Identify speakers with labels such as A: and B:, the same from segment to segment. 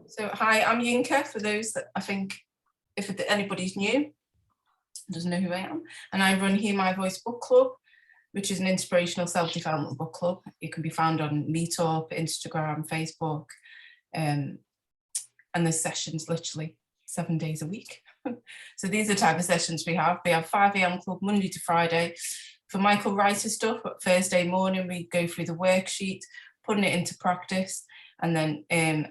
A: So hi, I'm Yinka, for those that I think, if anybody's new, doesn't know who I am. And I run Hear My Voice Book Club, which is an inspirational self-development book club. It can be found on Meetup, Instagram, Facebook, and there's sessions literally 7 days a week. So these are the type of sessions we have. We have 5 AM club Monday to Friday. For Michael Writer stuff, Thursday morning, we go through the worksheet, putting it into practice. And then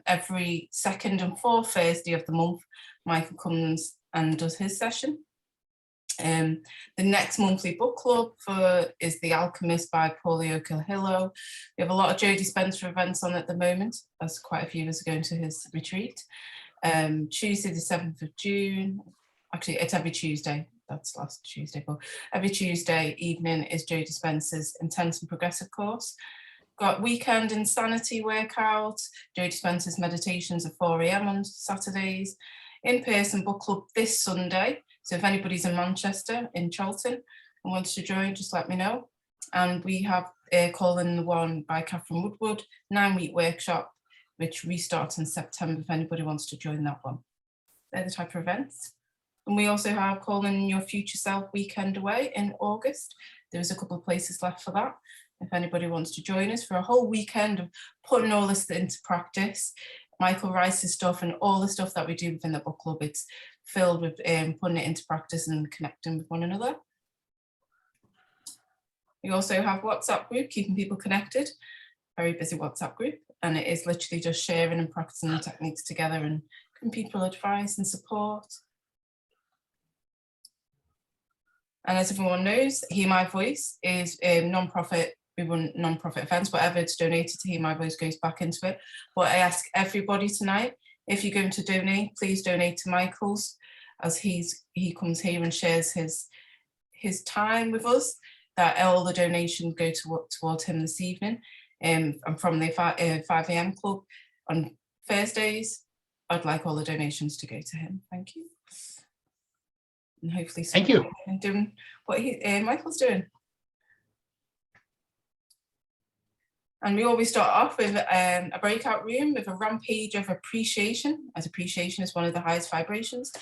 A: every second and fourth Thursday of the month, Michael comes and does his session. The next monthly book club is The Alchemist by Paulo Coelho. We have a lot of Joe Dispenza events on at the moment, as quite a few of us are going to his retreat. Tuesday the 7th of June, actually it's every Tuesday, that's last Tuesday, but every Tuesday evening is Joe Dispenza's Intense and Progressive course. Got weekend insanity workout, Joe Dispenza's meditations at 4 AM on Saturdays, in-person book club this Sunday. So if anybody's in Manchester, in Charlton, and wants to join, just let me know. And we have Calling the One by Catherine Woodward, 9-week workshop, which restarts in September if anybody wants to join that one. They're the type of events. And we also have Calling Your Future Self Weekend Away in August. There's a couple of places left for that. If anybody wants to join us for a whole weekend of putting all this into practice, Michael Rice's stuff and all the stuff that we do within the book club, it's filled with putting it into practice and connecting with one another. We also have WhatsApp group, keeping people connected, very busy WhatsApp group, and it is literally just sharing and practicing the techniques together and giving people advice and support. And as everyone knows, Hear My Voice is a non-profit. We run non-profit events. Whatever it's donated to Hear My Voice goes back into it. But I ask everybody tonight, if you're going to donate, please donate to Michael's, as he comes here and shares his time with us, that all the donations go towards him this evening. And from the 5 AM club on Thursdays, I'd like all the donations to go to him. Thank you. And hopefully
B: thank you.
A: Doing what Michael's doing. And we always start off with a breakout room with a rampage of appreciation, as appreciation is one of the highest vibrations.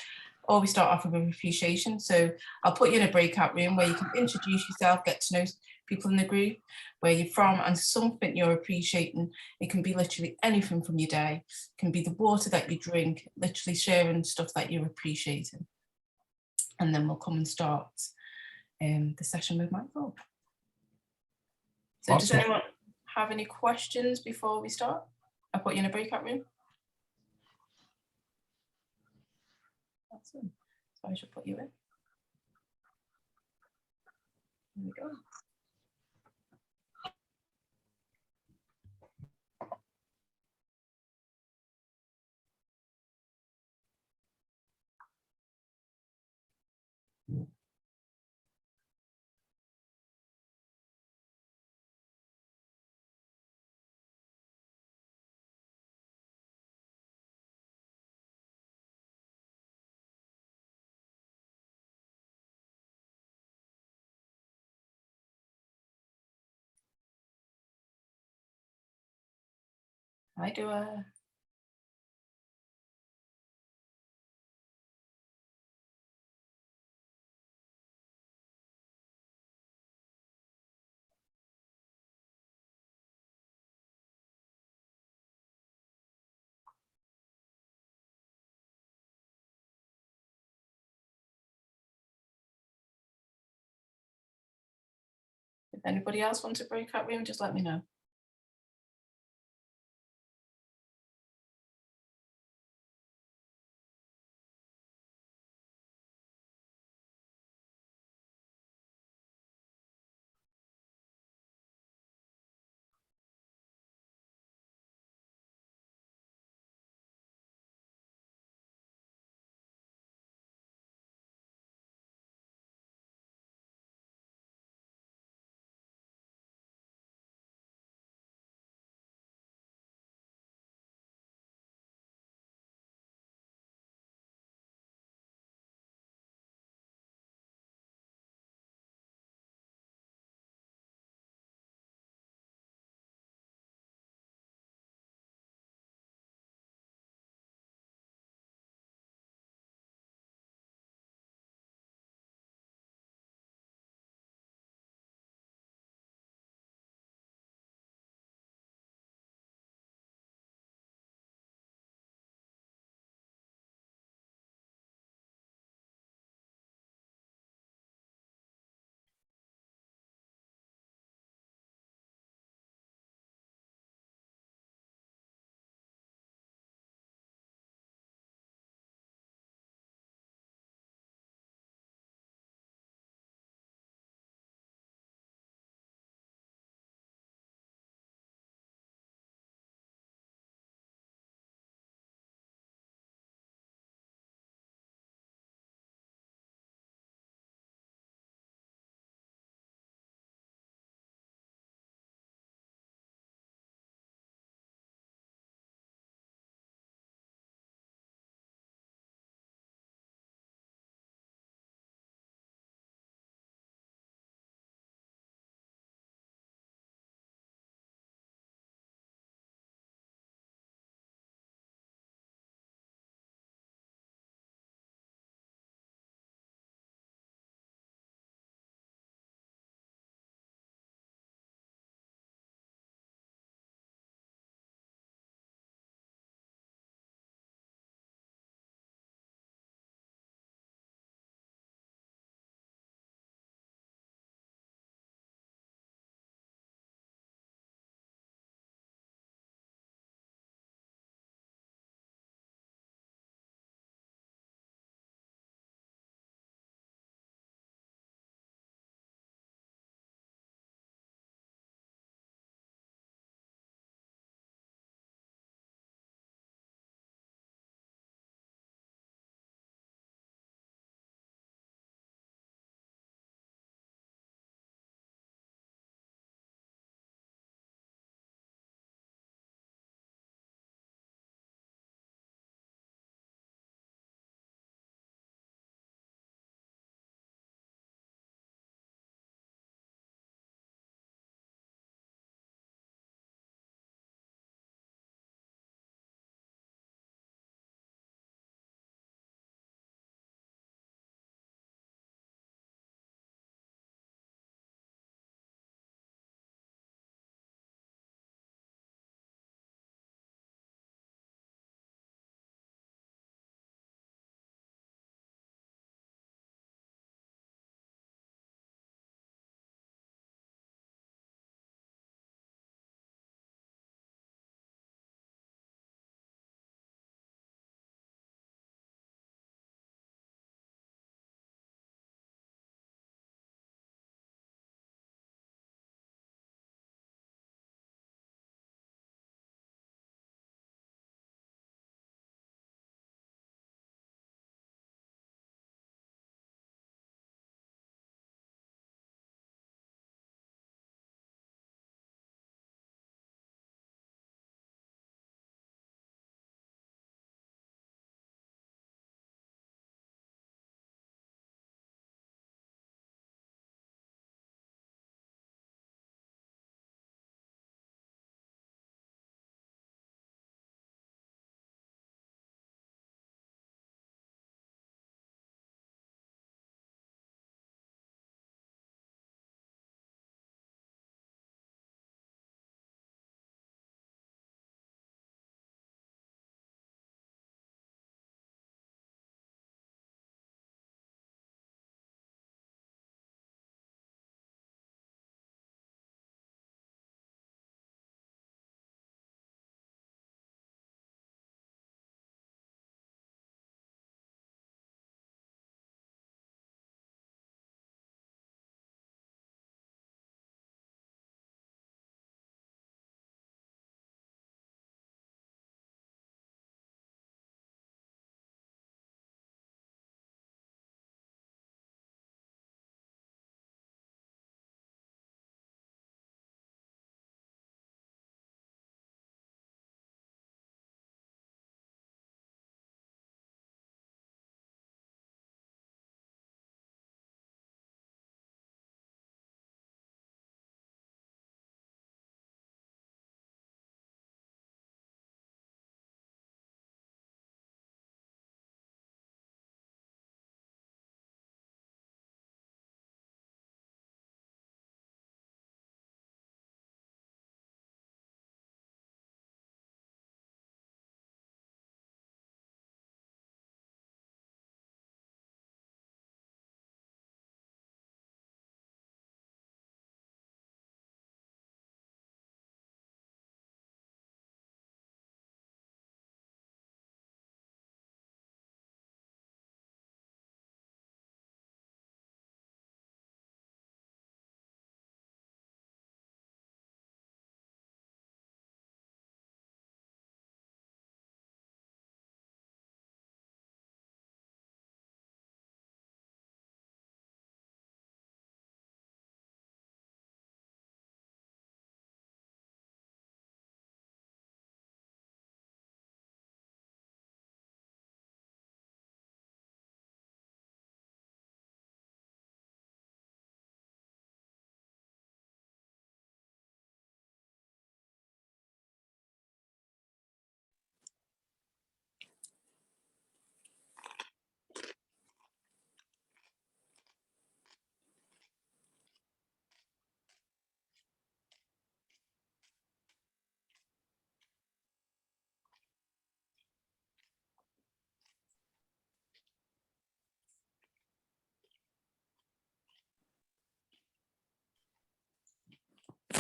A: Or we start off with appreciation. So I'll put you in a breakout room where you can introduce yourself, get to know people in the group, where you're from, and something you're appreciating. It can be literally anything from your day. It can be the water that you drink, literally sharing stuff that you're appreciating. And then we'll come and start the session with Michael. So
B: Awesome.
A: Does anyone have any questions before we start? I'll put you in a breakout room. Awesome. So I should put you in. There we go. Hi, Dua. If anybody else wants a breakout room, just let me know.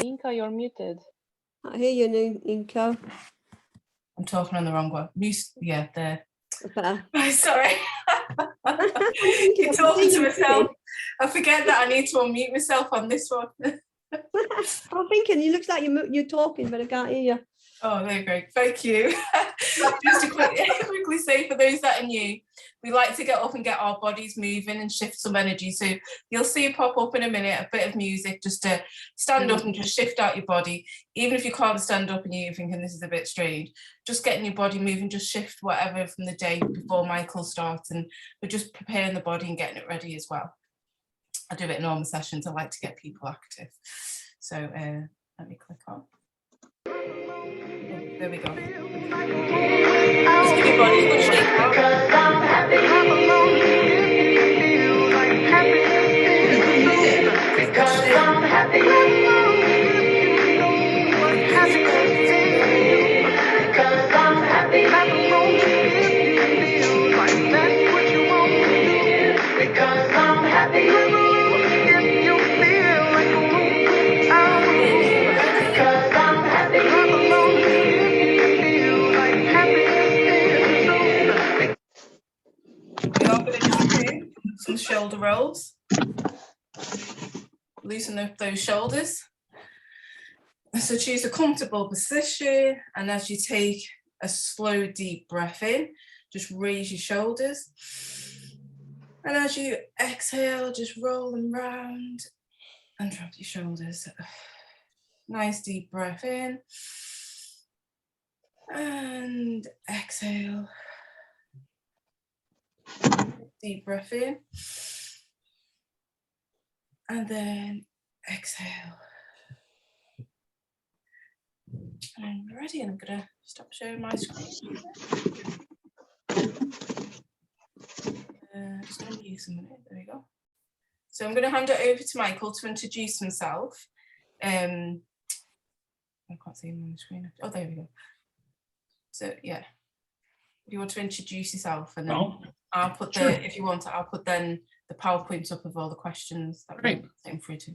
B: Inka, you're muted.
C: I hear you, Inka.
A: I'm talking on the wrong one. Yeah, there.
C: Okay.
A: Right, sorry. You're talking to myself. I forget that I need to unmute myself on this one.
C: I'm thinking, it looks like you're talking, but I can't hear you.
A: Oh, there you go. Thank you. Just to quickly say, for those that are new, we like to get up and get our bodies moving and shift some energy. So you'll see pop up in a minute a bit of music just to stand up and just shift out your body. Even if you can't stand up and you're thinking this is a bit strange, just getting your body moving, just shift whatever from the day before Michael starts, and we're just preparing the body and getting it ready as well. I do it in normal sessions. I like to get people active. So let me click on. Oh, there we go. Just give your body a good shake out. We are going to just do some shoulder rolls. Loosen up those shoulders. So choose a comfortable position, and as you take a slow, deep breath in, just raise your shoulders. And as you exhale, just roll them round and drop your shoulders. Nice deep breath in and exhale. Deep breath in and then exhale. And I'm ready, and I'm going to stop sharing my screen. Just going to use a minute. There we go. So I'm going to hand it over to Michael to introduce himself. I can't see him on the screen. Oh, there we go. So yeah, you want to introduce yourself, and then I'll put the, if you want to, I'll put then the PowerPoint up of all the questions that we're getting through to.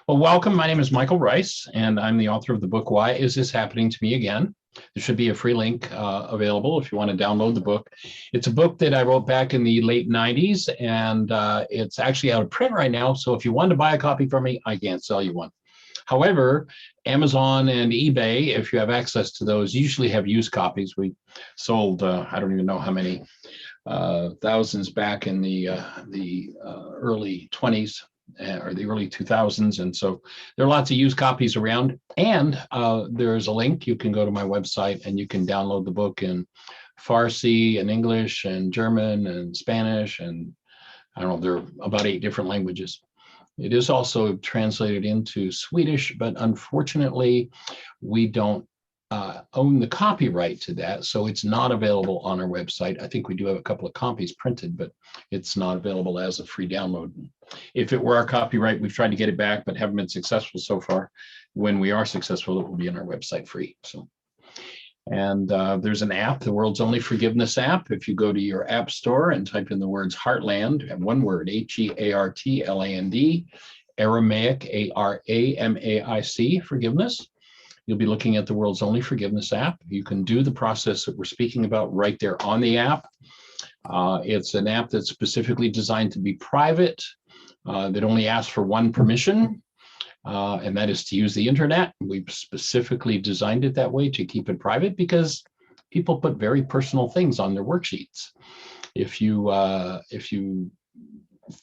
D: Well, welcome. My name is Michael Rice, and I'm the author of the book, Why Is This Happening to Me Again? There should be a free link available if you want to download the book. It's a book that I wrote back in the late 90s, and it's actually out of print right now. So if you want to buy a copy from me, I can't sell you one. However, Amazon and eBay, if you have access to those, usually have used copies. We sold, I don't even know how many thousands back in the early 20s or the early 2000s. And so there are lots of used copies around. And there's a link. You can go to my website and you can download the book in Farsi and English and German and Spanish. And I don't know, there are about 8 different languages. It is also translated into Swedish, but unfortunately, we don't own the copyright to that, so it's not available on our website. I think we do have a couple of copies printed, but it's not available as a free download. If it were our copyright, we've tried to get it back, but haven't been successful so far. When we are successful, it will be on our website free. So, and there's an app, the world's only forgiveness app. If you go to your app store and type in the words Heartland, and one word, Heartland, Aramaic, Aramaic, forgiveness, you'll be looking at the world's only forgiveness app. You can do the process that we're speaking about right there on the app. It's an app that's specifically designed to be private, that only asks for one permission, and that is to use the internet. We've specifically designed it that way to keep it private because people put very personal things on their worksheets. If you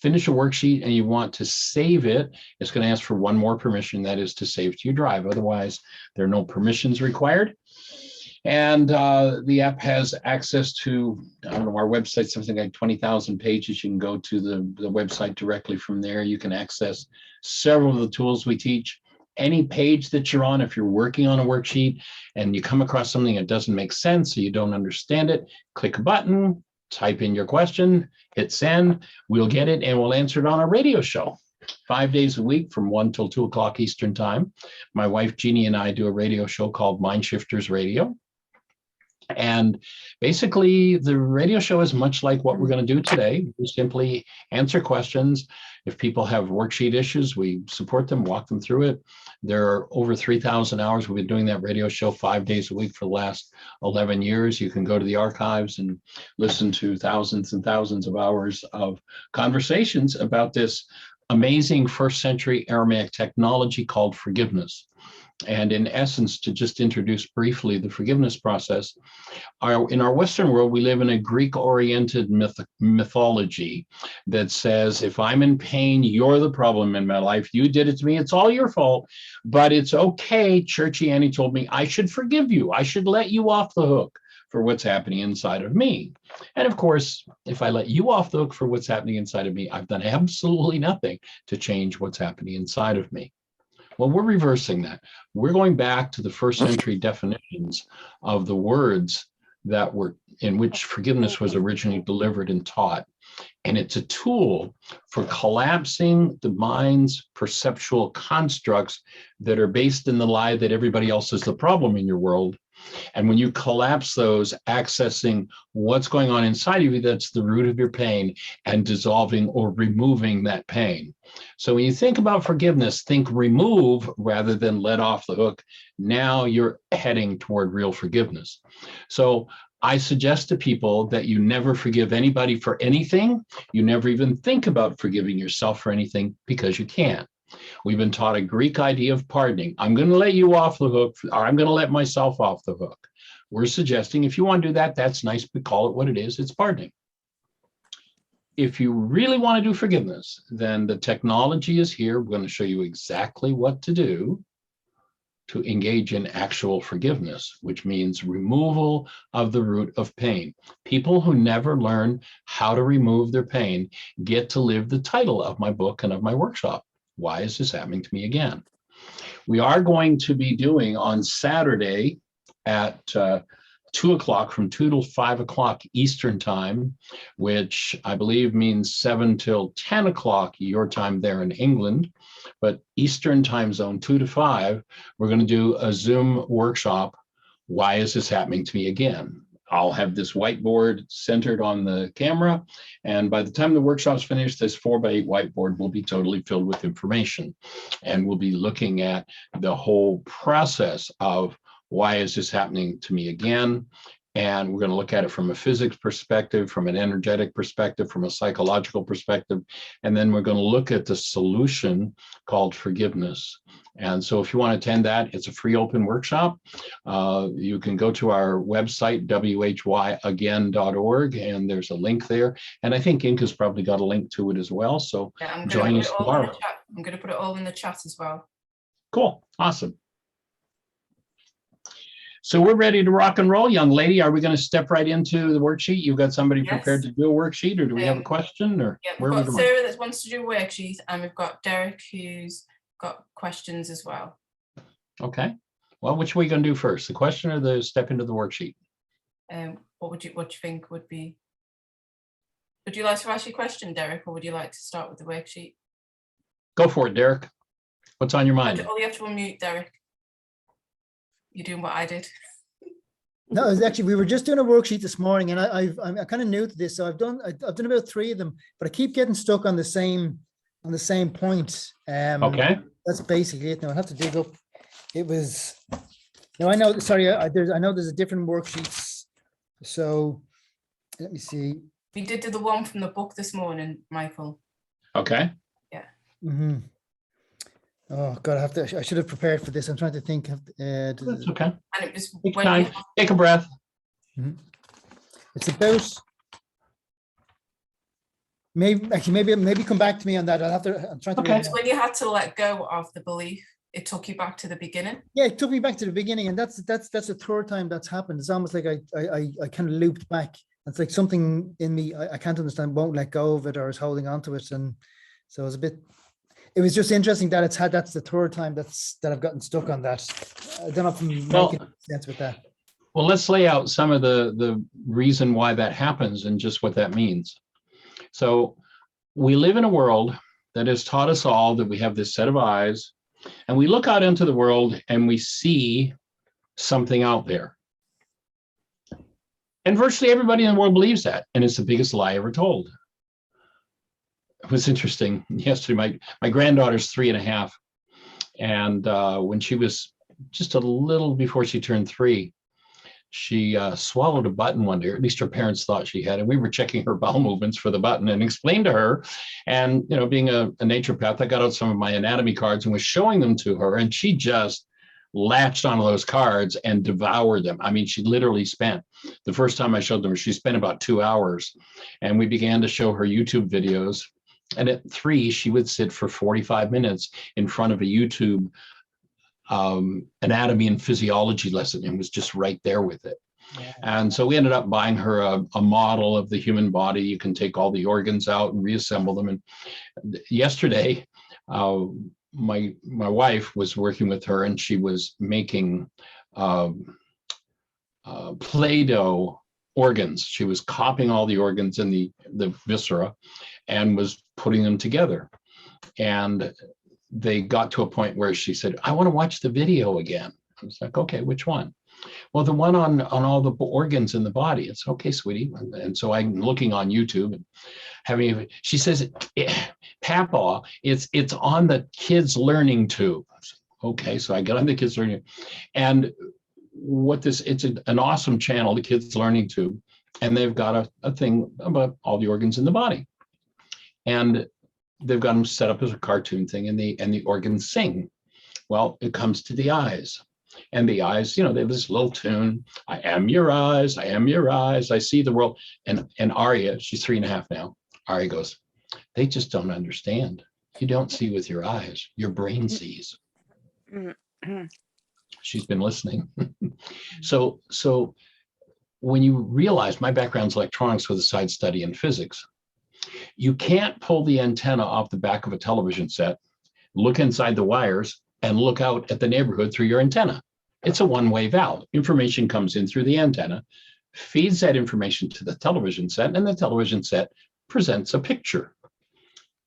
D: finish a worksheet and you want to save it, it's going to ask for one more permission, that is to save to your drive. Otherwise, there are no permissions required. And the app has access to, I don't know, our website, something like 20,000 pages. You can go to the website directly from there. You can access several of the tools we teach. Any page that you're on, if you're working on a worksheet and you come across something that doesn't make sense or you don't understand it, click a button, type in your question, hit send, we'll get it and we'll answer it on our radio show 5 days a week from 1 till 2 o'clock Eastern time. My wife, Jeannie, and I do a radio show called Mind Shifters Radio. And basically, the radio show is much like what we're going to do today. We simply answer questions. If people have worksheet issues, we support them, walk them through it. There are over 3,000 hours. We've been doing that radio show 5 days a week for the last 11 years. You can go to the archives and listen to thousands and thousands of hours of conversations about this amazing first century Aramaic technology called forgiveness. And in essence, to just introduce briefly the forgiveness process, in our Western world, we live in a Greek-oriented mythology that says, if I'm in pain, you're the problem in my life. You did it to me. It's all your fault. But it's okay. Churchy Annie told me I should forgive you. I should let you off the hook for what's happening inside of me. And of course, if I let you off the hook for what's happening inside of me, I've done absolutely nothing to change what's happening inside of me. Well, we're reversing that. We're going back to the first century definitions of the words that were in which forgiveness was originally delivered and taught. And it's a tool for collapsing the mind's perceptual constructs that are based in the lie that everybody else is the problem in your world. And when you collapse those, accessing what's going on inside of you, that's the root of your pain, and dissolving or removing that pain. So when you think about forgiveness, think remove rather than let off the hook. Now you're heading toward real forgiveness. So I suggest to people that you never forgive anybody for anything. You never even think about forgiving yourself for anything because you can't. We've been taught a Greek idea of pardoning. I'm going to let you off the hook, or I'm going to let myself off the hook. We're suggesting if you want to do that, that's nice, but call it what it is. It's pardoning. If you really want to do forgiveness, then the technology is here. We're going to show you exactly what to do to engage in actual forgiveness, which means removal of the root of pain. People who never learn how to remove their pain get to live the title of my book and of my workshop. Why is this happening to me again? We are going to be doing on Saturday at 2 o'clock, from 2 to 5 o'clock Eastern time, which I believe means 7 till 10 o'clock your time there in England. But Eastern time zone, 2 to 5, we're going to do a Zoom workshop. Why is this happening to me again? I'll have this whiteboard centered on the camera. And by the time the workshop's finished, this 4x8 whiteboard will be totally filled with information. And we'll be looking at the whole process of why is this happening to me again? And we're going to look at it from a physics perspective, from an energetic perspective, from a psychological perspective. And then we're going to look at the solution called forgiveness. And so if you want to attend that, it's a free open workshop. You can go to our website, whyagain.org, and there's a link there. And I think Inca's probably got a link to it as well. So
A: yeah,
D: join us tomorrow.
A: I'm going to put it all in the chat as well.
D: Cool. Awesome. So we're ready to rock and roll, young lady. Are we going to step right into the worksheet? You've got somebody prepared to do a worksheet, or do we have a question? Or
A: yeah, we've got Sarah that wants to do a worksheet, and we've got Derek who's got questions as well. Okay.
D: Well, which are we going to do first, the question or the step into the worksheet?
A: What do you think would be? Would you like to ask your question, Derek, or would you like to start with the worksheet?
D: Go for it, Derek. What's on your mind?
A: Oh, you have to unmute, Derek. You're doing what I did.
B: No, it was actually, we were just doing a worksheet this morning, and I'm kind of new to this, so I've done about 3 of them, but I keep getting stuck on the same point.
D: Okay.
B: That's basically it. Now I have to dig up. It was. Now I know. Sorry, I know there's a different worksheets. So let me see.
A: We did do the one from the book this morning, Michael.
D: Okay.
A: Yeah.
B: Mm-hmm. Oh God, I should have prepared for this. I'm trying to think of.
D: That's okay.
A: And it was
D: Take time. Take a breath.
B: Mm-hmm. It's about. Maybe come back to me on that. I'll have to. I'm trying to.
A: Okay. It's when you had to let go of the belief. It took you back to the beginning.
B: Yeah, it took me back to the beginning, and that's the 3rd time that's happened. It's almost like I kind of looped back. It's like something in me I can't understand, won't let go of it, or is holding on to it, and so it was a bit. It was just interesting that that's the 3rd time that I've gotten stuck on that. I don't know if I'm making sense with that.
D: Well, let's lay out some of the reason why that happens and just what that means. So we live in a world that has taught us all that we have this set of eyes, and we look out into the world and we see something out there. And virtually everybody in the world believes that. And it's the biggest lie ever told. It was interesting. Yesterday, my granddaughter's 3.5. And when she was just a little before she turned 3, she swallowed a button one day, or at least her parents thought she had. And we were checking her bowel movements for the button and explained to her. And, you know, being a naturopath, I got out some of my anatomy cards and was showing them to her. And she just latched onto those cards and devoured them. I mean, she literally spent, the first time I showed them, she spent about 2 hours. And we began to show her YouTube videos. And at 3, she would sit for 45 minutes in front of a YouTube anatomy and physiology lesson and was just right there with it. And so we ended up buying her a model of the human body. You can take all the organs out and reassemble them. And yesterday, my wife was working with her, and she was making Play-Doh organs. She was copying all the organs in the viscera and was putting them together. And they got to a point where she said, I want to watch the video again. I was like, okay, which one? Well, the one on all the organs in the body. It's okay, sweetie. And so I'm looking on YouTube and she says, Papa, it's on the kids learning tube. Okay, so I get on the kids learning. And it's an awesome channel, the kids learning tube. And they've got a thing about all the organs in the body. And they've got them set up as a cartoon thing, and the organs sing. Well, it comes to the eyes. And the eyes, you know, they have this little tune. I am your eyes, I am your eyes, I see the world. And Aria, she's 3.5 now. Aria goes, they just don't understand. You don't see with your eyes, your brain sees. She's been listening. So when you realize my background's electronics with a side study in physics, you can't pull the antenna off the back of a television set, look inside the wires, and look out at the neighborhood through your antenna. It's a one-way valve. Information comes in through the antenna, feeds that information to the television set, and the television set presents a picture.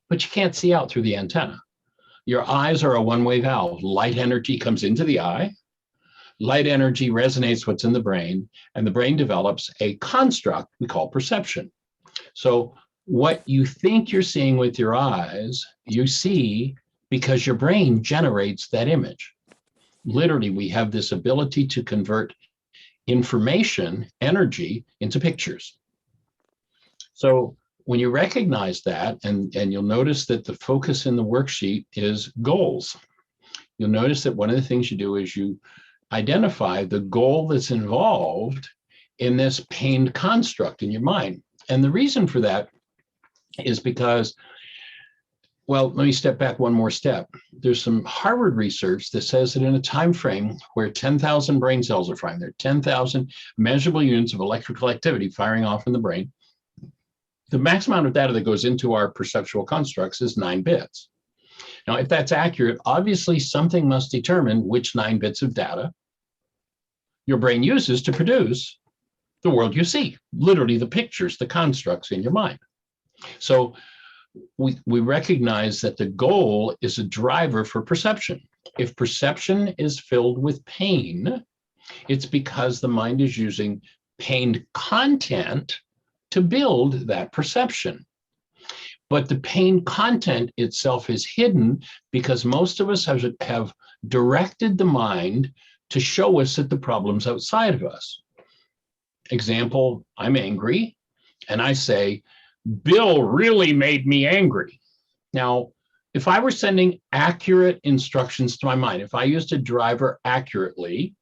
D: But you can't see out through the antenna. Your eyes are a one-way valve. Light energy comes into the eye. Light energy resonates what's in the brain, and the brain develops a construct we call perception. So what you think you're seeing with your eyes, you see because your brain generates that image. Literally, we have this ability to convert information, energy, into pictures. So when you recognize that, and you'll notice that the focus in the worksheet is goals. You'll notice that one of the things you do is you identify the goal that's involved in this pained construct in your mind. And the reason for that is because, well, let me step back one more step. There's some Harvard research that says that in a time frame where 10,000 brain cells are firing, there are 10,000 measurable units of electrical activity firing off in the brain. The max amount of data that goes into our perceptual constructs is 9 bits. Now, if that's accurate, obviously something must determine which 9 bits of data your brain uses to produce the world you see, literally the pictures, the constructs in your mind. So we recognize that the goal is a driver for perception. If perception is filled with pain, it's because the mind is using pained content to build that perception. But the pain content itself is hidden because most of us have directed the mind to show us that the problem's outside of us. Example, I'm angry, and I say, Bill really made me angry. Now, if I were sending accurate instructions to my mind, if I used a driver accurately,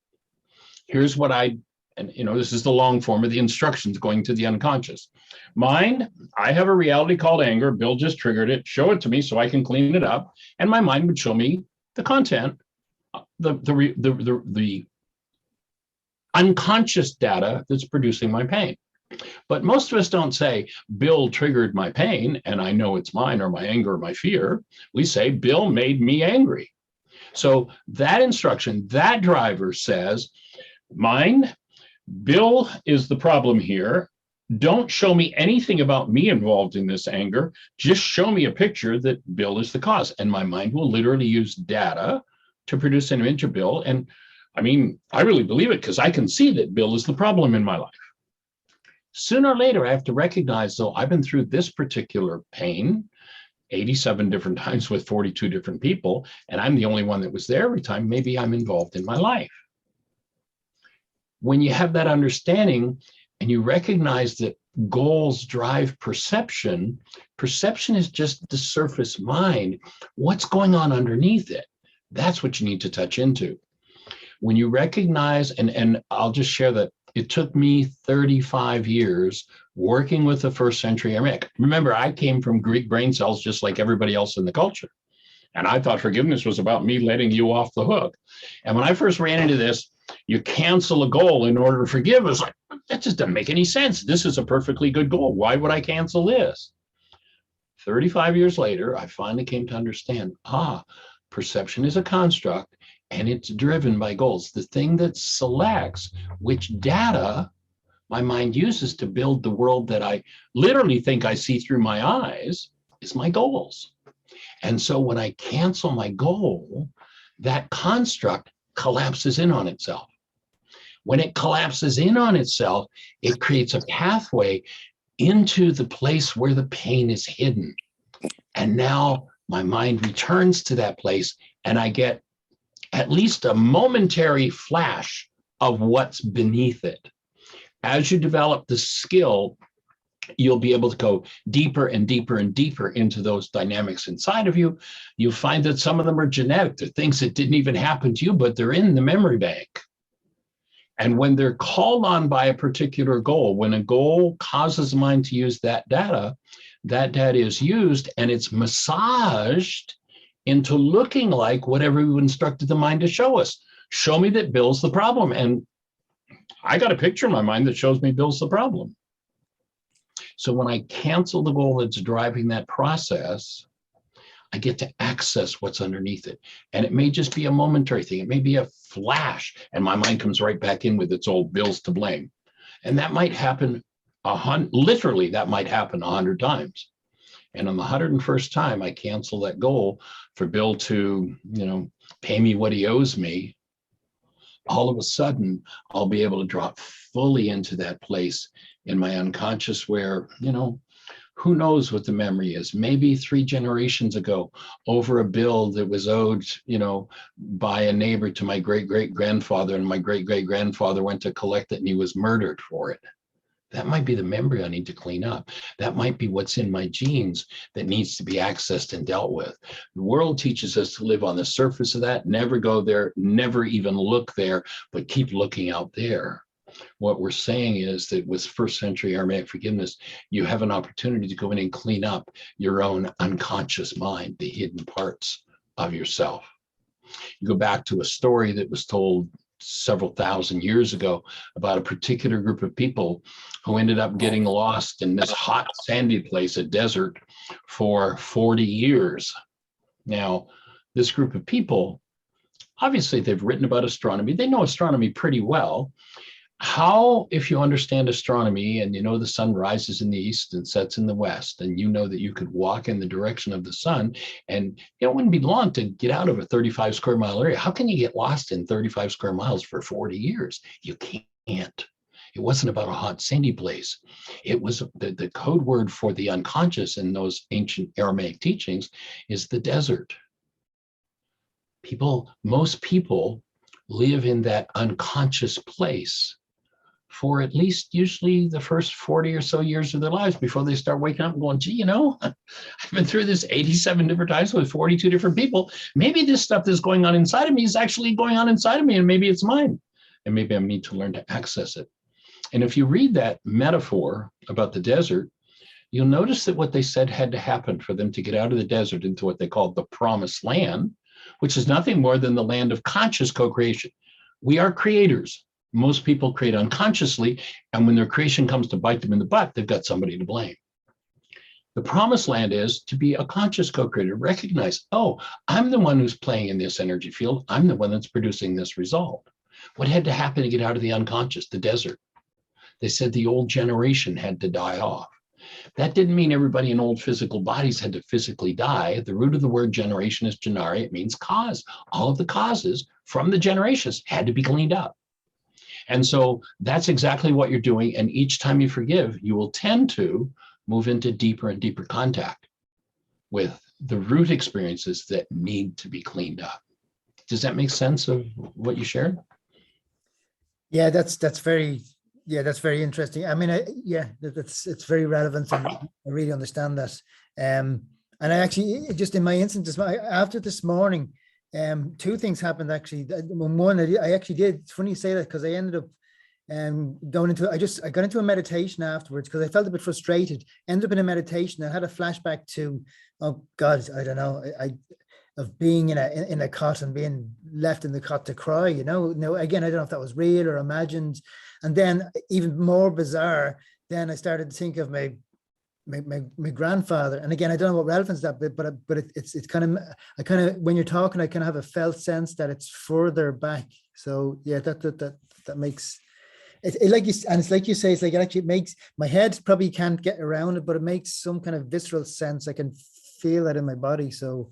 D: here's what and you know, this is the long form of the instructions going to the unconscious. Mind, I have a reality called anger. Bill just triggered it. Show it to me so I can clean it up. And my mind would show me the content, the unconscious data that's producing my pain. But most of us don't say, Bill triggered my pain, and I know it's mine, or my anger, or my fear. We say, Bill made me angry. So that instruction, that driver says, mind, Bill is the problem here. Don't show me anything about me involved in this anger. Just show me a picture that Bill is the cause. And my mind will literally use data to produce an image of Bill. And I mean, I really believe it because I can see that Bill is the problem in my life. Sooner or later, I have to recognize, though, I've been through this particular pain 87 different times with 42 different people, and I'm the only one that was there every time. Maybe I'm involved in my life. When you have that understanding and you recognize that goals drive perception, perception is just the surface mind. What's going on underneath it? That's what you need to touch into. When you recognize, and I'll just share that it took me 35 years working with the first century Aramaic. Remember, I came from Greek brain cells just like everybody else in the culture. And I thought forgiveness was about me letting you off the hook. And when I first ran into this, you cancel a goal in order to forgive. It's like, that just doesn't make any sense. This is a perfectly good goal. Why would I cancel this? 35 years later, I finally came to understand, perception is a construct and it's driven by goals. The thing that selects which data my mind uses to build the world that I literally think I see through my eyes is my goals. And so when I cancel my goal, that construct collapses in on itself. When it collapses in on itself, it creates a pathway into the place where the pain is hidden. And now my mind returns to that place and I get at least a momentary flash of what's beneath it. As you develop the skill, you'll be able to go deeper and deeper and deeper into those dynamics inside of you. You'll find that some of them are genetic. They're things that didn't even happen to you, but they're in the memory bank. And when they're called on by a particular goal, when a goal causes the mind to use that data is used and it's massaged into looking like whatever we instructed the mind to show us. Show me that Bill's the problem. And I got a picture in my mind that shows me Bill's the problem. So when I cancel the goal that's driving that process, I get to access what's underneath it. And it may just be a momentary thing. It may be a flash and my mind comes right back in with its old Bill's to blame. And that might happen, literally that might happen 100 times. And on the 101st time, I cancel that goal for Bill to, pay me what he owes me. All of a sudden, I'll be able to drop fully into that place in my unconscious where, who knows what the memory is? Maybe 3 generations ago, over a bill that was owed, by a neighbor to my great-great-grandfather, and my great-great-grandfather went to collect it and he was murdered for it. That might be the memory I need to clean up. That might be what's in my genes that needs to be accessed and dealt with. The world teaches us to live on the surface of that, never go there, never even look there, but keep looking out there. What we're saying is that with first century Aramaic forgiveness, you have an opportunity to go in and clean up your own unconscious mind, the hidden parts of yourself. You go back to a story that was told several thousand years ago about a particular group of people who ended up getting lost in this hot, sandy place, a desert, for 40 years. Now, this group of people, obviously they've written about astronomy. They know astronomy pretty well. How, if you understand astronomy and you know the sun rises in the east and sets in the west, and you know that you could walk in the direction of the sun, and it wouldn't be long to get out of a 35 square mile area. How can you get lost in 35 square miles for 40 years? You can't. It wasn't about a hot, sandy place. It was the code word for the unconscious in those ancient Aramaic teachings is the desert. Most people live in that unconscious place for at least usually the first 40 or so years of their lives before they start waking up and going, gee, I've been through this 87 different times with 42 different people. Maybe this stuff that's going on inside of me is actually going on inside of me, and maybe it's mine. And maybe I need to learn to access it. And if you read that metaphor about the desert, you'll notice that what they said had to happen for them to get out of the desert into what they called the promised land, which is nothing more than the land of conscious co-creation. We are creators. Most people create unconsciously, and when their creation comes to bite them in the butt, they've got somebody to blame. The promised land is to be a conscious co-creator, recognize, I'm the one who's playing in this energy field. I'm the one that's producing this result. What had to happen to get out of the unconscious, the desert? They said the old generation had to die off. That didn't mean everybody in old physical bodies had to physically die. The root of the word generation is genare. It means cause. All of the causes from the generations had to be cleaned up. And so that's exactly what you're doing. And each time you forgive, you will tend to move into deeper and deeper contact with the root experiences that need to be cleaned up. Does that make sense of what you shared?
B: Yeah, that's very interesting. I mean, it's very relevant, and I really understand that. And I actually, just in my instance, after this morning, two things happened actually. One, I actually did. It's funny you say that, because I ended up going into, I got into a meditation afterwards because I felt a bit frustrated. Ended up in a meditation. I had a flashback to, oh God, I don't know, of being in a cot and being left in the cot to cry, you know. No, again, I don't know if that was real or imagined. And then, even more bizarre, then I started to think of my grandfather. And again, I don't know what relevance that, but it's kind of, when you're talking, I kind of have a felt sense that it's further back. So yeah, that makes it like you, and it's like you say, it's like, it actually makes my head probably can't get around it, but it makes some kind of visceral sense. I can feel that in my body. So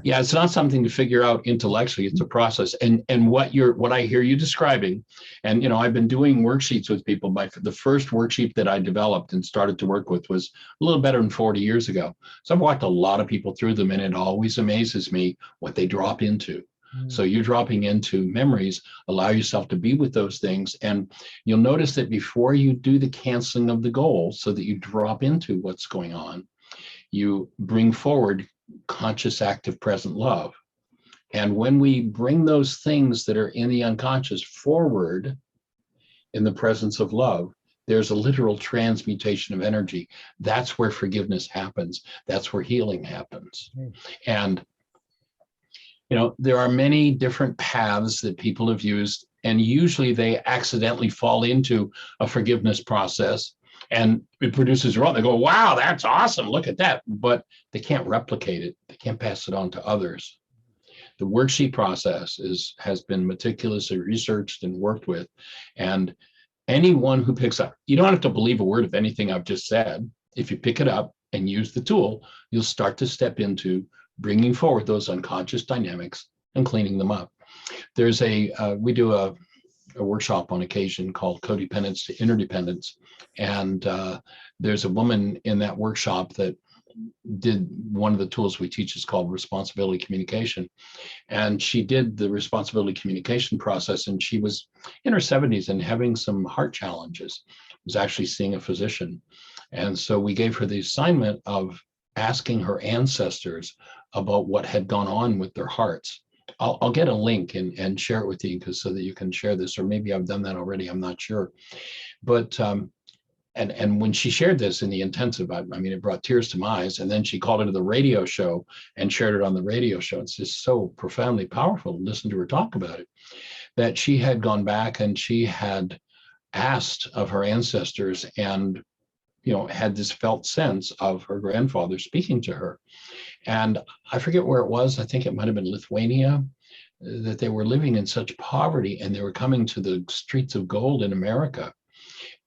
B: yeah,
D: it's not something to figure out intellectually. It's a process. And what I hear you describing, and you know, I've been doing worksheets with people. The first worksheet that I developed and started to work with was a little better than 40 years ago. So I've walked a lot of people through them, and it always amazes me what they drop into. So you're dropping into memories. Allow yourself to be with those things, and you'll notice that before you do the canceling of the goal, so that you drop into what's going on, you bring forward conscious, active, present love. And when we bring those things that are in the unconscious forward in the presence of love, there's a literal transmutation of energy. That's where forgiveness happens. That's where healing happens. And you know, there are many different paths that people have used, and usually they accidentally fall into a forgiveness process, and it produces wrong. They go, wow, that's awesome. Look at that. But they can't replicate it. They can't pass it on to others. The worksheet process has been meticulously researched and worked with. And anyone who picks up, you don't have to believe a word of anything I've just said. If you pick it up and use the tool, you'll start to step into bringing forward those unconscious dynamics and cleaning them up. There's we do a workshop on occasion called Codependence to Interdependence. And there's a woman in that workshop that did one of the tools we teach is called responsibility communication. And she did the responsibility communication process, and she was in her 70s and having some heart challenges, was actually seeing a physician. And so we gave her the assignment of asking her ancestors about what had gone on with their hearts. I'll get a link and share it with you, because so that you can share this, or maybe I've done that already, I'm not sure. But and when she shared this in the intensive, I mean, it brought tears to my eyes. And then she called into the radio show and shared it on the radio show. It's just so profoundly powerful to listen to her talk about it, that she had gone back and she had asked of her ancestors, and you know, had this felt sense of her grandfather speaking to her. And I forget where it was. I think it might have been Lithuania, that they were living in such poverty, and they were coming to the streets of gold in America,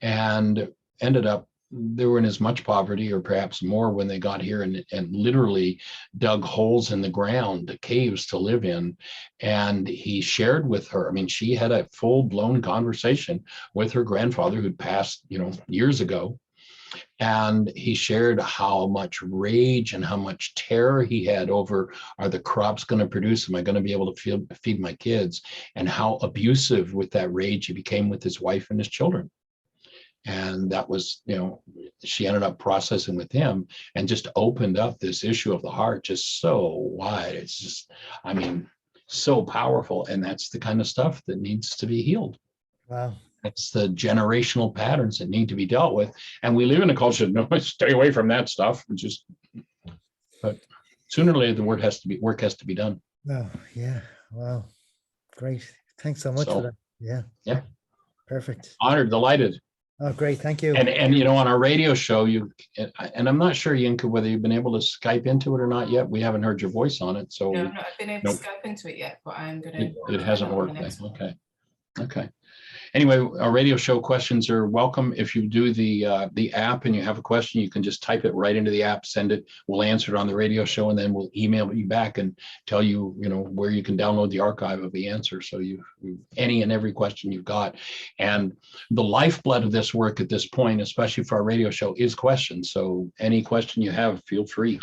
D: and ended up, they were in as much poverty or perhaps more when they got here, and literally dug holes in the ground, caves to live in. And he shared with her, I mean, she had a full-blown conversation with her grandfather who'd passed, you know, years ago. And he shared how much rage and how much terror he had over, are the crops going to produce? Am I going to be able to feed my kids? And how abusive with that rage he became with his wife and his children. And that was, you know, she ended up processing with him and just opened up this issue of the heart just so wide. It's just, I mean, so powerful. And that's the kind of stuff that needs to be healed.
B: wow.
D: It's the generational patterns that need to be dealt with. And we live in a culture, no, stay away from that stuff. But sooner or later, the work has to be done.
B: Oh, yeah. Wow. Great. Thanks so much for that. Yeah.
D: Yeah.
B: Perfect.
D: Honored, delighted.
B: Oh, great. Thank you.
D: And you know, on our radio show, and I'm not sure, Yinka, whether you've been able to Skype into it or not yet. We haven't heard your voice on it. So
A: no, I've not been able to Skype into it yet, but I'm going to.
D: It hasn't worked. Okay. Anyway, our radio show questions are welcome. If you do the app and you have a question, you can just type it right into the app, send it. We'll answer it on the radio show, and then we'll email you back and tell you, where you can download the archive of the answer. So any and every question you've got. And the lifeblood of this work at this point, especially for our radio show, is questions. So any question you have, feel free.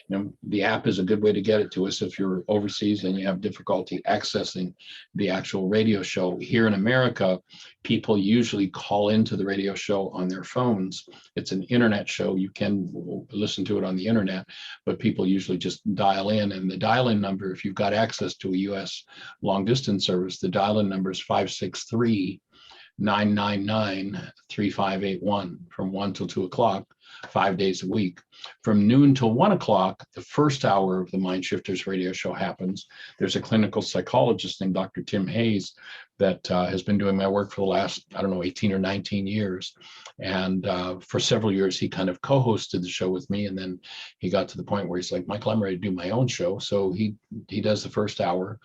D: The app is a good way to get it to us if you're overseas and you have difficulty accessing the actual radio show. Here in America, people usually call into the radio show on their phones. It's an internet show. You can listen to it on the internet, but people usually just dial in. And the dial-in number, if you've got access to a US long distance service, the dial-in number is 563-999-3581 from 1 till 2 o'clock, 5 days a week. From noon till 1 o'clock, the first hour of the Mind Shifters radio show happens. There's a clinical psychologist named Dr. Tim Hayes that has been doing my work for the last, 18 or 19 years. And for several years, he kind of co-hosted the show with me. And then he got to the point where he's like, Michael, I'm ready to do my own show. So he does the first hour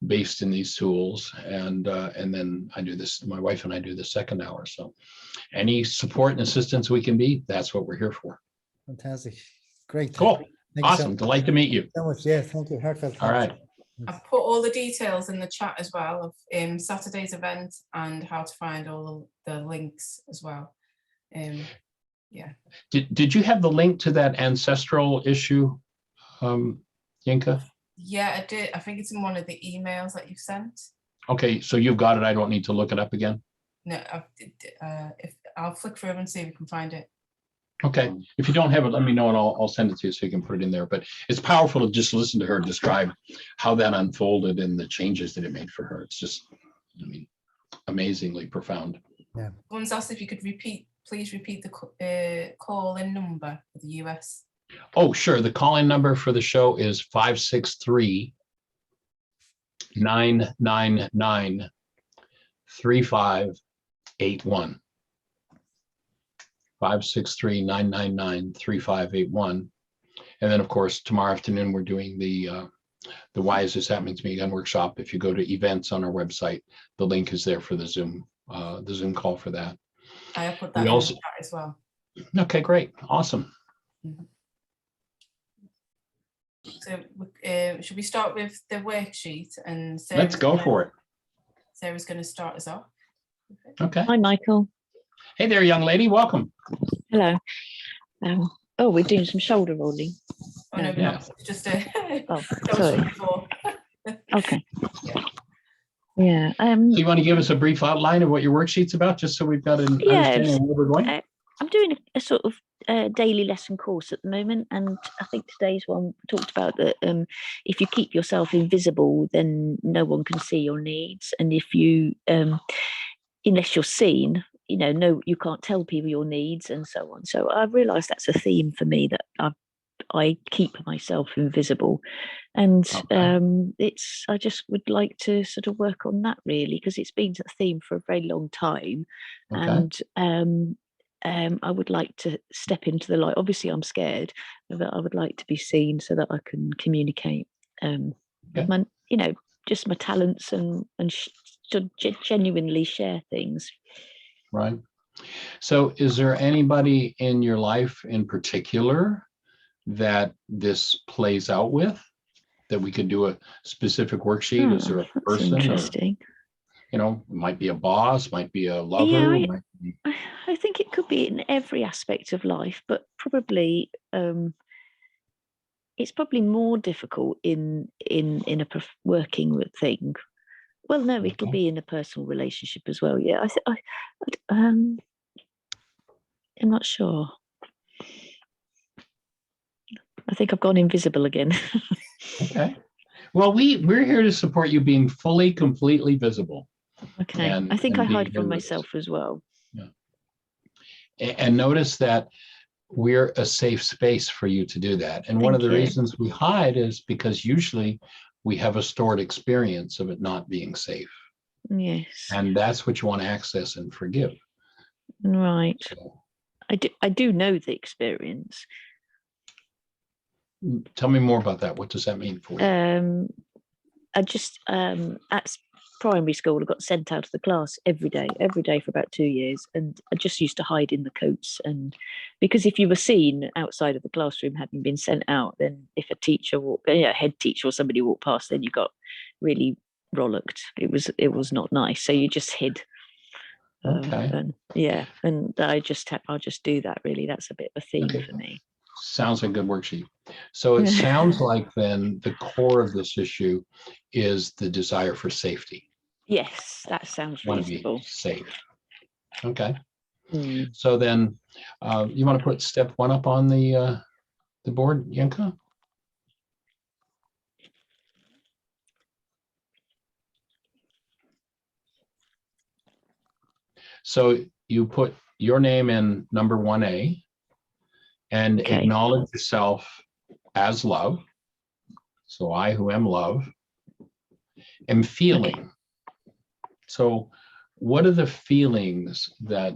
D: based in these tools. And then I do this, my wife and I do the second hour. So any support and assistance we can be, that's what we're here for.
B: Fantastic. Great.
D: Cool.
B: Thank you
D: Awesome. Delight to meet you.
B: so much. Yeah, thank you. Heartfelt.
D: All right.
A: I've put all the details in the chat as well of Saturday's event and how to find all the links as well. Yeah.
D: Did you have the link to that ancestral issue, Yinka?
A: Yeah, I did. I think it's in one of the emails that you've sent.
D: Okay, so you've got it. I don't need to look it up again.
A: No, if I'll flick through and see if we can find it.
D: Okay, if you don't have it, let me know and I'll send it to you so you can put it in there. But it's powerful to just listen to her describe how that unfolded and the changes that it made for her. It's just, amazingly profound.
B: Yeah.
A: Someone's asked if you could please repeat the call-in number for the US.
D: Oh, sure. The call-in number for the show is 563-999-3581. 563-999-3581. And then, of course, tomorrow afternoon, we're doing the Why Is This Happening to Me Again workshop. If you go to events on our website, the link is there for the Zoom call for that.
A: I put that in the chat as well.
D: Okay, great. Awesome.
A: Mm-hmm. So should we start with the worksheet? And
D: let's go for it.
A: Sarah's going to start us off.
D: Okay.
E: Hi, Michael.
D: Hey there, young lady. Welcome.
E: Hello. Oh, we're doing some shoulder rolling.
A: Oh, no,
D: Yeah.
A: it's just a.
E: Oh, sorry. Okay. Yeah.
D: So you want to give us a brief outline of what your worksheet's about, just so we've got an understanding of where we're going?
E: I'm doing a sort of daily lesson course at the moment, and I think today's one talked about that if you keep yourself invisible, then no one can see your needs, and if you unless you're seen, you can't tell people your needs and so on. So I realized that's a theme for me, that I keep myself invisible, and I just would like to sort of work on that, really, because it's been a theme for a very long time. And I would like to step into the light. Obviously I'm scared, but I would like to be seen so that I can communicate my, just my talents and genuinely share things.
D: Right. So is there anybody in your life in particular that this plays out with, that we could do a specific worksheet? Is there a person?
E: Interesting.
D: It might be a boss, might be a lover.
E: Yeah, I think it could be in every aspect of life, but probably it's probably more difficult in a working with thing. Well, no, it'll be in a personal relationship as well. Yeah, I'm not sure. I think I've gone invisible again.
D: Okay. Well, we're here to support you being fully, completely visible.
E: Okay. I think I hide from myself as well.
D: Yeah. And notice that we're a safe space for you to do that. And one of the reasons we hide is because usually we have a stored experience of it not being safe.
E: Yes.
D: And that's what you want to access and forgive.
E: Right.
D: So,
E: I do know the experience.
D: Tell me more about that. What does that mean for you?
E: I just primary school, I got sent out of the class every day for about 2 years. And I just used to hide in the coats. And because if you were seen outside of the classroom having been sent out, then if a teacher head teacher or somebody walked past, then you got really rollicked. It was not nice. So you just hid.
D: Okay.
E: And I'll just do that really. That's a bit of a theme for me.
D: Sounds like a good worksheet. So it sounds like then the core of this issue is the desire for safety.
E: Yes, that sounds
D: Want to be
E: reasonable.
D: safe. Okay. So then you want to put step 1 up on the board, Yenka? So you put your name in number 1A and
E: Okay.
D: acknowledge yourself as love. So I, who am love, am feeling.
E: Okay.
D: So what are the feelings that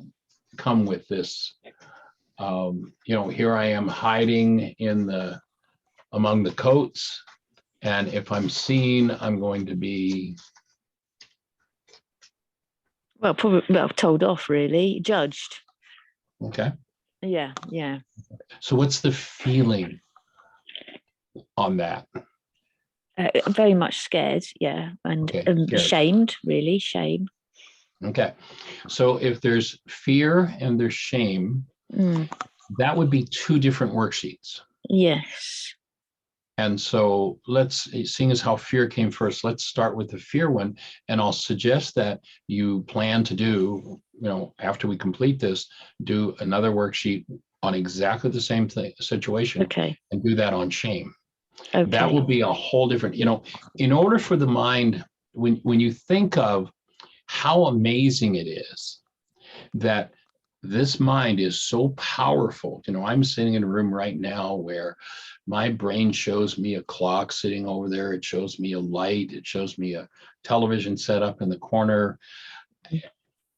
D: come with this? Here I am hiding among the coats, and if I'm seen, I'm going to be
E: told off, really, judged.
D: okay.
E: Yeah.
D: So what's the feeling on that?
E: Very much scared, and
D: Scared.
E: shamed, really, shame.
D: Okay, so if there's fear and there's shame, that would be 2 different worksheets.
E: Yes.
D: And so seeing as how fear came first, let's start with the fear one. And I'll suggest that you plan to do, after we complete this, do another worksheet on exactly the same situation.
E: Okay.
D: And do that on shame.
E: Okay.
D: That will be a whole different, in order for the mind, when you think of how amazing it is that this mind is so powerful. I'm sitting in a room right now where my brain shows me a clock sitting over there. It shows me a light. It shows me a television set up in the corner.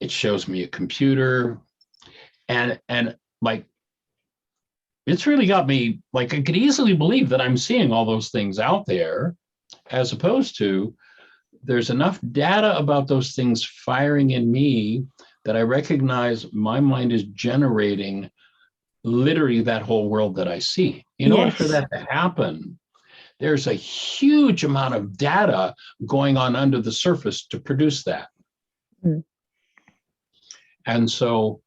D: It shows me a computer. And like, it's really got me, like, I could easily believe that I'm seeing all those things out there, as opposed to there's enough data about those things firing in me that I recognize my mind is generating literally that whole world that I see. In order for that to happen, there's a huge amount of data going on under the surface to produce that. And so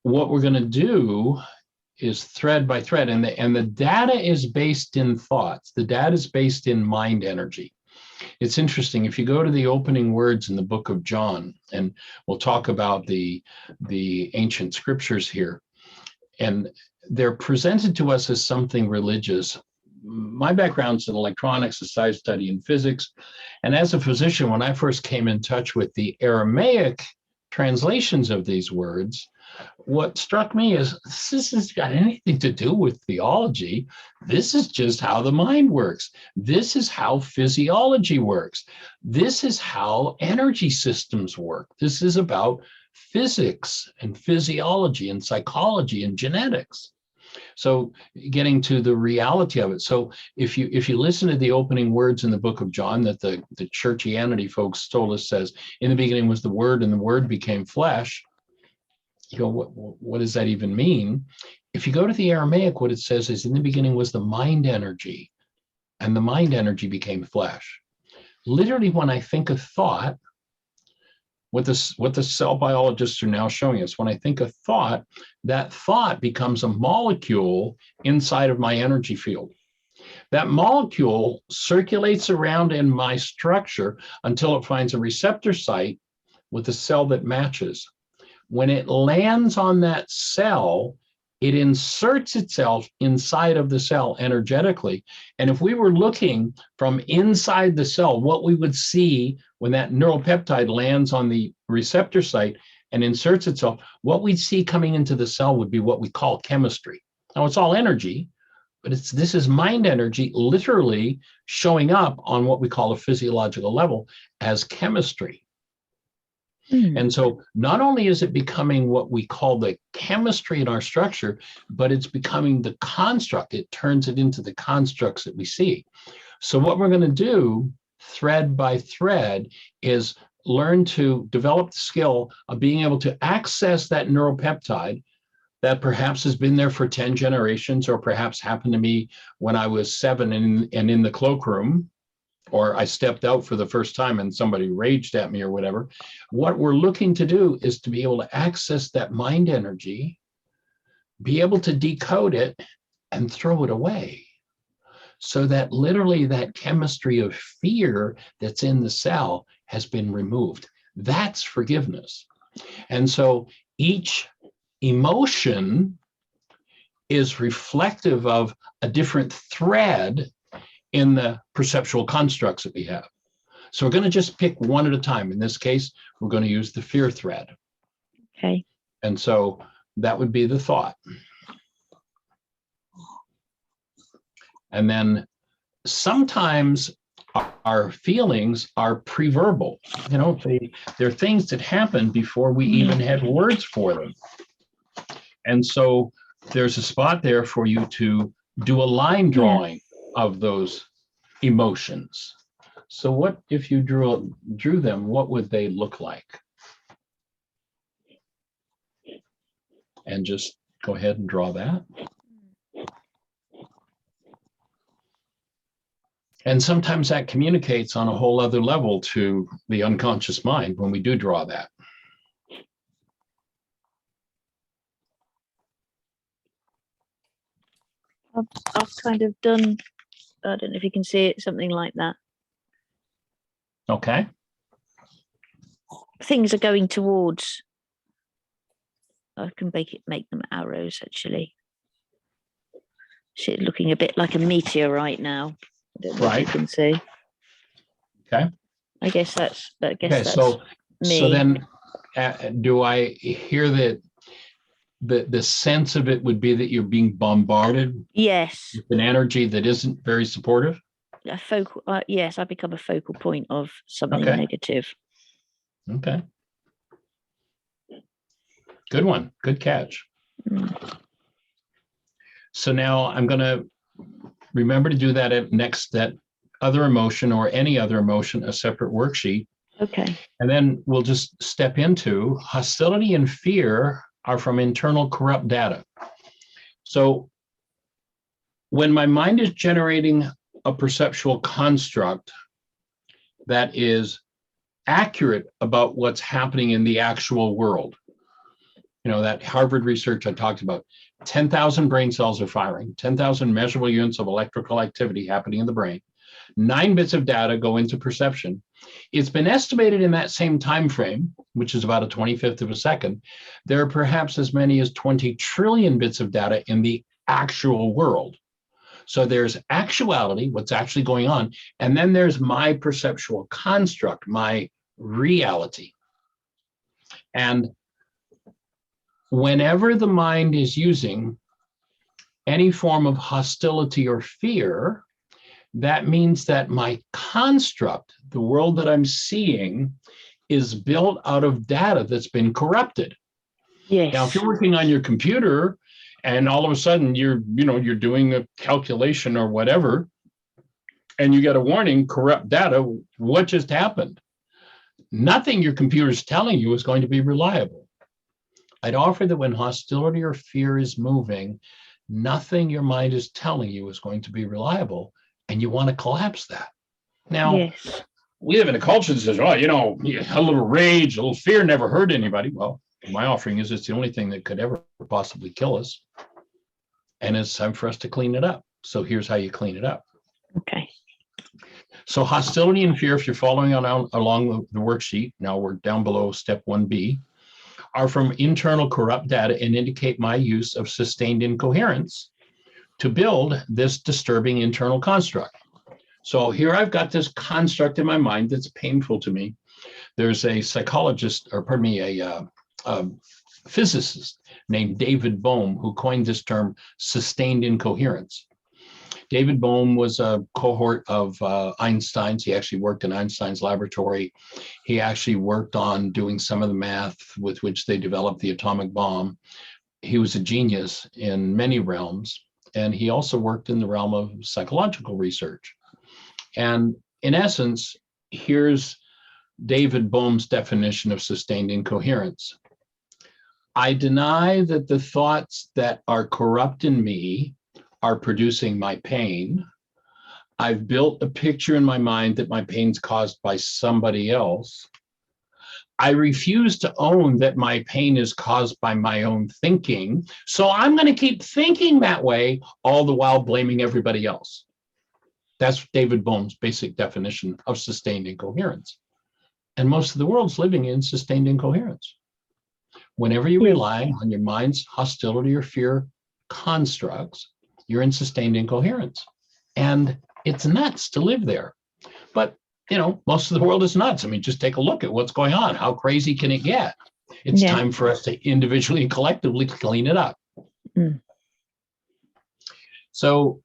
D: what we're going to do is thread by thread, and the data is based in thoughts. The data is based in mind energy. It's interesting, if you go to the opening words in the book of John, and we'll talk about the ancient scriptures here, and they're presented to us as something religious. My background's in electronics, a science study in physics, and as a physician, when I first came in touch with the Aramaic translations of these words, what struck me is this has got anything to do with theology. This is just how the mind works. This is how physiology works. This is how energy systems work. This is about physics and physiology and psychology and genetics. So getting to the reality of it. So if you listen to the opening words in the book of John that the churchianity folks told us says, in the beginning was the Word and the Word became flesh, what does that even mean? If you go to the Aramaic, what it says is in the beginning was the mind energy, and the mind energy became flesh. Literally, when I think of thought, what the cell biologists are now showing us, when I think of thought, that thought becomes a molecule inside of my energy field. That molecule circulates around in my structure until it finds a receptor site with a cell that matches. When it lands on that cell, it inserts itself inside of the cell energetically. And if we were looking from inside the cell, what we would see when that neuropeptide lands on the receptor site and inserts itself, what we'd see coming into the cell would be what we call chemistry. Now, it's all energy, but this is mind energy literally showing up on what we call a physiological level as chemistry. And so not only is it becoming what we call the chemistry in our structure, but it's becoming the construct. It turns it into the constructs that we see. So what we're going to do thread by thread is learn to develop the skill of being able to access that neuropeptide that perhaps has been there for 10 generations, or perhaps happened to me when I was 7 and in the cloakroom, or I stepped out for the first time and somebody raged at me or whatever. What we're looking to do is to be able to access that mind energy, be able to decode it and throw it away. So that literally that chemistry of fear that's in the cell has been removed. That's forgiveness. And so each emotion is reflective of a different thread in the perceptual constructs that we have. So we're going to just pick one at a time. In this case, we're going to use the fear thread.
E: Okay.
D: And so that would be the thought. And then sometimes our feelings are pre-verbal. You know, they're things that happen before we even had words for them. And so there's a spot there for you to do a line drawing of those emotions. So what if you drew them, what would they look like? And just go ahead and draw that. And sometimes that communicates on a whole other level to the unconscious mind when we do draw that.
E: I've kind of done, I don't know if you can see it, something like that.
D: Okay.
E: Things are going towards, I can make them arrows actually. Shit, looking a bit like a meteorite now. I don't know if you can see.
D: Okay.
E: I guess that's
D: Okay,
E: me.
D: so then do I hear that the sense of it would be that you're being bombarded
E: Yes.
D: with an energy that isn't very supportive?
E: A focal, yes, I become a focal point of something
D: Okay.
E: negative.
D: Okay. Good one. Good catch.
E: Mm.
D: So now I'm going to remember to do that at next, that other emotion or any other emotion, a separate worksheet.
E: Okay.
D: And then we'll just step into hostility and fear are from internal corrupt data. So when my mind is generating a perceptual construct that is accurate about what's happening in the actual world, you know, that Harvard research I talked about, 10,000 brain cells are firing, 10,000 measurable units of electrical activity happening in the brain, 9 bits of data go into perception. It's been estimated in that same time frame, which is about a 25th of a second, there are perhaps as many as 20 trillion bits of data in the actual world. So there's actuality, what's actually going on, and then there's my perceptual construct, my reality. And whenever the mind is using any form of hostility or fear, that means that my construct, the world that I'm seeing, is built out of data that's been corrupted.
E: Yes.
D: Now, if you're working on your computer and all of a sudden you're doing a calculation or whatever, and you get a warning, corrupt data, what just happened? Nothing your computer is telling you is going to be reliable. I'd offer that when hostility or fear is moving, nothing your mind is telling you is going to be reliable, and you want to collapse that. Now,
E: yes.
D: We live in a culture that says, oh, a little rage, a little fear never hurt anybody. Well, my offering is it's the only thing that could ever possibly kill us. And it's time for us to clean it up. So here's how you clean it up.
E: Okay.
D: So hostility and fear, if you're following along the worksheet, now we're down below step 1B, are from internal corrupt data and indicate my use of sustained incoherence to build this disturbing internal construct. So here I've got this construct in my mind that's painful to me. There's a psychologist, or pardon me, a physicist named David Bohm who coined this term sustained incoherence. David Bohm was a cohort of Einstein's. He actually worked in Einstein's laboratory. He actually worked on doing some of the math with which they developed the atomic bomb. He was a genius in many realms, and he also worked in the realm of psychological research. And in essence, here's David Bohm's definition of sustained incoherence. I deny that the thoughts that are corrupt in me are producing my pain. I've built a picture in my mind that my pain's caused by somebody else. I refuse to own that my pain is caused by my own thinking. So I'm going to keep thinking that way, all the while blaming everybody else. That's David Bohm's basic definition of sustained incoherence. And most of the world's living in sustained incoherence. Whenever you rely on your mind's hostility or fear constructs, you're in sustained incoherence. And it's nuts to live there. But, you know, most of the world is nuts. I mean, just take a look at what's going on. How crazy can it get? It's time for us to individually and collectively clean it up. So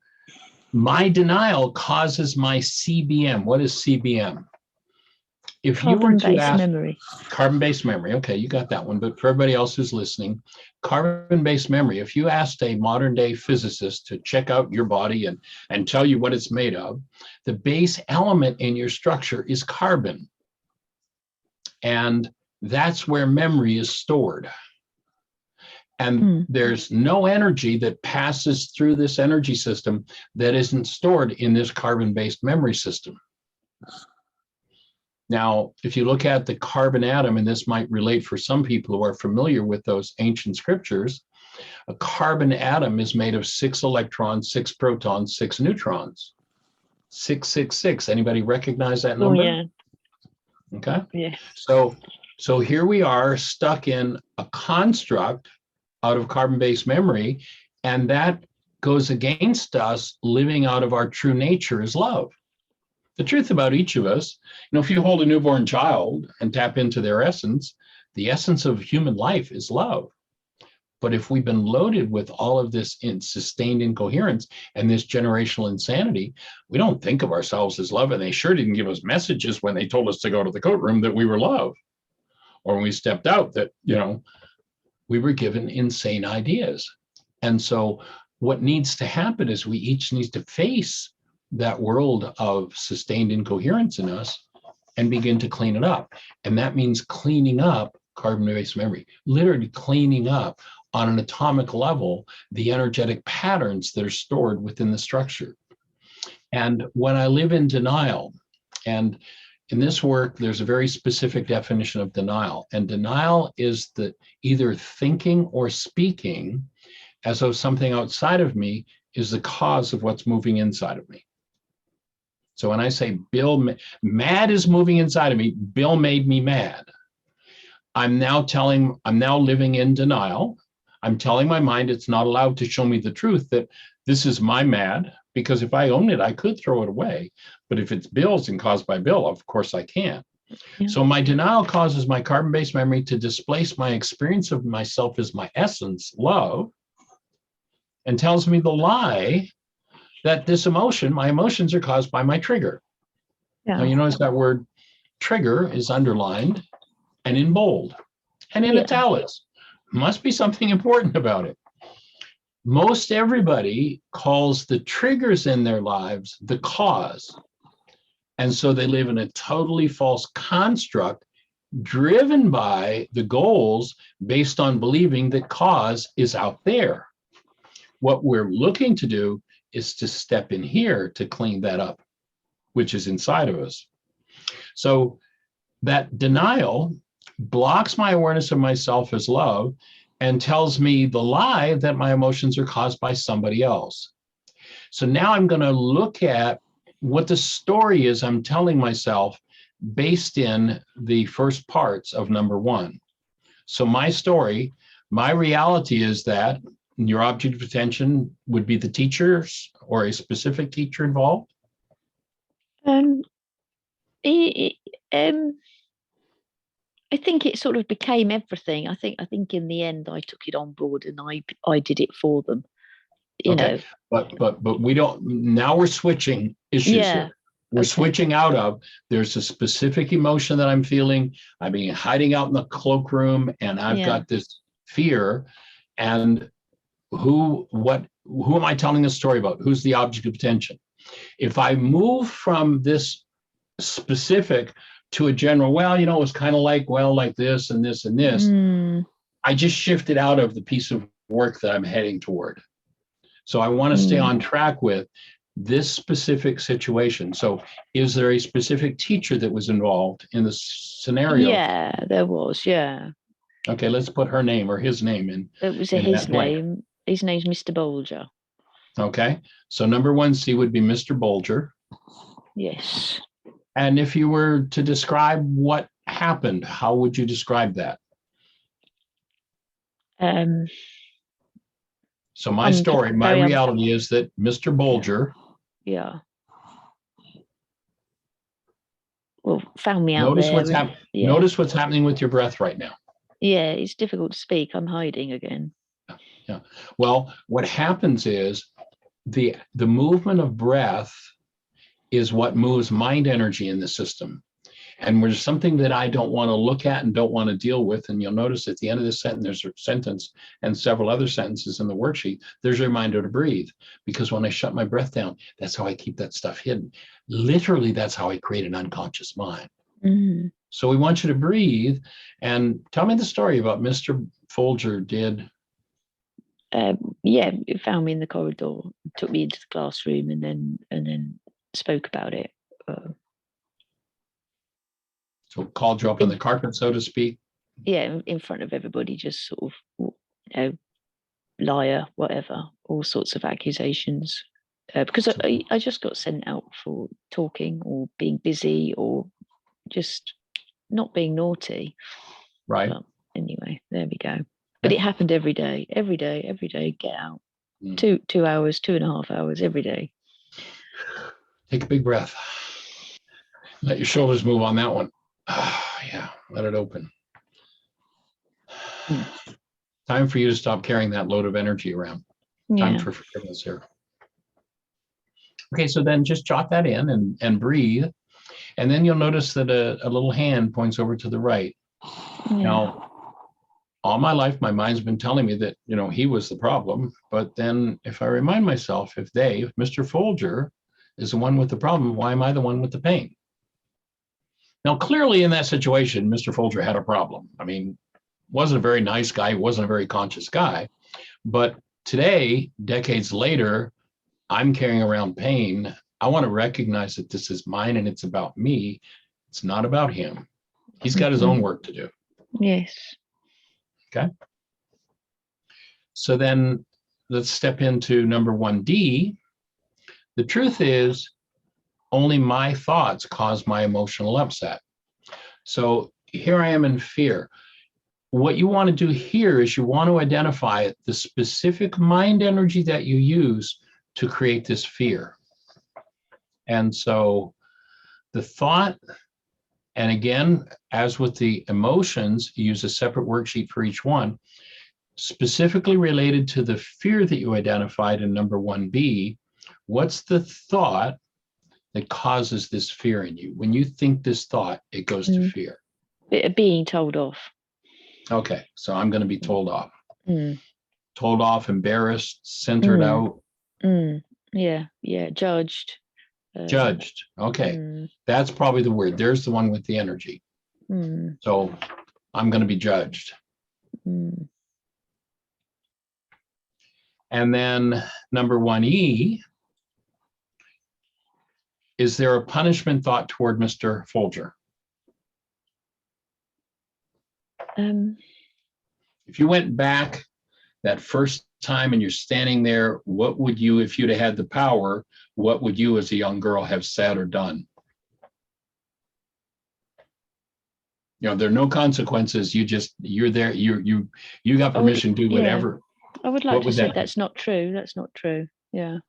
D: my denial causes my CBM. What is CBM? If you were to ask memory. Carbon-based memory, okay, you got that one. But for everybody else who's listening, carbon-based memory, if you asked a modern day physicist to check out your body and tell you what it's made of, the base element in your structure is carbon. And that's where memory is stored. And there's no energy that passes through this energy system that isn't stored in this carbon-based memory system. Now, if you look at the carbon atom, and this might relate for some people who are familiar with those ancient scriptures, a carbon atom is made of 6 electrons, 6 protons, 6 neutrons. 666. Anybody recognize that number?
E: Oh, yeah.
D: Okay.
E: Yeah.
D: So here we are stuck in a construct out of carbon-based memory, and that goes against us living out of our true nature as love. The truth about each of us, you know, if you hold a newborn child and tap into their essence, the essence of human life is love. But if we've been loaded with all of this sustained incoherence and this generational insanity, we don't think of ourselves as love. And they sure didn't give us messages when they told us to go to the coat room that we were love. Or when we stepped out that, you know, we were given insane ideas. And so what needs to happen is we each need to face that world of sustained incoherence in us and begin to clean it up. And that means cleaning up carbon-based memory, literally cleaning up on an atomic level the energetic patterns that are stored within the structure. And when I live in denial, and in this work, there's a very specific definition of denial. And denial is the either thinking or speaking as though something outside of me is the cause of what's moving inside of me. So when I say mad is moving inside of me, Bill made me mad. I'm now living in denial. I'm telling my mind it's not allowed to show me the truth that this is my mad, because if I own it, I could throw it away. But if it's Bill's and caused by Bill, of course I can't. Yeah. So my denial causes my carbon-based memory to displace my experience of myself as my essence, love, and tells me the lie that this emotion, my emotions are caused by my trigger. Yeah. Now, you notice that word trigger is underlined and in bold and in italics. Must be something important about it. Most everybody calls the triggers in their lives the cause. And so they live in a totally false construct driven by the goals based on believing that cause is out there. What we're looking to do is to step in here to clean that up, which is inside of us. So that denial blocks my awareness of myself as love and tells me the lie that my emotions are caused by somebody else. So now I'm going to look at what the story is I'm telling myself based in the first parts of number 1. So my story, my reality is that your object of attention would be the teachers or a specific teacher involved?
E: I think it sort of became everything. I think in the end I took it on board and I did it for them. You know.
D: But we don't. Now we're switching issues here. We're switching out of. There's a specific emotion that I'm feeling. I'm being hiding out in the cloakroom, and I've got this fear. And who am I telling a story about? Who's the object of attention? If I move from this specific to a general, well, you know, it was kind of like, well, like this and this and this. I just shifted out of the piece of work that I'm heading toward. So I want to stay on track with this specific situation. So is there a specific teacher that was involved in the scenario?
E: Yeah, there was. Yeah.
D: Okay, let's put her name or his name in.
E: It was
D: in
E: his
D: that blank.
E: name. His name's Mr. Bolger.
D: Okay, so number 1C would be Mr. Bolger.
E: Yes.
D: And if you were to describe what happened, how would you describe that? So my story, my reality is that Mr. Bolger,
E: yeah, well, found me out
D: notice
E: there.
D: what's happening.
E: Yeah.
D: Notice what's happening with your breath right now.
E: Yeah, it's difficult to speak. I'm hiding again.
D: Yeah. Well, what happens is the movement of breath is what moves mind energy in the system. And there's something that I don't want to look at and don't want to deal with. And you'll notice at the end of this sentence, there's a sentence and several other sentences in the worksheet. There's a reminder to breathe, because when I shut my breath down, that's how I keep that stuff hidden. Literally, that's how I create an unconscious mind. So we want you to breathe. And tell me the story about Mr. Folger did.
E: Yeah, it found me in the corridor, took me into the classroom, and then spoke about it.
D: So called you up on the carpet, so to speak.
E: Yeah, in front of everybody, just sort of, you know, liar, whatever, all sorts of accusations. Because I just got sent out for talking or being busy or just not being naughty.
D: Right.
E: But anyway, there we go. But it happened every day, get out. 2 hours, 2.5 hours every day.
D: Take a big breath. Let your shoulders move on that one. Yeah, let it open. Time for you to stop carrying that load of energy around. Time for forgiveness here. Okay, so then just jot that in and breathe. And then you'll notice that a little hand points over to the right. Now, all my life, my mind's been telling me that, you know, he was the problem. But then if I remind myself, if Mr. Folger is the one with the problem, why am I the one with the pain? Now, clearly in that situation, Mr. Folger had a problem. I mean, wasn't a very nice guy, wasn't a very conscious guy. But today, decades later, I'm carrying around pain. I want to recognize that this is mine and it's about me. It's not about him. He's got his own work to do.
E: Yes.
D: Okay. So then let's step into number 1D. The truth is, only my thoughts cause my emotional upset. So here I am in fear. What you want to do here is you want to identify the specific mind energy that you use to create this fear. And so the thought, and again, as with the emotions, you use a separate worksheet for each one, specifically related to the fear that you identified in number 1B. What's the thought that causes this fear in you? When you think this thought, it goes to fear.
E: Being told off.
D: Okay, so I'm going to be told off. Told off, embarrassed, centered out.
E: Yeah, judged.
D: Judged. Okay, that's probably the word. There's the one with the energy. So I'm going to be judged. And then number 1E, is there a punishment thought toward Mr. Folger? If you went back that first time and you're standing there, what would you, if you'd have had the power, what would you as a young girl have said or done? You know, there are no consequences. You're there, you got permission to do whatever.
E: I would like to say that's not true. That's not true. Yeah.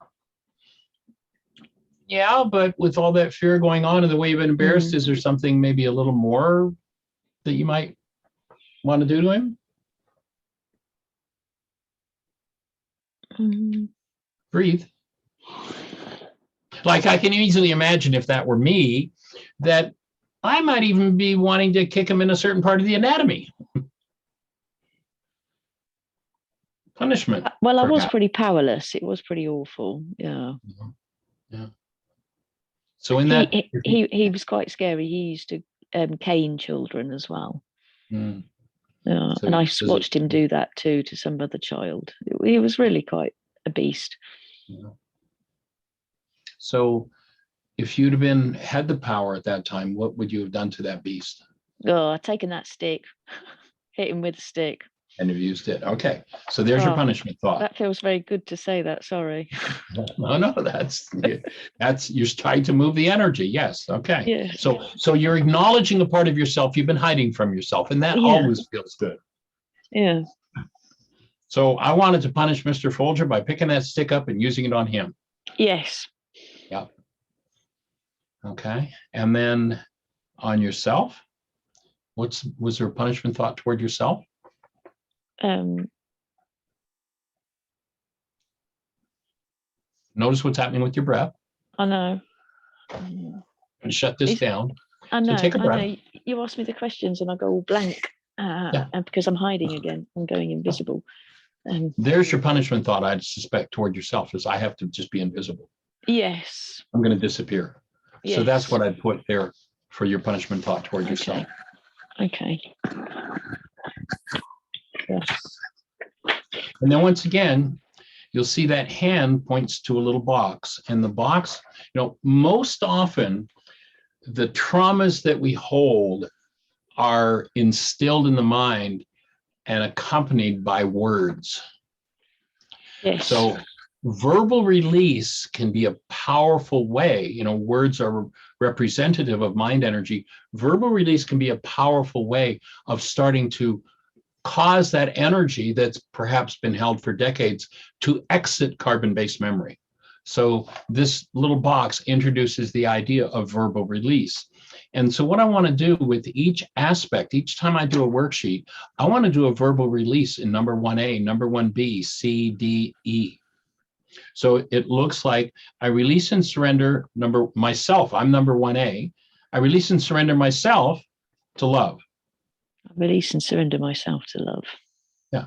E: Yeah,
D: but with all that fear going on and the way you've been embarrassed, is there something maybe a little more that you might want to do to him? Breathe. Like, I can easily imagine if that were me, that I might even be wanting to kick him in a certain part of the anatomy. Punishment.
E: Well, I was pretty powerless. It was pretty awful. Yeah.
D: Yeah. So in that,
E: He was quite scary. He used to cane children as well.
D: Mm.
E: And I watched him do that too to some other child. He was really quite a beast.
D: Yeah. So if you'd have had the power at that time, what would you have done to that beast?
E: Oh, I'd taken that stick, hit him with a stick.
D: And have used it. Okay. So there's your punishment thought.
E: That feels very good to say that. Sorry.
D: No, that's you're trying to move the energy. Yes. Okay.
E: Yeah.
D: So you're acknowledging a part of yourself you've been hiding from yourself, and that always feels good.
E: Yeah.
D: So I wanted to punish Mr. Folger by picking that stick up and using it on him.
E: Yes.
D: Yeah. Okay. And then on yourself, was there a punishment thought toward yourself? Notice what's happening with your breath.
E: I know.
D: And shut this down.
E: I know.
D: So take a breath.
E: I know. You ask me the questions and I go all blank. And because I'm hiding again, I'm going invisible.
D: There's your punishment thought, I'd suspect, toward yourself, is I have to just be invisible.
E: Yes.
D: I'm going to disappear.
E: Yes.
D: So that's what I'd put there for your punishment thought toward yourself.
E: Okay. Yes.
D: And then once again, you'll see that hand points to a little box, and the box, most often the traumas that we hold are instilled in the mind and accompanied by words.
E: Yes.
D: So verbal release can be a powerful way. Words are representative of mind energy. Verbal release can be a powerful way of starting to cause that energy that's perhaps been held for decades to exit carbon-based memory. So this little box introduces the idea of verbal release. And so what I want to do with each aspect, each time I do a worksheet, I want to do a verbal release in number 1A, number 1B, C, D, E. So it looks like I release and surrender myself. I'm number 1A. I release and surrender myself to love.
E: I release and surrender myself to love.
D: Yeah.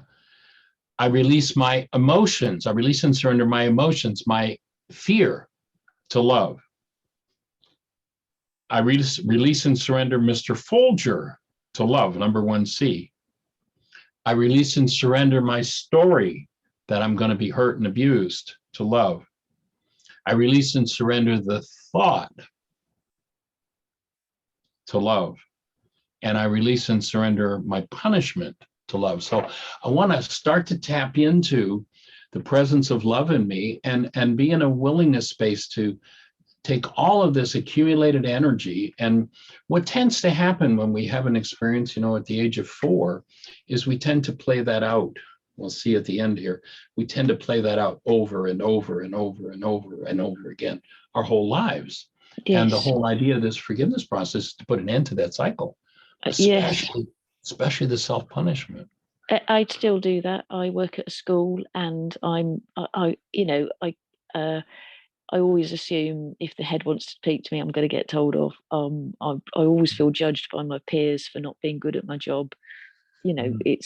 D: I release my emotions. I release and surrender my emotions, my fear to love. I release and surrender Mr. Folger to love, number 1C. I release and surrender my story that I'm going to be hurt and abused to love. I release and surrender the thought to love. And I release and surrender my punishment to love. So I want to start to tap into the presence of love in me and be in a willingness space to take all of this accumulated energy. And what tends to happen when we have an experience, at the age of 4, is we tend to play that out. We'll see at the end here. We tend to play that out over and over and over and over and over again, our whole lives. Yes. And the whole idea of this forgiveness process is to put an end to that cycle. Especially the self-punishment.
E: I still do that. I work at a school, and I always assume if the head wants to speak to me, I'm going to get told off. I always feel judged by my peers for not being good at my job. It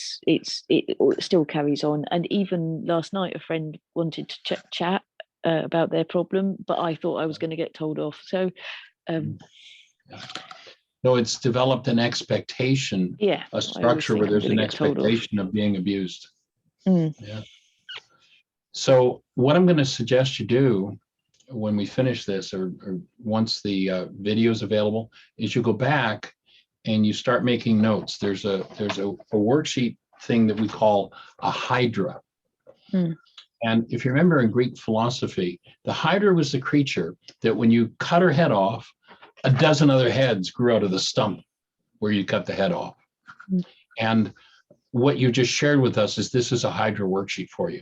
E: still carries on. And even last night, a friend wanted to chat about their problem, but I thought I was going to get told off. So.
D: No, it's developed an expectation, a structure where there's an expectation of being abused. Yeah. So what I'm going to suggest you do when we finish this, or once the video is available, is you go back and you start making notes. There's a worksheet thing that we call a hydra. And if you remember in Greek philosophy, the hydra was the creature that when you cut her head off, a dozen other heads grew out of the stump where you cut the head off. And what you just shared with us is this is a hydra worksheet for you.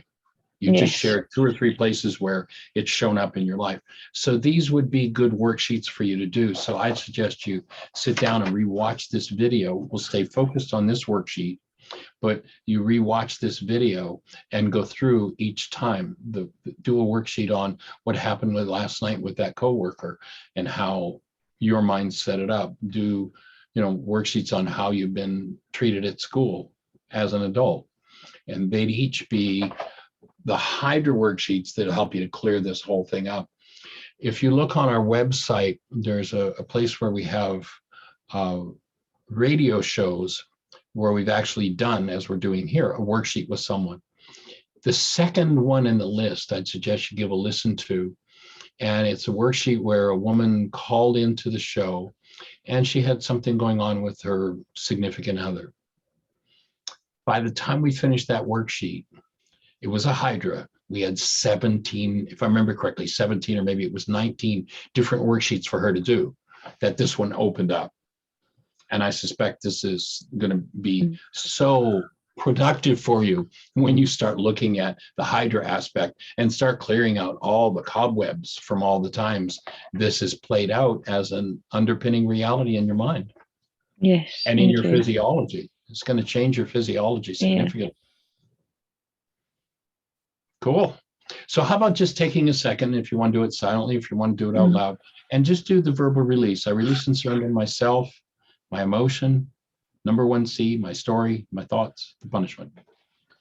D: You just shared 2 or 3 places where it's shown up in your life. So these would be good worksheets for you to do. So I'd suggest you sit down and rewatch this video. We'll stay focused on this worksheet, but you rewatch this video and go through each time. Do a worksheet on what happened last night with that coworker and how your mind set it up. Do worksheets on how you've been treated at school as an adult, and they'd each be the hydra worksheets that'll help you to clear this whole thing up. if you look on our website, there's a place where we have radio shows where we've actually done, as we're doing here, a worksheet with someone. The second one in the list, I'd suggest you give a listen to. And it's a worksheet where a woman called into the show and she had something going on with her significant other. By the time we finished that worksheet, it was a hydra. We had 17, if I remember correctly, 17 or maybe it was 19 different worksheets for her to do, that this one opened up. And I suspect this is going to be so productive for you when you start looking at the hydra aspect and start clearing out all the cobwebs from all the times this is played out as an underpinning reality in your mind.
E: Yes.
D: And in your
E: thank you.
D: physiology. It's going to change your physiology significantly. Cool. So how about just taking a second, if you want to do it silently, if you want to do it out loud, and just do the verbal release. I release and surrender myself, my emotion, number 1C, my story, my thoughts, the punishment.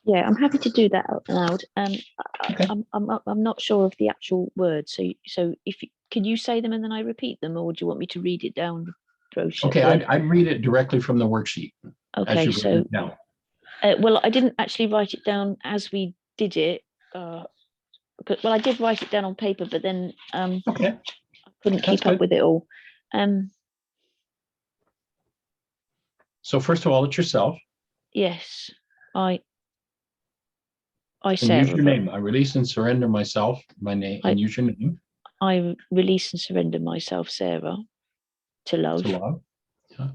E: Yeah, I'm happy to do that out loud.
D: Okay.
E: I'm not sure of the actual words. So if can you say them and then I repeat them, or do you want me to read it down the brochure?
D: Okay, I'd read it directly from the worksheet.
E: Okay, so well, I didn't actually write it down as we did it. But well, I did write it down on paper, but then
D: okay,
E: I couldn't
D: That's
E: keep up
D: good.
E: with it all.
D: So first of all, it's yourself.
E: Yes, I
D: And
E: Sarah,
D: use your name. I release and surrender myself, my name, and use your name.
E: I release and surrender myself, Sarah, to love.
D: To love. Yeah.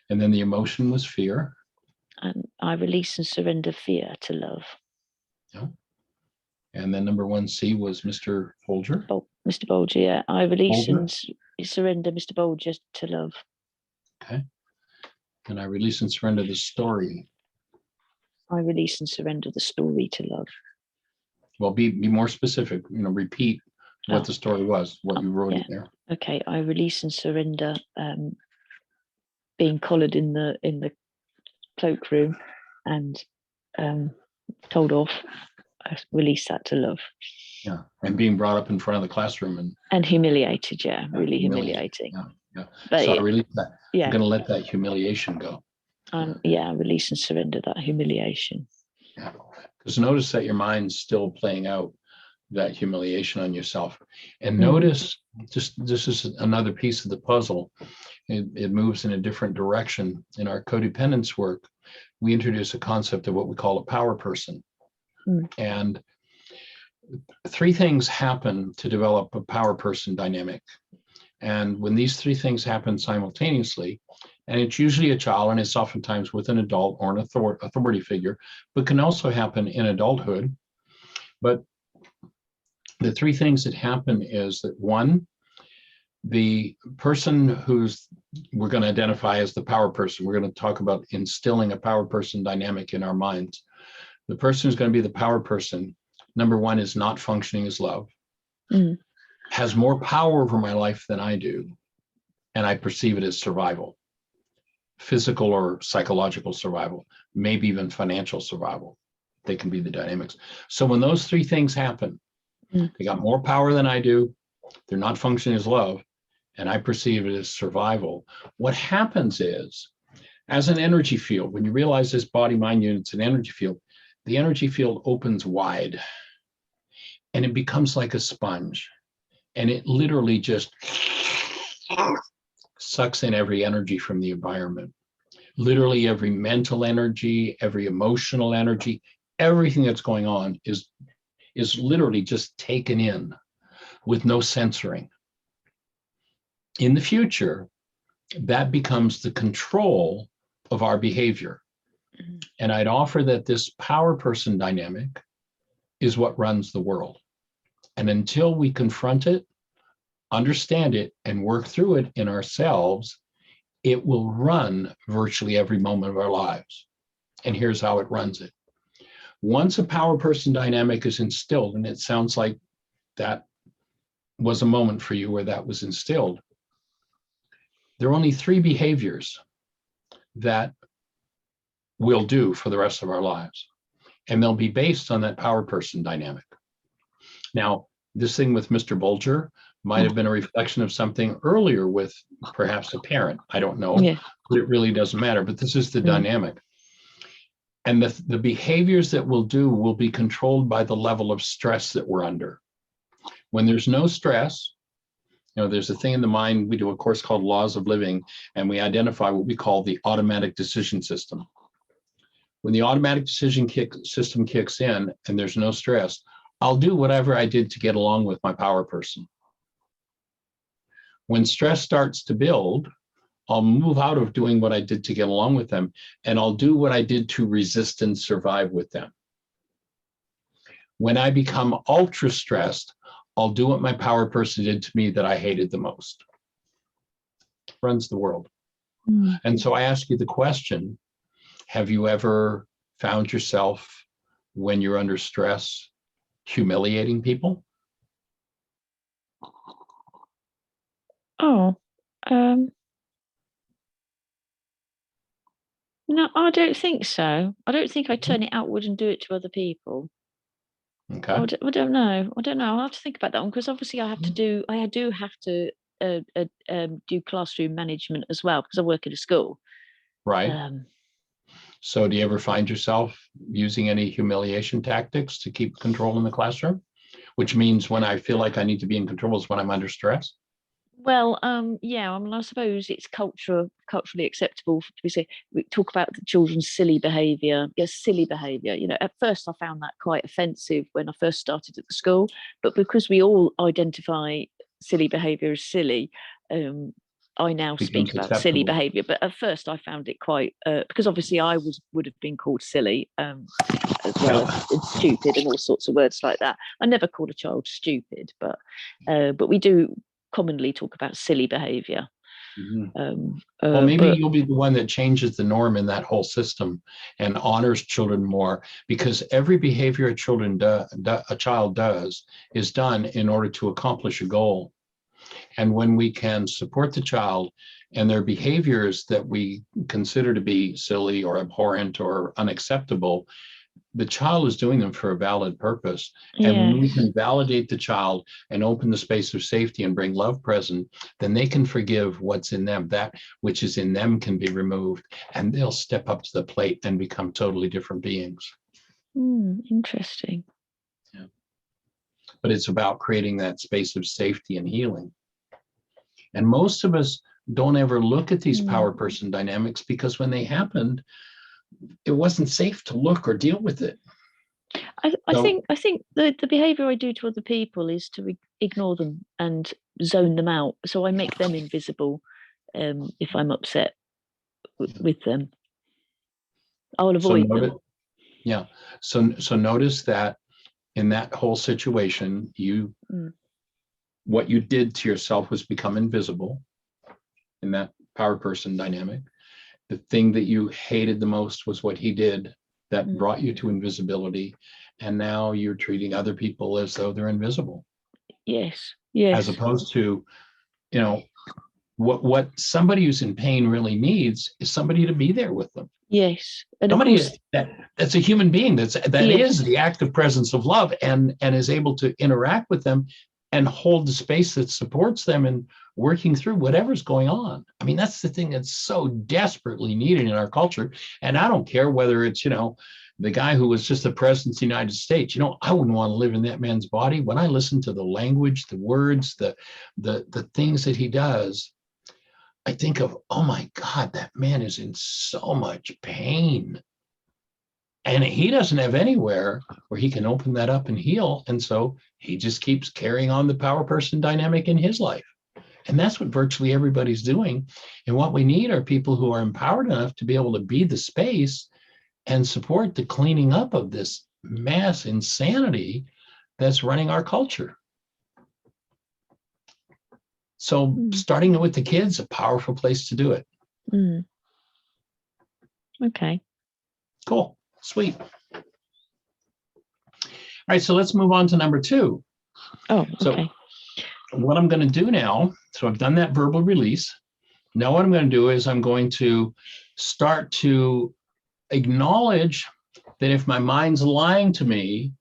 D: And then the emotion was fear.
E: And I release and surrender fear to love.
D: Yeah. And then number 1C was Mr. Folger.
E: Mr. Bolger, yeah. I release
D: Bolger.
E: and surrender Mr. Bolger to love.
D: Okay. And I release and surrender the story.
E: I release and surrender the story to love.
D: Well, be more specific, repeat what the story was, what you wrote in there.
E: Okay, I release and surrender being collared in the cloakroom and told off. I release that to love.
D: Yeah, and being brought up in front of the classroom and
E: humiliated, really humiliating.
D: Yeah.
E: But
D: So I release that.
E: Yeah.
D: I'm going to let that humiliation go.
E: I release and surrender that humiliation.
D: Yeah, because notice that your mind's still playing out that humiliation on yourself. And notice, this is another piece of the puzzle. It moves in a different direction. In our codependence work, we introduce a concept of what we call a power person. And 3 things happen to develop a power person dynamic. And when these 3 things happen simultaneously, and it's usually a child, and it's oftentimes with an adult or an authority figure, but can also happen in adulthood. But the 3 things that happen is that 1, the person we're going to identify as the power person, we're going to talk about instilling a power person dynamic in our minds. The person who's going to be the power person, number 1, is not functioning as love, has more power over my life than I do, and I perceive it as survival, physical or psychological survival, maybe even financial survival. They can be the dynamics. So when those 3 things happen, they got more power than I do, they're not functioning as love, and I perceive it as survival. What happens is, as an energy field, when you realize this body-mind unit's an energy field, the energy field opens wide and it becomes like a sponge, and it literally just sucks in every energy from the environment. Literally every mental energy, every emotional energy, everything that's going on is literally just taken in with no censoring. In the future, that becomes the control of our behavior. And I'd offer that this power person dynamic is what runs the world. And until we confront it, understand it, and work through it in ourselves, it will run virtually every moment of our lives. And here's how it runs it. Once a power person dynamic is instilled, and it sounds like that was a moment for you where that was instilled, there are only 3 behaviors that we'll do for the rest of our lives. And they'll be based on that power person dynamic. Now, this thing with Mr. Bolger might have been a reflection of something earlier with perhaps a parent. I don't know,
E: Yeah.
D: but it really doesn't matter. But this is the
E: Mm.
D: dynamic. And the behaviors that we'll do will be controlled by the level of stress that we're under. When there's no stress, there's a thing in the mind, we do a course called Laws of Living, and we identify what we call the automatic decision system. When the automatic decision system kicks in and there's no stress, I'll do whatever I did to get along with my power person. When stress starts to build, I'll move out of doing what I did to get along with them, and I'll do what I did to resist and survive with them. When I become ultra stressed, I'll do what my power person did to me that I hated the most. Runs the world.
E: Mm.
D: And so I ask you the question, have you ever found yourself, when you're under stress, humiliating people?
E: Oh, no, I don't think so. I don't think I turn it outward and do it to other people.
D: Okay.
E: I don't know. I don't know. I'll have to think about that one, because obviously I do have to do classroom management as well, because I work at a school.
D: Right. So do you ever find yourself using any humiliation tactics to keep control in the classroom? Which means when I feel like I need to be in control is when I'm under stress?
E: Well, yeah, I mean, I suppose it's culturally acceptable we talk about the children's silly behaviour. Yes, silly behaviour. At first I found that quite offensive when I first started at the school, but because we all identify silly behaviour as silly, I now speak
D: Becomes
E: about silly
D: acceptable.
E: behaviour. But at first I found it quite because obviously I would have been called silly as well as stupid and all sorts of words like that. I never call a child stupid, but we do commonly talk about silly behavior.
D: Mhm. Well, maybe
E: but
D: you'll be the one that changes the norm in that whole system and honors children more, because every behavior a child does is done in order to accomplish a goal. And when we can support the child and their behaviors that we consider to be silly or abhorrent or unacceptable, the child is doing them for a valid purpose. And when we
E: yes,
D: can validate the child and open the space of safety and bring love present, then they can forgive what's in them. That which is in them can be removed, and they'll step up to the plate and become totally different beings.
E: interesting.
D: Yeah. But it's about creating that space of safety and healing. And most of us don't ever look at these power person dynamics, because when they happened, it wasn't safe to look or deal with it.
E: I think the behaviour I do to other people is to ignore them and zone them out. So I make them invisible if I'm upset with them. I'll avoid them.
D: Yeah. So notice that in that whole situation, what you did to yourself was become invisible in that power person dynamic. The thing that you hated the most was what he did that brought you to invisibility. And now you're treating other people as though they're invisible.
E: Yes.
D: As opposed to, what somebody who's in pain really needs is somebody to be there with them.
E: Yes. And
D: Somebody
E: of course,
D: that's a human being, that is the active presence of love, and is able to interact with them and hold the space that supports them in working through whatever's going on. I mean, that's the thing that's so desperately needed in our culture. And I don't care whether it's, the guy who was just the president of the United States. I wouldn't want to live in that man's body. When I listen to the language, the words, the things that he does, I think of, oh my God, that man is in so much pain. And he doesn't have anywhere where he can open that up and heal. And so he just keeps carrying on the power person dynamic in his life. And that's what virtually everybody's doing. And what we need are people who are empowered enough to be able to be the space and support the cleaning up of this mass insanity that's running our culture. So starting with the kids, a powerful place to do it.
E: Okay.
D: Cool. Sweet. All right, so let's move on to number 2.
E: Oh, okay.
D: So what I'm going to do now, so I've done that verbal release. Now what I'm going to do is I'm going to start to acknowledge that if my mind's lying to me,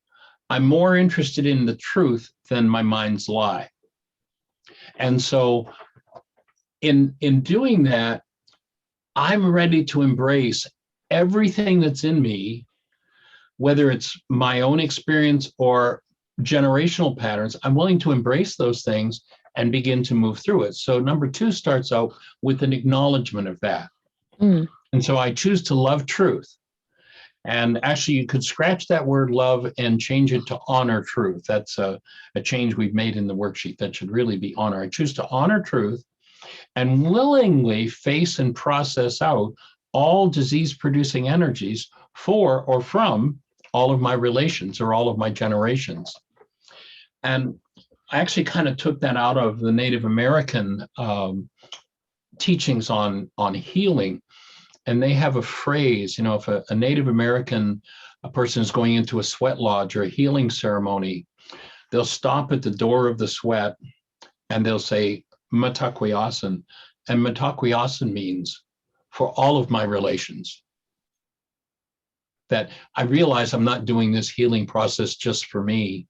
D: I'm more interested in the truth than my mind's lie. And so in doing that, I'm ready to embrace everything that's in me, whether it's my own experience or generational patterns. I'm willing to embrace those things and begin to move through it. So number 2 starts out with an acknowledgement of that.
E: Mm.
D: And so I choose to love truth. And actually, you could scratch that word love and change it to honor truth. That's a change we've made in the worksheet. That should really be honor. I choose to honor truth and willingly face and process out all disease-producing energies for or from all of my relations or all of my generations. And I actually kind of took that out of the Native American teachings on healing. And they have a phrase, you know, if a Native American person is going into a sweat lodge or a healing ceremony, they'll stop at the door of the sweat and they'll say, Matakwiasan. And Matakwiasan means for all of my relations. That I realize I'm not doing this healing process just for me,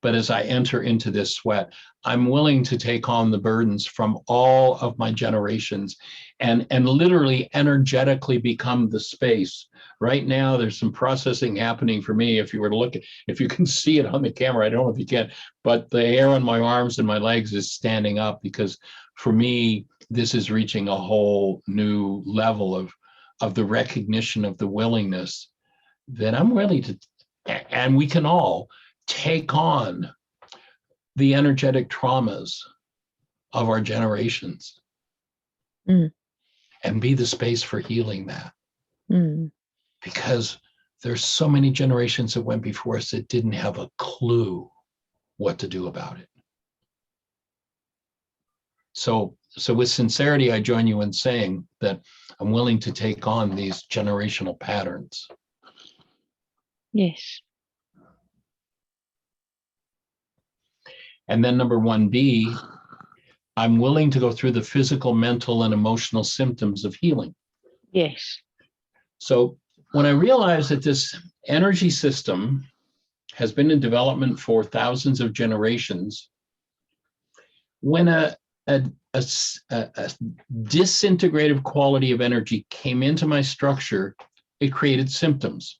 D: but as I enter into this sweat, I'm willing to take on the burdens from all of my generations and literally energetically become the space. Right now, there's some processing happening for me. If you were to look at, if you can see it on the camera, I don't know if you can, but the hair on my arms and my legs is standing up because for me, this is reaching a whole new level of the recognition of the willingness that I'm ready to, and we can all take on the energetic traumas of our generations and be the space for healing that. Because there's so many generations that went before us that didn't have a clue what to do about it. So with sincerity, I join you in saying that I'm willing to take on these generational patterns.
E: Yes.
D: And then number 1B, I'm willing to go through the physical, mental, and emotional symptoms of healing.
E: Yes.
D: So when I realized that this energy system has been in development for thousands of generations, when a disintegrative quality of energy came into my structure, it created symptoms.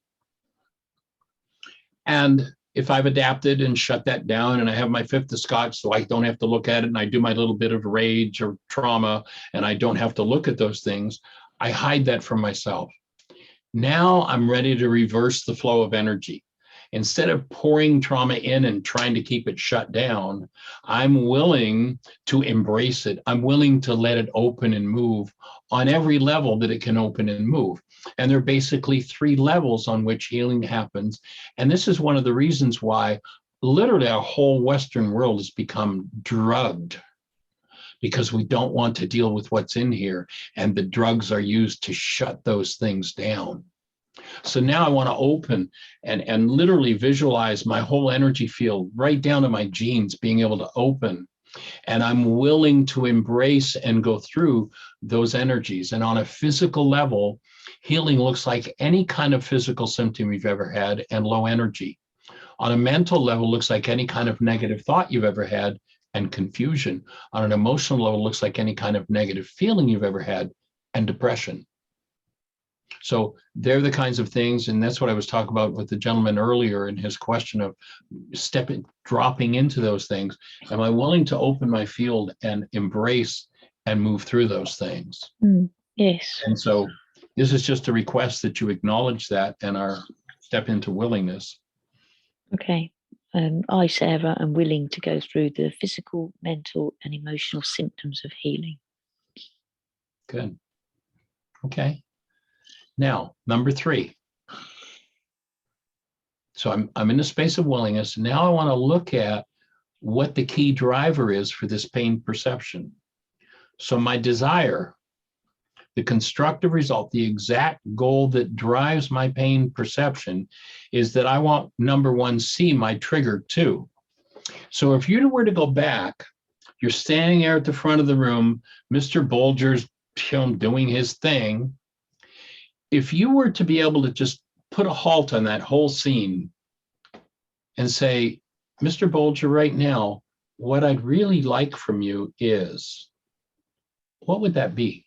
D: And if I've adapted and shut that down and I have my 5th of scotch so I don't have to look at it and I do my little bit of rage or trauma and I don't have to look at those things, I hide that from myself. Now I'm ready to reverse the flow of energy. Instead of pouring trauma in and trying to keep it shut down, I'm willing to embrace it. I'm willing to let it open and move on every level that it can open and move. And there are basically 3 levels on which healing happens. And this is one of the reasons why literally our whole Western world has become drugged, because we don't want to deal with what's in here. And the drugs are used to shut those things down. So now I want to open and literally visualize my whole energy field right down to my genes being able to open. And I'm willing to embrace and go through those energies. And on a physical level, healing looks like any kind of physical symptom you've ever had and low energy. On a mental level, looks like any kind of negative thought you've ever had and confusion. On an emotional level, looks like any kind of negative feeling you've ever had and depression. So they're the kinds of things, and that's what I was talking about with the gentleman earlier in his question of dropping into those things. Am I willing to open my field and embrace and move through those things?
E: Yes.
D: And so this is just a request that you acknowledge that and step into willingness.
E: Okay. I, Sarah, am willing to go through the physical, mental, and emotional symptoms of healing.
D: Good. Okay. Now, number 3. So I'm in the space of willingness. Now I want to look at what the key driver is for this pain perception. So my desire, the constructive result, the exact goal that drives my pain perception is that I want number 1C, my trigger 2. So if you were to go back, you're standing there at the front of the room, Mr. Bolger's doing his thing. If you were to be able to just put a halt on that whole scene and say, Mr. Bolger, right now, what I'd really like from you is, what would that be?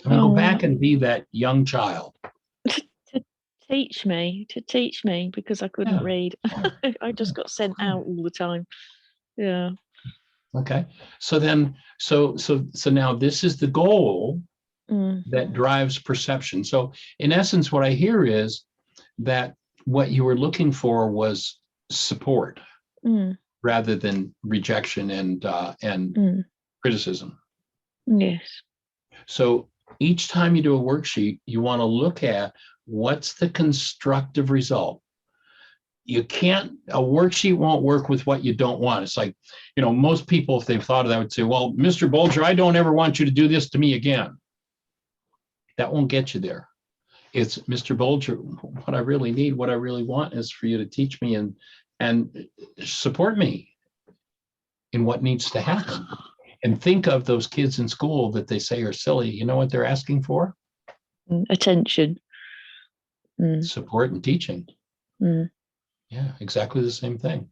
D: I mean, go back and be that young child.
E: to teach me because I couldn't
D: Yeah.
E: read. I just got sent out all the time. Yeah.
D: Okay. So then, so now this is the goal that drives perception. So in essence, what I hear is that what you were looking for was support rather than rejection and criticism.
E: Yes.
D: So each time you do a worksheet, you want to look at what's the constructive result. You can't, a worksheet won't work with what you don't want. It's like, most people, if they've thought of that, would say, well, Mr. Bolger, I don't ever want you to do this to me again. That won't get you there. It's, Mr. Bolger, what I really need, what I really want is for you to teach me and support me in what needs to happen. And think of those kids in school that they say are silly. You know what they're asking for?
E: Attention.
D: Support and teaching. Yeah, exactly the same thing.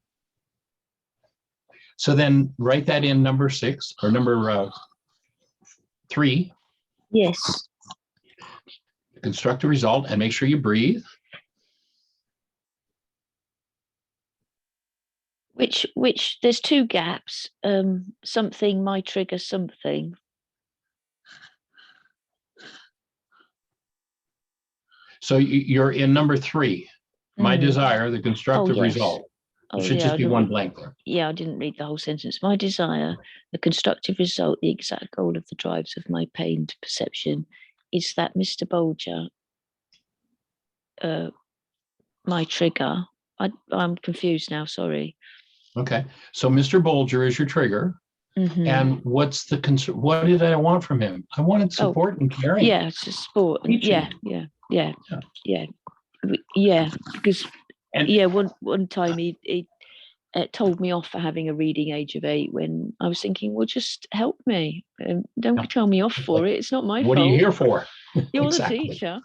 D: So then write that in number 6 or number 3.
E: Yes.
D: Construct a result and make sure you breathe.
E: Which there's 2 gaps. Something might trigger something.
D: So you're in number 3. My desire, the constructive
E: yes.
D: result. It should just be one blank there.
E: Yeah, I didn't read the whole sentence. My desire, the constructive result, the exact goal of the drives of my pained perception is that Mr. Bolger, my trigger. I'm confused now, sorry.
D: Okay, so Mr. Bolger is your trigger. And what's the what did I want from him? I wanted support and caring.
E: Yeah, it's a sport. Yeah. Because one time he told me off for having a reading age of 8 when I was thinking, well, just help me. Don't tell me off for it. It's not my fault.
D: What are you here for?
E: You're
D: exactly.
E: the teacher.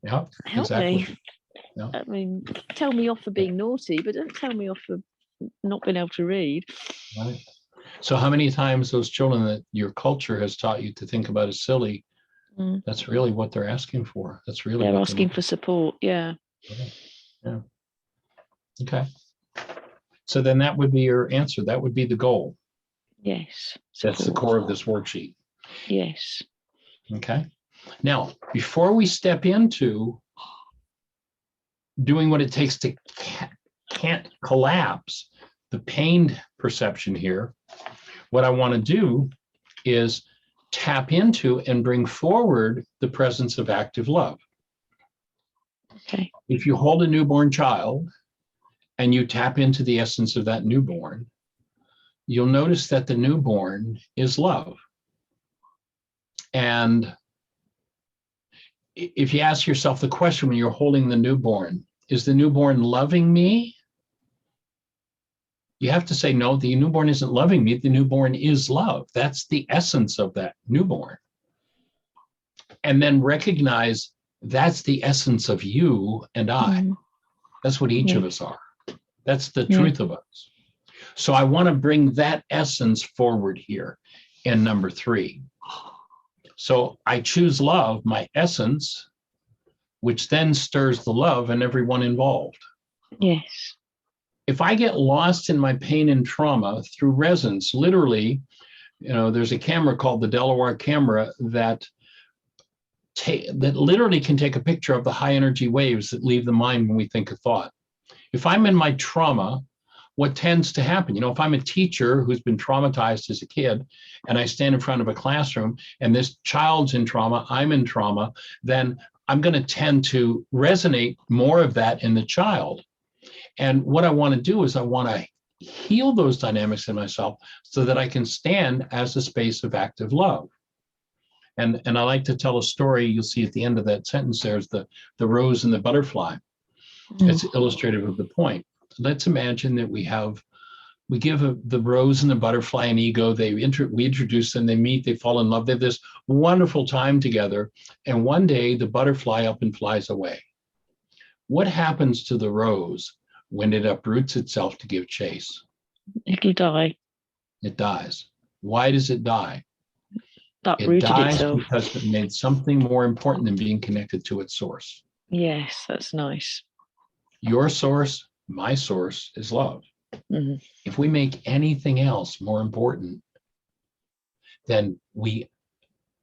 D: Yeah,
E: help me. Yeah. I mean, tell me off for being naughty, but don't tell me off for not being able to read.
D: Right. So how many times those children that your culture has taught you to think about as silly, that's really what they're asking for. That's really
E: they're asking for support. Yeah.
D: Yeah. Okay. So then that would be your answer. That would be the goal.
E: Yes.
D: That's the core of this worksheet.
E: Yes.
D: Okay. Now, before we step into doing what it takes to can't collapse the pained perception here, what I want to do is tap into and bring forward the presence of active love.
E: Okay.
D: If you hold a newborn child and you tap into the essence of that newborn, you'll notice that the newborn is love. And if you ask yourself the question when you're holding the newborn, is the newborn loving me? You have to say, no, the newborn isn't loving me. The newborn is love. That's the essence of that newborn. And then recognize that's the essence of you and I. That's what each of us are. That's the truth of us. So I want to bring that essence forward here in number 3. So I choose love, my essence, which then stirs the love in everyone involved.
E: Yes.
D: If I get lost in my pain and trauma through resonance, literally, there's a camera called the Delaware camera that literally can take a picture of the high energy waves that leave the mind when we think a thought. If I'm in my trauma, what tends to happen? If I'm a teacher who's been traumatized as a kid and I stand in front of a classroom and this child's in trauma, I'm in trauma, then I'm going to tend to resonate more of that in the child. And what I want to do is I want to heal those dynamics in myself so that I can stand as a space of active love. And I like to tell a story. You'll see at the end of that sentence, there's the rose and the butterfly. It's illustrative of the point. Let's imagine that we give the rose and the butterfly an ego. We introduce them, they meet, they fall in love. They have this wonderful time together. And one day the butterfly up and flies away. What happens to the rose when it uproots itself to give chase?
E: It'll die.
D: It dies. Why does it die?
E: That
D: It
E: rooted
D: dies
E: itself.
D: because it made something more important than being connected to its source.
E: Yes, that's nice.
D: Your source, my source, is love.
E: Mhm.
D: If we make anything else more important, then we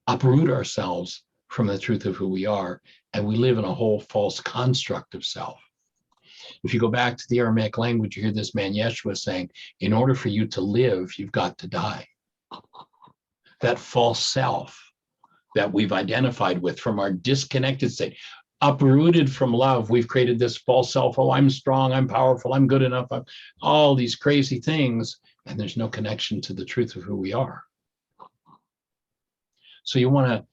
D: uproot ourselves from the truth of who we are, and we live in a whole false construct of self. If you go back to the Aramaic language, you hear this man Yeshua saying, in order for you to live, you've got to die. That false self that we've identified with from our disconnected state, uprooted from love, we've created this false self. Oh, I'm strong, I'm powerful, I'm good enough, I'm all these crazy things, and there's no connection to the truth of who we are. So you want to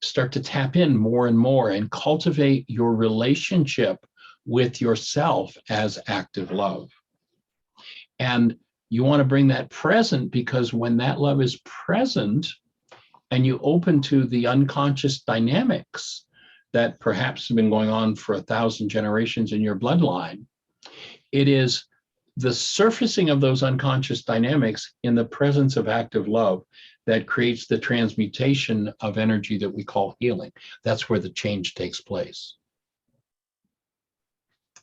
D: start to tap in more and more and cultivate your relationship with yourself as active love. And you want to bring that present, because when that love is present and you open to the unconscious dynamics that perhaps have been going on for 1,000 generations in your bloodline, it is the surfacing of those unconscious dynamics in the presence of active love that creates the transmutation of energy that we call healing. That's where the change takes place.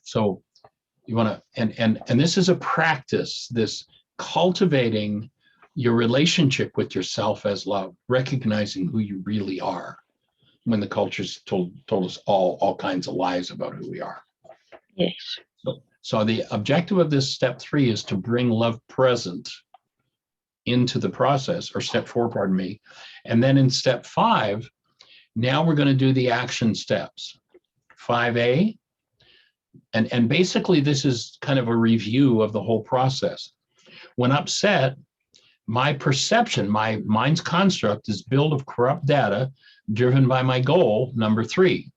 D: So you want to, and this is a practice, this cultivating your relationship with yourself as love, recognizing who you really are, when the culture's told us all kinds of lies about who we are.
E: Yes.
D: So the objective of this step 3 is to bring love present into the process, or step 4, pardon me. And then in step 5, now we're going to do the action steps. 5A, and basically this is kind of a review of the whole process. When upset, my perception, my mind's construct is built of corrupt data driven by my goal, number 3,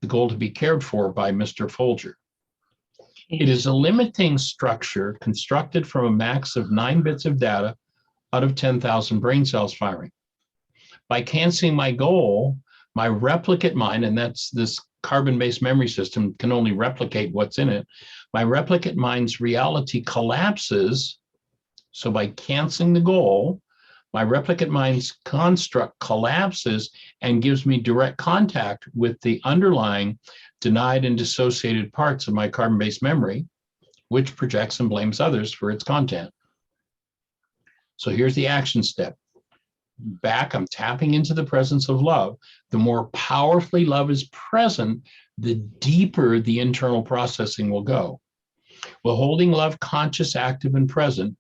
D: the goal to be cared for by Mr. Folger. It is a limiting structure constructed from a max of 9 bits of data out of 10,000 brain cells firing. By canceling my goal, my replicate mind, and that's this carbon-based memory system, can only replicate what's in it. My replicate mind's reality collapses. So by canceling the goal, my replicate mind's construct collapses and gives me direct contact with the underlying denied and dissociated parts of my carbon-based memory, which projects and blames others for its content. So here's the action step. Back, I'm tapping into the presence of love. The more powerfully love is present, the deeper the internal processing will go. While holding love conscious, active, and present,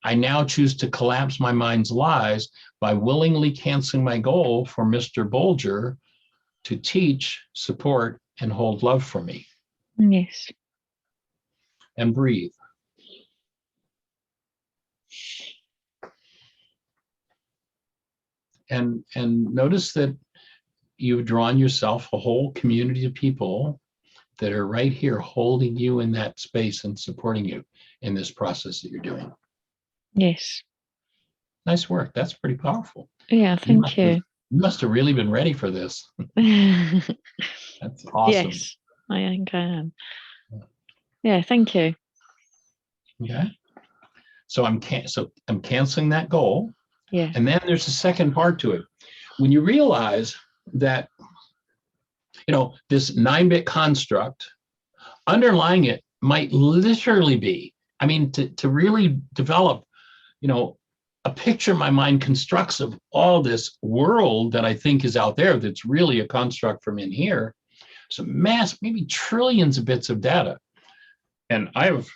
D: I now choose to collapse my mind's lies by willingly canceling my goal for Mr. Bolger to teach, support, and hold love for me.
E: Yes.
D: And breathe. And notice that you've drawn yourself a whole community of people that are right here holding you in that space and supporting you in this process that you're doing.
E: Yes.
D: Nice work. That's pretty powerful.
E: Yeah, thank you.
D: You must have really been ready for this. That's awesome.
E: Yes, I think I am. Yeah, thank you.
D: Okay. So I'm canceling that goal.
E: Yeah.
D: And then there's a second part to it. When you realize that, this 9-bit construct, underlying it might literally be, to really develop, a picture my mind constructs of all this world that I think is out there that's really a construct from in here. So maybe trillions of bits of data. And I have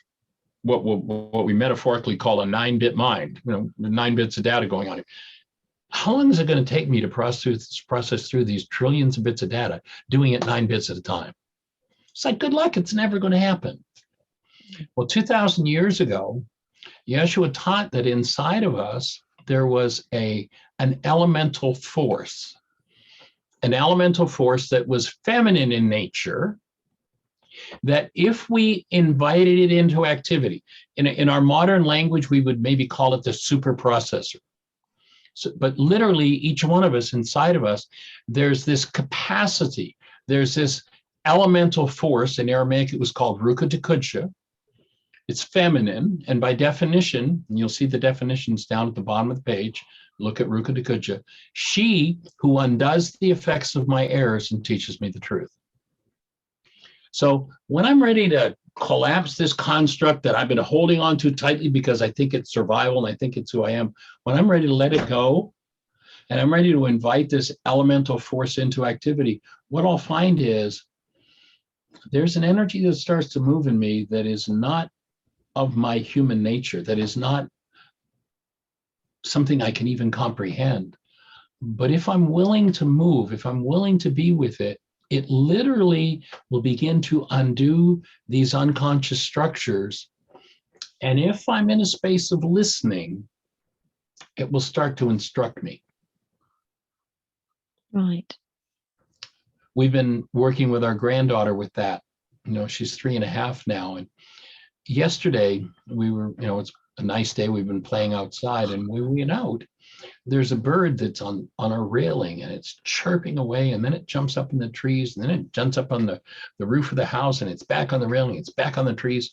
D: what we metaphorically call a 9-bit mind, 9 bits of data going on here. How long is it going to take me to process through these trillions of bits of data, doing it 9 bits at a time? It's like, good luck, it's never going to happen. Well, 2,000 years ago, Yeshua taught that inside of us, there was an elemental force that was feminine in nature, that if we invited it into activity, in our modern language, we would maybe call it the super processor. So, but literally, each one of us, inside of us, there's this capacity, there's this elemental force. In Aramaic, it was called Ruka Takudsha, It's feminine, and by definition, and you'll see the definitions down at the bottom of the page, look at Ruka Dakuja, she who undoes the effects of my errors and teaches me the truth. So when I'm ready to collapse this construct that I've been holding on to tightly because I think it's survival and I think it's who I am, when I'm ready to let it go, and I'm ready to invite this elemental force into activity, what I'll find is there's an energy that starts to move in me that is not of my human nature, that is not something I can even comprehend. But if I'm willing to move, if I'm willing to be with it, it literally will begin to undo these unconscious structures. And if I'm in a space of listening, it will start to instruct me.
E: Right.
D: We've been working with our granddaughter with that. You know, she's 3.5 now. And yesterday we were, you know, it's a nice day. We've been playing outside, and we went out. There's a bird that's on our railing, and it's chirping away, and then it jumps up in the trees, and then it jumps up on the roof of the house, and it's back on the railing, it's back on the trees.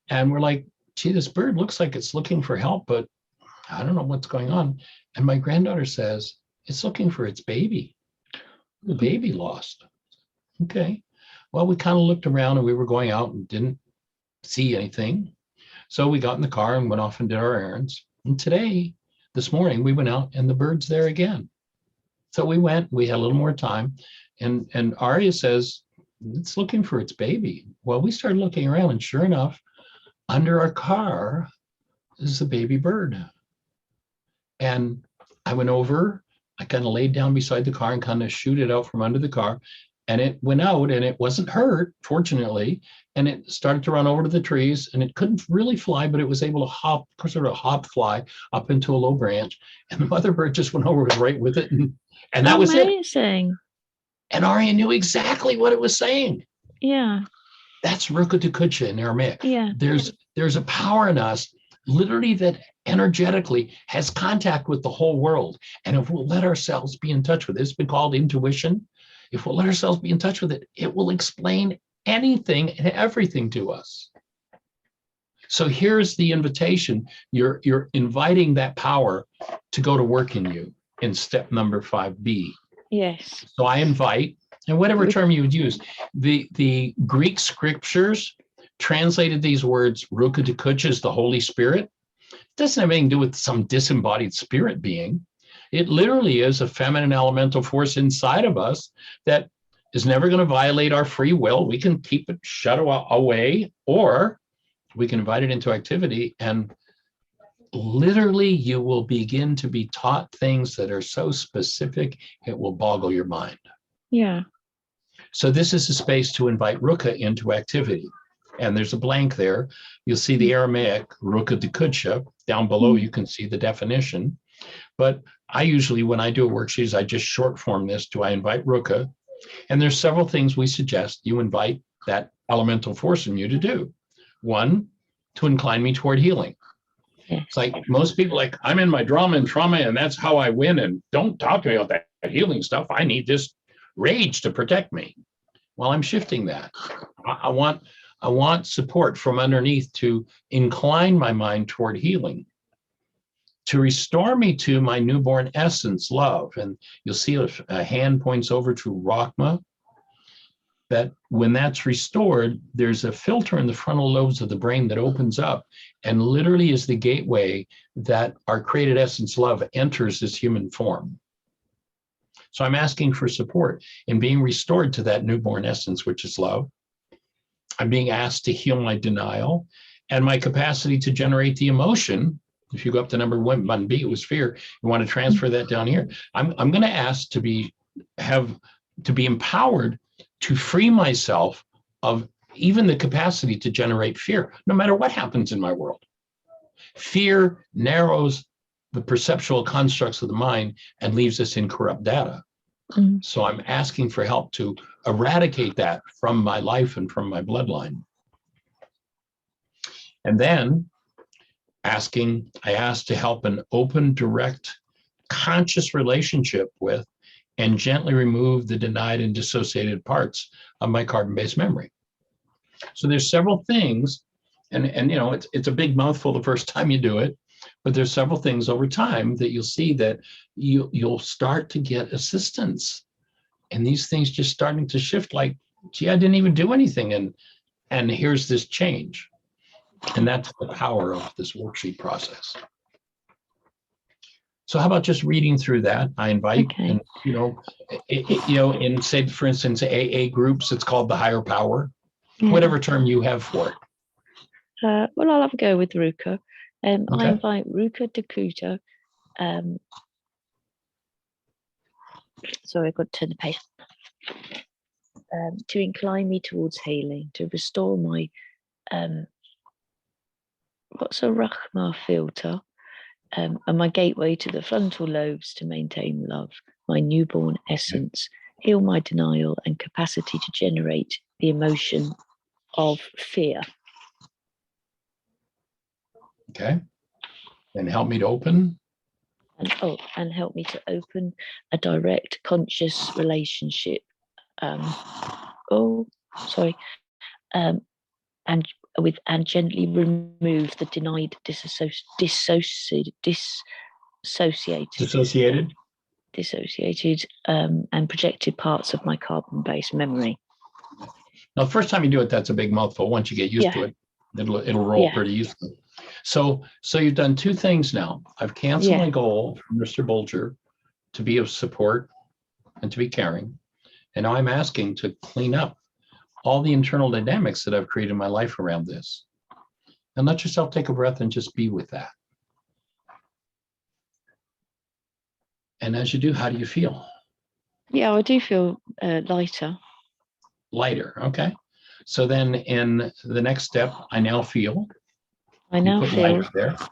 D: And we're like, gee, this bird looks like it's looking for help, but I don't know what's going on. And my granddaughter says, it's looking for its baby. The baby lost. Okay. Well, we kind of looked around, and we were going out and didn't see anything. So we got in the car and went off and did our errands. And this morning, we went out and the bird's there again. So we went, we had a little more time, and Arya says, it's looking for its baby. Well, we started looking around, and sure enough, under our car is the baby bird. And I went over, I kind of laid down beside the car and kind of shooed it out from under the car. And it went out, and it wasn't hurt, fortunately. And it started to run over to the trees, and it couldn't really fly, but it was able to sort of hop fly up into a low branch. And the mother bird just went over, was right with it. And that was it.
E: Amazing.
D: And Arya knew exactly what it was saying.
E: Yeah.
D: That's Ruka Dakuja in Aramaic.
E: Yeah.
D: There's a power in us, literally, that energetically has contact with the whole world. And if we'll let ourselves be in touch with it, it's been called intuition. If we'll let ourselves be in touch with it, it will explain anything and everything to us. So here's the invitation. You're inviting that power to go to work in you in step number 5B.
E: Yes.
D: So I invite, and whatever term you would use, the Greek scriptures translated these words, Ruka Dakuja is the Holy Spirit. It doesn't have anything to do with some disembodied spirit being. It literally is a feminine elemental force inside of us that is never going to violate our free will. We can keep it shut away, or we can invite it into activity, and literally you will begin to be taught things that are so specific, it will boggle your mind.
E: Yeah.
D: So this is a space to invite Ruka into activity. And there's a blank there. You'll see the Aramaic, Ruka Dakuja. Down below, you can see the definition. But I usually, when I do a worksheet, I just short form this to I invite Ruka. And there's several things we suggest you invite that elemental force in you to do. One, to incline me toward healing.
E: Yes.
D: It's like most people, like, I'm in my drama and trauma, and that's how I win. And don't talk to me about that healing stuff. I need this rage to protect me. Well, I'm shifting that. I want support from underneath to incline my mind toward healing, to restore me to my newborn essence, love. And you'll see a hand points over to Rachma, that when that's restored, there's a filter in the frontal lobes of the brain that opens up and literally is the gateway that our created essence love enters this human form. So I'm asking for support in being restored to that newborn essence, which is love. I'm being asked to heal my denial and my capacity to generate the emotion. If you go up to number 1B, it was fear. You want to transfer that down here. I'm going to ask to be empowered to free myself of even the capacity to generate fear, no matter what happens in my world. Fear narrows the perceptual constructs of the mind and leaves us in corrupt data.
E: Mm-hmm.
D: So I'm asking for help to eradicate that from my life and from my bloodline. And then I ask to help an open, direct, conscious relationship with and gently remove the denied and dissociated parts of my carbon-based memory. So there's several things, And you know, it's a big mouthful the first time you do it, but there's several things over time that you'll see that you'll start to get assistance, and these things just starting to shift. Like, gee, I didn't even do anything, and here's this change, and that's the power of this worksheet process. So how about just reading through that? I invite,
E: Okay.
D: and you know, in, say, for instance, AA groups, it's called the higher power,
E: Yeah.
D: whatever term you have for it.
E: Well, I'll have a go with Ruka. I
D: Okay.
E: invite Ruka Dakuta. Sorry, I've got to turn the page. To incline me towards healing, to restore my what's a Rahma filter, and my gateway to the frontal lobes to maintain love, my newborn essence, heal my denial and capacity to generate the emotion of fear.
D: Okay. And help me to open.
E: And help me to open a direct conscious relationship. And gently remove the denied dissociated and projected parts of my carbon-based memory.
D: Now, the first time you do it, that's a big mouthful. Once you get used to it, it'll roll pretty easily. So you've done two things now. I've canceled my goal from Mr. Bulger to be of support and to be caring. And now I'm asking to clean up all the internal dynamics that I've created in my life around this. And let yourself take a breath and just be with that. And as you do, how do you feel?
E: Yeah, I do feel lighter.
D: Lighter, okay. So then in the next step, I now feel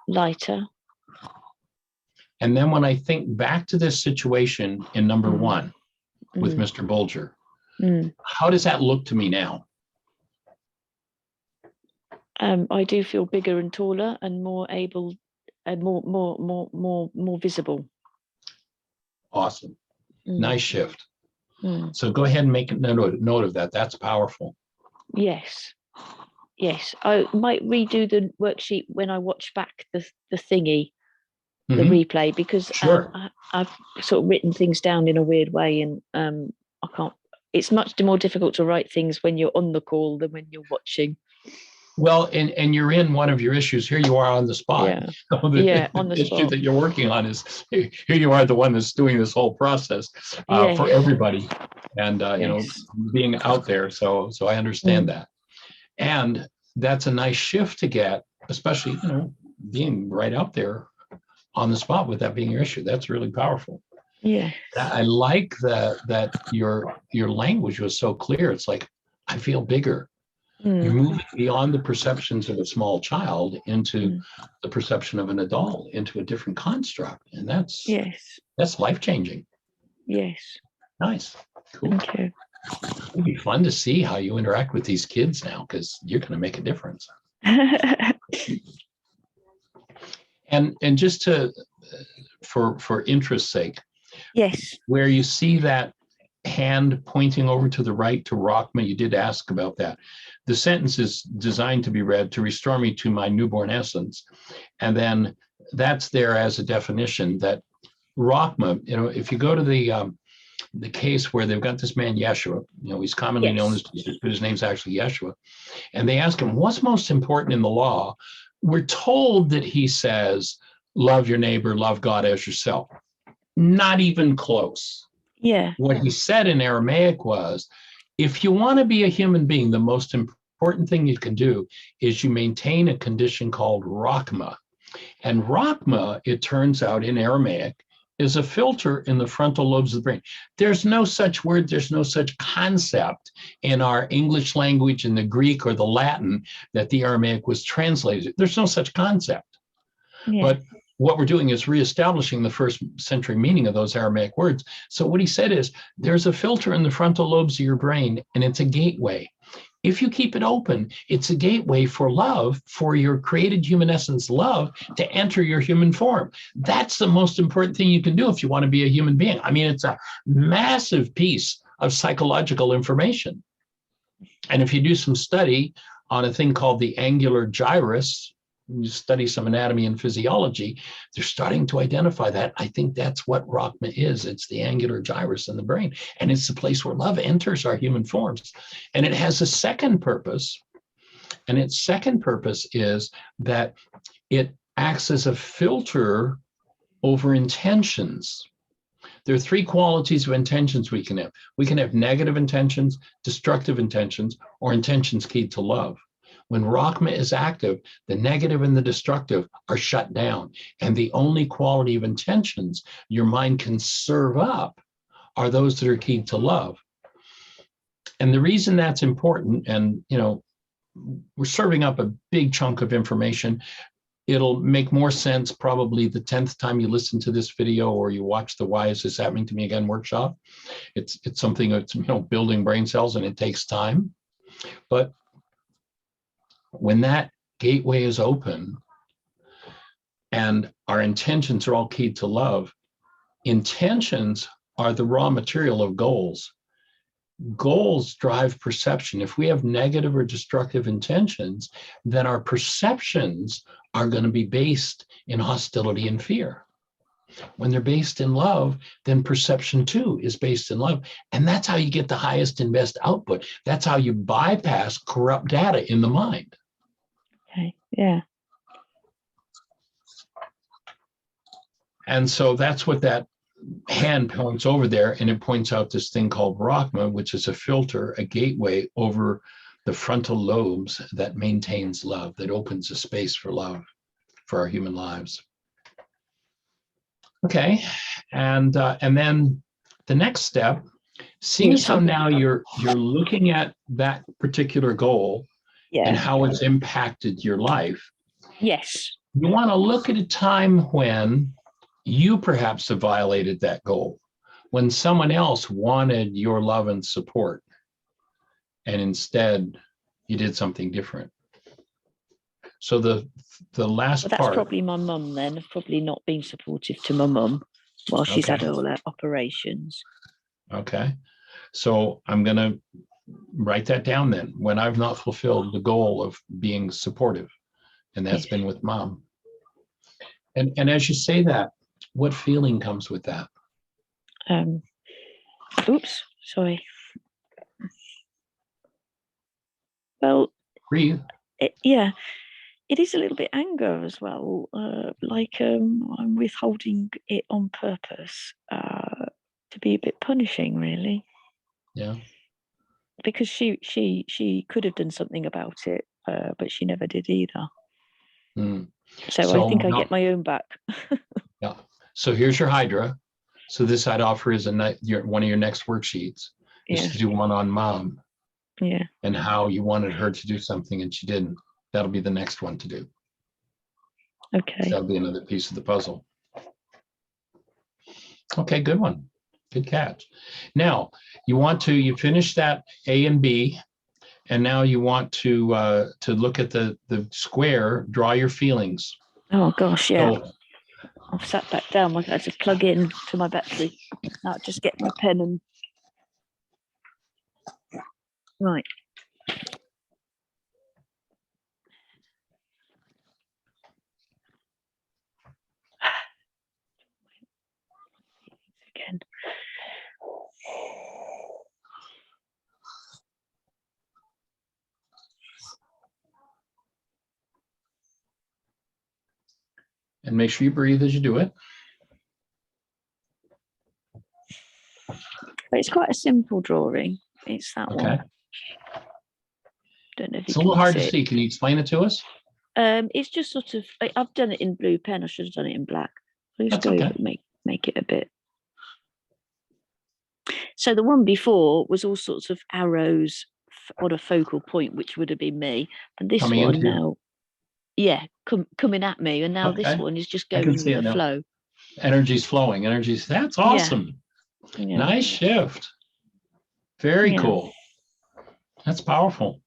E: lighter.
D: And then when I think back to this situation in number one with Mr. Bulger, how does that look to me now?
E: I do feel bigger and taller and more able and more visible.
D: Awesome. Nice shift. So go ahead and make a note of that. That's powerful.
E: Yes. I might redo the worksheet when I watch back the thingy, the replay, because I've sort of written things down in a weird way, and I can't. It's much more difficult to write things when you're on the call than when you're watching.
D: Well, and you're in one of your issues. Here you are on the spot.
E: Yeah, on the
D: issue
E: spot.
D: that you're working on is here you are, the one that's doing this whole process for everybody, and you know, being out there. So I understand that, and that's a nice shift to get, especially, you know, being right out there on the spot with that being your issue. That's really powerful.
E: Yeah,
D: I like that your language was so clear. It's like, I feel bigger. You're moving beyond the perceptions of a small child into the perception of an adult, into a different construct, and that's life-changing.
E: Yes. Nice.
D: Cool.
E: Thank you.
D: It'd be fun to see how you interact with these kids now, because you're going to make a difference. And just to for interest's sake,
E: yes,
D: where you see that hand pointing over to the right to Rockma, you did ask about that. The sentence is designed to be read, to restore me to my newborn essence. And then that's there as a definition that Rockma, you know, if you go to the case where they've got this man, Yeshua, you know, he's commonly known as Jesus, but his name's actually Yeshua. And they ask him, what's most important in the law? We're told that he says, love your neighbor, love God as yourself. Not even close.
E: Yeah.
D: What he said in Aramaic was, if you want to be a human being, the most important thing you can do is you maintain a condition called Rahma. And Rahma, it turns out in Aramaic, is a filter in the frontal lobes of the brain. There's no such word, there's no such concept in our English language, in the Greek or the Latin that the Aramaic was translated. There's no such concept. Yeah. But what we're doing is reestablishing the first century meaning of those Aramaic words. So what he said is, there's a filter in the frontal lobes of your brain, and it's a gateway. If you keep it open, it's a gateway for love, for your created human essence love to enter your human form. That's the most important thing you can do if you want to be a human being. I mean, it's a massive piece of psychological information. And if you do some study on a thing called the angular gyrus. When you study some anatomy and physiology, they're starting to identify that. I think that's what Rachma is. It's the angular gyrus in the brain. And it's the place where love enters our human forms. And it has a second purpose. And its second purpose is that it acts as a filter over intentions. There are three qualities of intentions we can have. We can have negative intentions, destructive intentions, or intentions keyed to love. When Rachma is active, the negative and the destructive are shut down. And the only quality of intentions your mind can serve up are those that are keyed to love. And the reason that's important, and we're serving up a big chunk of information. It'll make more sense probably the 10th time you listen to this video or you watch the Why Is This Happening to Me Again workshop. It's something that's building brain cells, and it takes time. But when that gateway is open and our intentions are all keyed to love, intentions are the raw material of goals. Goals drive perception. If we have negative or destructive intentions, then our perceptions are going to be based in hostility and fear. When they're based in love, then perception too is based in love. And that's how you get the highest and best output. That's how you bypass corrupt data in the mind.
E: Okay, yeah.
D: And so that's what that hand points over there, and it points out this thing called Rachma, which is a filter, a gateway over the frontal lobes that maintains love, that opens a space for love for our human lives. Okay, and then the next step, seeing how now you're looking at that particular goal and how it's impacted your life.
E: Yes.
D: You want to look at a time when you perhaps have violated that goal, when someone else wanted your love and support, and instead you did something different. So the last
E: that's
D: part.
E: Probably my mum then. I've probably not been supportive to my mum while she's had all her operations.
D: Okay. So I'm going to write that down then, when I've not fulfilled the goal of being supportive, and that's been with mom. And as you say that, what feeling comes with that?
E: Oops, sorry. Well,
D: Breathe.
E: It is a little bit anger as well. I'm withholding it on purpose to be a bit punishing, really.
D: Yeah.
E: Because she could have done something about it, but she never did either. So I think I get my own back.
D: Yeah. So here's your Hydra. So this I'd offer is one of your next worksheets is to do one on mom.
E: Yeah.
D: And how you wanted her to do something and she didn't. That'll be the next one to do.
E: Okay.
D: That'll be another piece of the puzzle. Okay, good one. Good catch. Now you finish that A and B, and now you want to look at the square, draw your feelings.
E: Oh gosh, yeah.
D: So,
E: I've sat back down. I had to plug in to my battery. Now just get my pen and right. Again.
D: And make sure you breathe as you do it.
E: But it's quite a simple drawing. It's that one. Don't know if
D: it's a little hard to see. Can you explain it to us?
E: It's just sort of, I've done it in blue pen. I should have done it in black. I'll just go over and make it a bit. So the one before was all sorts of arrows on a focal point, which would have been me. And this one now, coming at me. And now this one is just going with the flow. Energy's
D: flowing. That's awesome. Yeah. Nice shift. Very cool. That's powerful.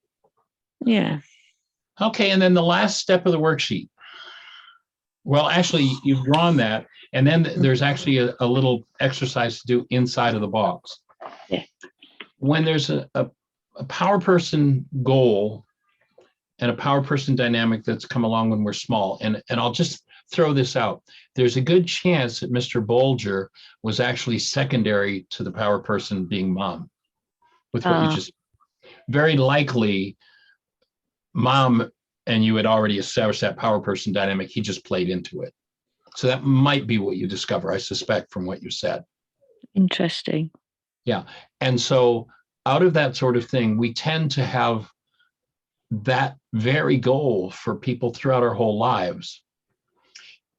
E: Yeah.
D: Okay, and then the last step of the worksheet. Well, actually, you've drawn that, and then there's actually a little exercise to do inside of the box.
E: Yeah.
D: When there's a power person goal, and a power person dynamic that's come along when we're small. And I'll just throw this out. There's a good chance that Mr. Bolger was actually secondary to the power person being mom with what you just, very likely mom and you had already established that power person dynamic. He just played into it. So that might be what you discover, I suspect, from what you said.
E: Interesting.
D: Yeah. And so out of that sort of thing, we tend to have that very goal for people throughout our whole lives.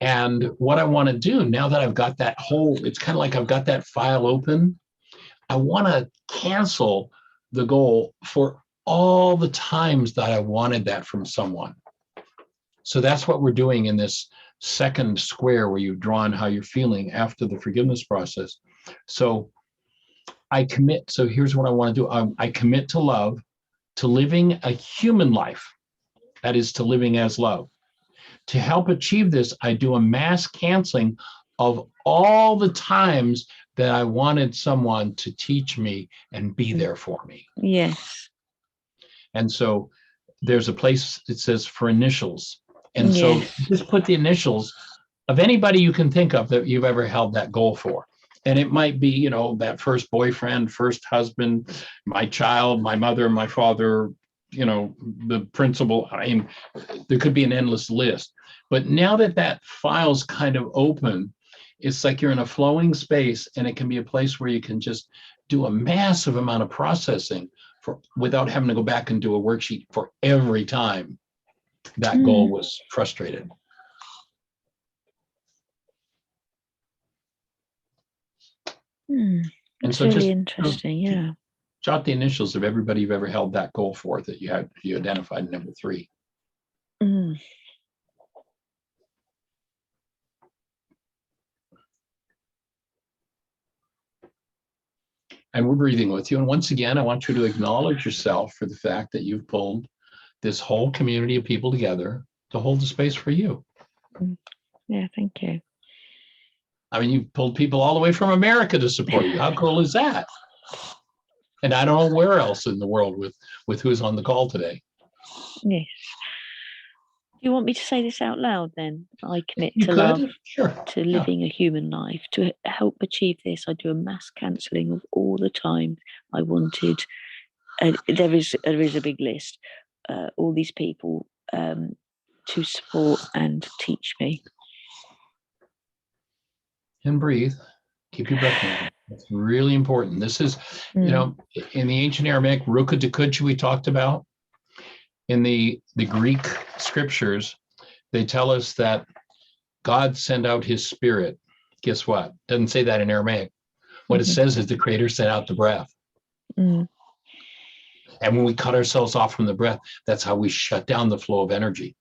D: And what I want to do now that I've got that whole, it's kind of like I've got that file open, I want to cancel the goal for all the times that I wanted that from someone. So that's what we're doing in this second square where you've drawn how you're feeling after the forgiveness process. So I commit. So here's what I want to do. I commit to love, to living a human life. That is, to living as love. To help achieve this, I do a mass canceling of all the times that I wanted someone to teach me and be there for me.
E: Yes.
D: And so there's a place that says for initials. And
E: Yes.
D: so just put the initials of anybody you can think of that you've ever held that goal for. And it might be, you know, that first boyfriend, first husband, my child, my mother, my father, you know, the principal. I mean, there could be an endless list. But now that that file's kind of open, it's like you're in a flowing space, and it can be a place where you can just do a massive amount of processing for without having to go back and do a worksheet for every time that goal was frustrated.
E: And That's
D: so
E: really
D: just
E: interesting. Yeah.
D: jot the initials of everybody you've ever held that goal for that you identified in number 3.
E: Mm.
D: And we're breathing with you. And once again, I want you to acknowledge yourself for the fact that you've pulled this whole community of people together to hold the space for you.
E: Yeah, thank you.
D: I mean, you've pulled people all the way from America to support you. How cool is that? And I don't know where else in the world with who's on the call today.
E: Yes. Do you want me to say this out loud then? I commit
D: You
E: to
D: could,
E: love,
D: sure.
E: to living a human life. To help achieve this, I do a mass cancelling of all the time I wanted. There is a big list. All these people to support and teach me.
D: And breathe. Keep your breath moving. That's really important. This is, you know, in the ancient Aramaic, Ruka Dekuchi we talked about. In the Greek scriptures, they tell us that God sent out his spirit. Guess what? Doesn't say that in Aramaic. What it says is the creator sent out the breath. And when we cut ourselves off from the breath, that's how we shut down the flow of energy.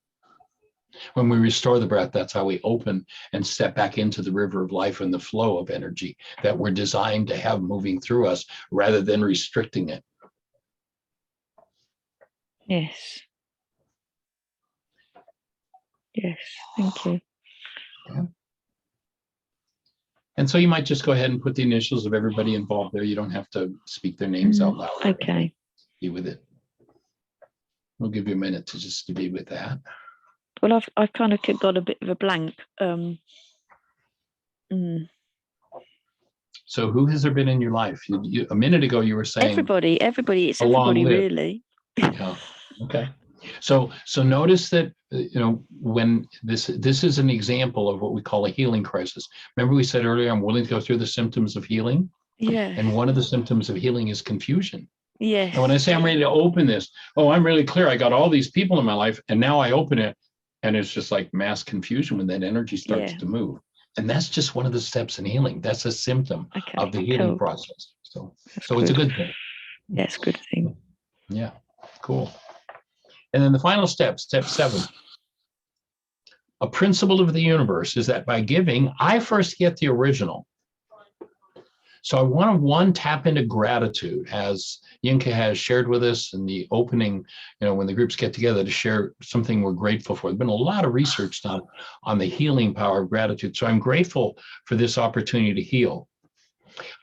D: When we restore the breath, that's how we open and step back into the river of life and the flow of energy that we're designed to have moving through us rather than restricting it.
E: Yes. Yes, thank you.
D: Yeah. And so you might just go ahead and put the initials of everybody involved there. You don't have to speak their names out loud.
E: Okay.
D: Be with it. We'll give you a minute to be with that.
E: Well, I've kind of got a bit of a blank.
D: So who has there been in your life? A minute ago you were saying
E: everybody. It's
D: a long
E: everybody,
D: list.
E: really.
D: Yeah. Okay. So notice that when this is an example of what we call a healing crisis. Remember we said earlier, I'm willing to go through the symptoms of healing.
E: Yeah.
D: And one of the symptoms of healing is confusion.
E: Yes.
D: And when I say I'm ready to open this, I'm really clear. I got all these people in my life, and now I open it, and it's just like mass confusion when that energy starts to move. And that's just one of the steps in healing. That's a symptom of the healing process. So it's a good thing.
E: Yeah, it's a good thing.
D: Yeah, cool. And then the final step 7. A principle of the universe is that by giving, I first get the original. So I want to tap into gratitude, as Yinka has shared with us in the opening, when the groups get together to share something we're grateful for. There's been a lot of research done on the healing power of gratitude. So I'm grateful for this opportunity to heal.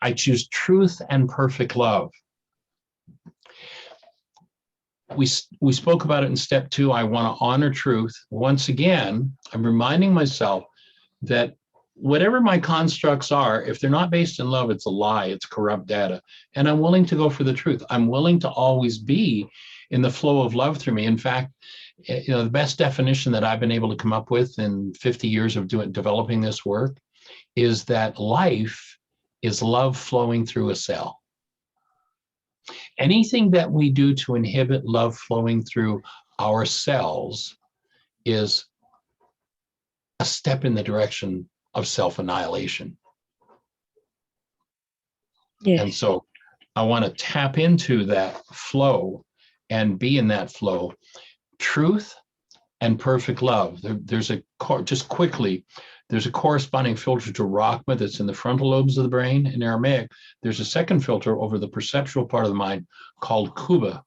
D: I choose truth and perfect love. we spoke about it in step 2. I want to honor truth. Once again, I'm reminding myself that whatever my constructs are, if they're not based in love, it's a lie, it's corrupt data. And I'm willing to go for the truth. I'm willing to always be in the flow of love through me. In fact, the best definition that I've been able to come up with in 50 years of developing this work is that life is love flowing through a cell. Anything that we do to inhibit love flowing through our cells is a step in the direction of self-annihilation.
E: Yes.
D: And so I want to tap into that flow and be in that flow. Truth and perfect love. There's just quickly, there's a corresponding filter to Rachma that's in the frontal lobes of the brain in Aramaic. There's a second filter over the perceptual part of the mind called Kuba.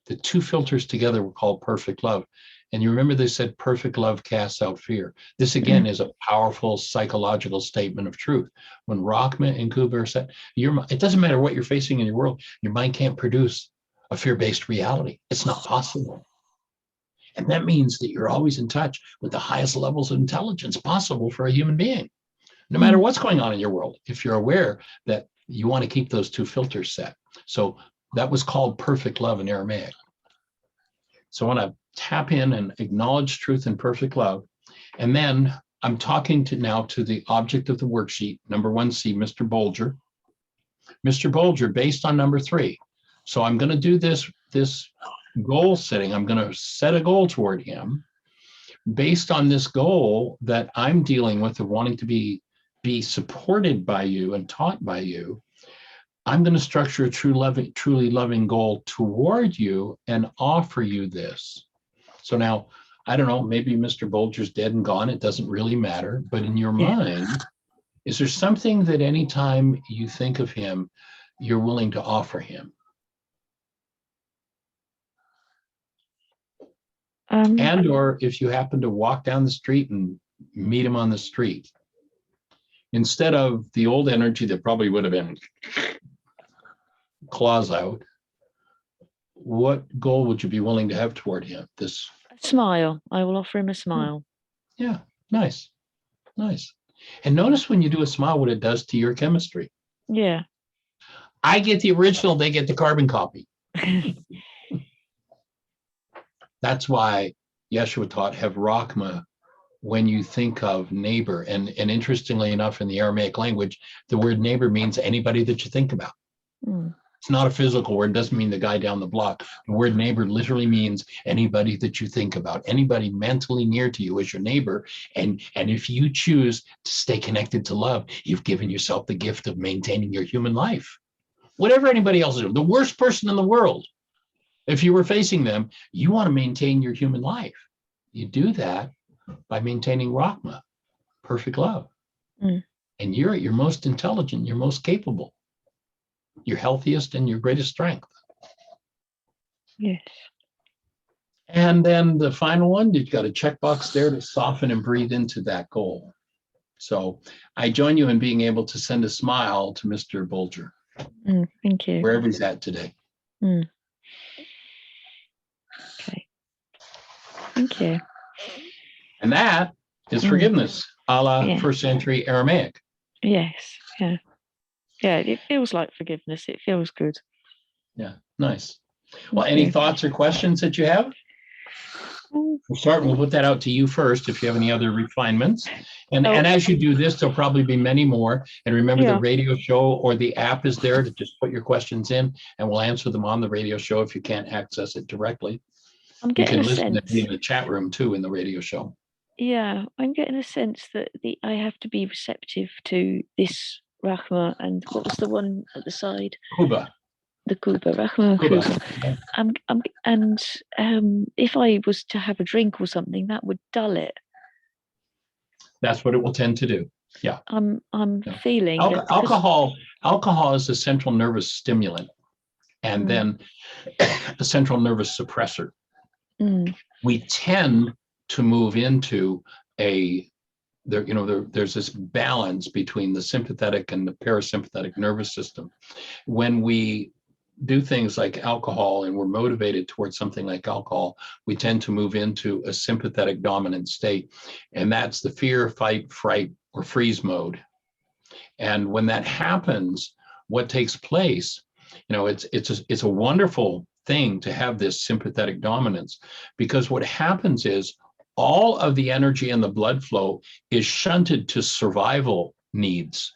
D: The two filters together were called perfect love. And you remember they said perfect love casts out fear. This again is a powerful psychological statement of truth. When Rachma and Kuba are set, it doesn't matter what you're facing in your world, your mind can't produce a fear-based reality. It's not possible. And that means that you're always in touch with the highest levels of intelligence possible for a human being, no matter what's going on in your world, if you're aware that you want to keep those two filters set. So that was called perfect love in Aramaic. So I want to tap in and acknowledge truth and perfect love. And then I'm talking now to the object of the worksheet, number 1C, Mr. Bolger. Mr. Bolger, based on number 3. So I'm going to do this goal setting. I'm going to set a goal toward him based on this goal that I'm dealing with of wanting to be supported by you and taught by you. I'm going to structure a truly loving goal toward you and offer you this. So now, I don't know, maybe Mr. Bolger's dead and gone. It doesn't really matter. But in your mind, is there something that anytime you think of him, you're willing to offer him? And or if you happen to walk down the street and meet him on the street, instead of the old energy that probably would have been claws out, what goal would you be willing to have toward him?
E: A smile. I will offer him a smile.
D: Yeah, nice. Nice. And notice when you do a smile, what it does to your chemistry.
E: Yeah.
D: I get the original, they get the carbon copy. That's why Yeshua taught have Rachma when you think of neighbor. And interestingly enough, in the Aramaic language, the word neighbor means anybody that you think about. It's not a physical word. It doesn't mean the guy down the block. The word neighbor literally means anybody that you think about. Anybody mentally near to you is your neighbor. And if you choose to stay connected to love, you've given yourself the gift of maintaining your human life. Whatever anybody else is doing, the worst person in the world, if you were facing them, you want to maintain your human life. You do that by maintaining Rachma, perfect love. And you're at your most intelligent, you're most capable, your healthiest and your greatest strength.
E: Yes.
D: And then the final one, you've got a checkbox there to soften and breathe into that goal. So I join you in being able to send a smile to Mr. Bolger.
E: Thank you.
D: Wherever he's at today.
E: Okay. Thank you.
D: And that is forgiveness, a la first century Aramaic.
E: Yes. Yeah. Yeah, it feels like forgiveness. It feels good.
D: Yeah, nice. Well, any thoughts or questions that you have? We'll start, we'll put that out to you first if you have any other refinements. And as you do this, there'll probably be many more. And remember the radio show or the app is there to just put your questions in and we'll answer them on the radio show if you can't access it directly.
E: I'm getting
D: you can listen to me in the chat room too in the radio show.
E: Yeah, I'm getting a sense that I have to be receptive to this Rachma and what was the one at the side?
D: Kuba.
E: The Kuba, Rachma Kuba. And if I was to have a drink or something, that would dull it.
D: That's what it will tend to do. Yeah.
E: I'm feeling
D: alcohol is a central nervous stimulant and then a central nervous suppressor. We tend to move into there's this balance between the sympathetic and the parasympathetic nervous system. When we do things like alcohol and we're motivated towards something like alcohol, we tend to move into a sympathetic dominant state. And that's the fear, fight, fright, or freeze mode. And when that happens, what takes place, it's a wonderful thing to have this sympathetic dominance, because what happens is all of the energy in the blood flow is shunted to survival needs.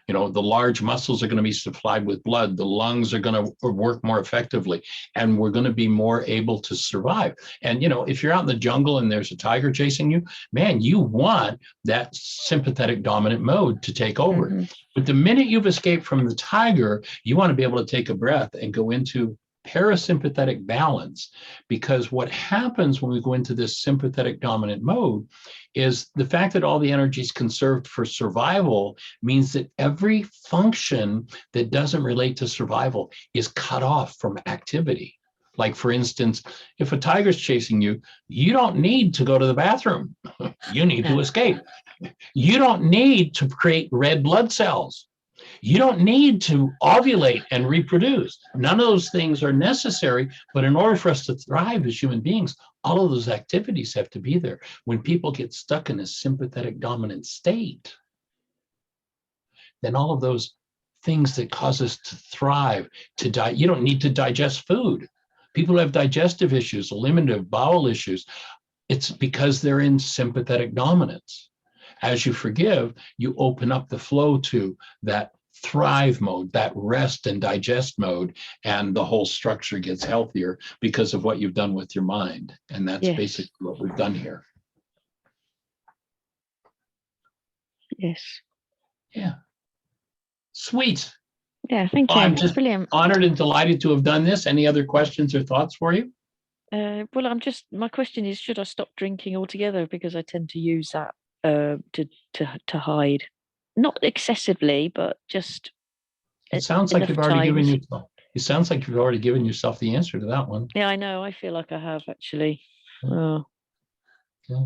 D: The large muscles are going to be supplied with blood. The lungs are going to work more effectively, and we're going to be more able to survive. And, if you're out in the jungle and there's a tiger chasing you, man, you want that sympathetic dominant mode to take over.
E: Mm-hmm.
D: But the minute you've escaped from the tiger, you want to be able to take a breath and go into parasympathetic balance, because what happens when we go into this sympathetic dominant mode is the fact that all the energy is conserved for survival means that every function that doesn't relate to survival is cut off from activity. Like, for instance, if a tiger's chasing you, you don't need to go to the bathroom. You need to escape. You don't need to create red blood cells. You don't need to ovulate and reproduce. None of those things are necessary, but in order for us to thrive as human beings, all of those activities have to be there. When people get stuck in a sympathetic dominant state, then all of those things that cause us to thrive, you don't need to digest food. People who have digestive issues, eliminative bowel issues, it's because they're in sympathetic dominance. As you forgive, you open up the flow to that thrive mode, that rest and digest mode, and the whole structure gets healthier because of what you've done with your mind. And that's basically what we've done here.
E: Yes.
D: Yeah. Sweet.
E: Yeah, thank you.
D: I'm just
E: brilliant.
D: Honored and delighted to have done this. Any other questions or thoughts for you?
E: Well, my question is, should I stop drinking altogether? Because I tend to use that to hide. Not excessively, but just
D: It sounds like you've already given
E: times.
D: yourself. It sounds like you've already given yourself the answer to that one.
E: Yeah, I know. I feel like I have actually. Oh,
D: Yeah.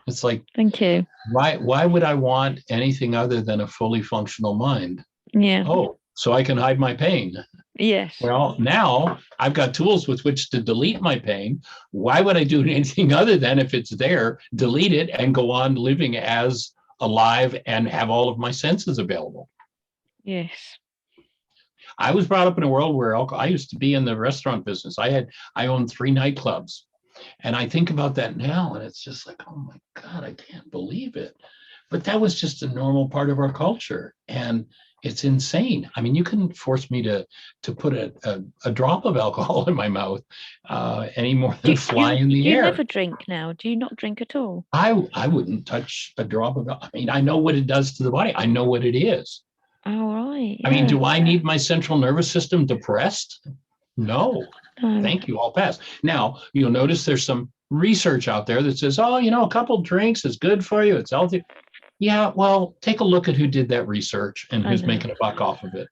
D: It's like,
E: thank you.
D: why would I want anything other than a fully functional mind?
E: Yeah.
D: Oh, so I can hide my pain.
E: Yes.
D: Well, now I've got tools with which to delete my pain. Why would I do anything other than, if it's there, delete it and go on living as alive and have all of my senses available?
E: Yes.
D: I was brought up in a world where I used to be in the restaurant business. I owned 3 nightclubs. And I think about that now, and it's just like, oh my God, I can't believe it. But that was just a normal part of our culture. And it's insane. I mean, you couldn't force me to put a drop of alcohol in my mouth any more than fly in the air.
E: Do you never drink now? Do you not drink at all?
D: I wouldn't touch a drop of alcohol. I mean, I know what it does to the body. I know what it is.
E: All right.
D: I mean, do I need my central nervous system depressed? No. Thank you. I'll pass. Now, you'll notice there's some research out there that says, oh, a couple drinks is good for you. It's healthy. Yeah, well, take a look at who did that research and who's making a buck off of it.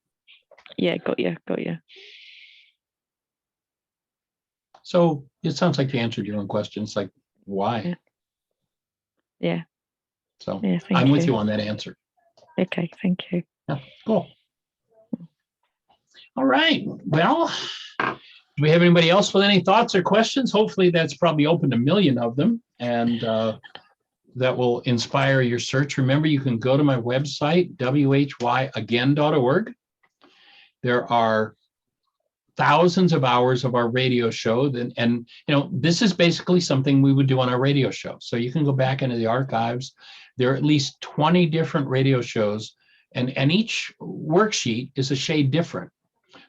E: Yeah, got you.
D: So it sounds like you answered your own question. It's like, why?
E: Yeah.
D: So
E: yeah,
D: I'm with you on that answer.
E: Okay, thank you.
D: Yeah, cool. All right. Well, do we have anybody else with any thoughts or questions? Hopefully that's probably opened a million of them, and that will inspire your search. Remember, you can go to my website, whyagain.org. There are thousands of hours of our radio show. And this is basically something we would do on our radio show. So you can go back into the archives. There are at least 20 different radio shows, and each worksheet is a shade different.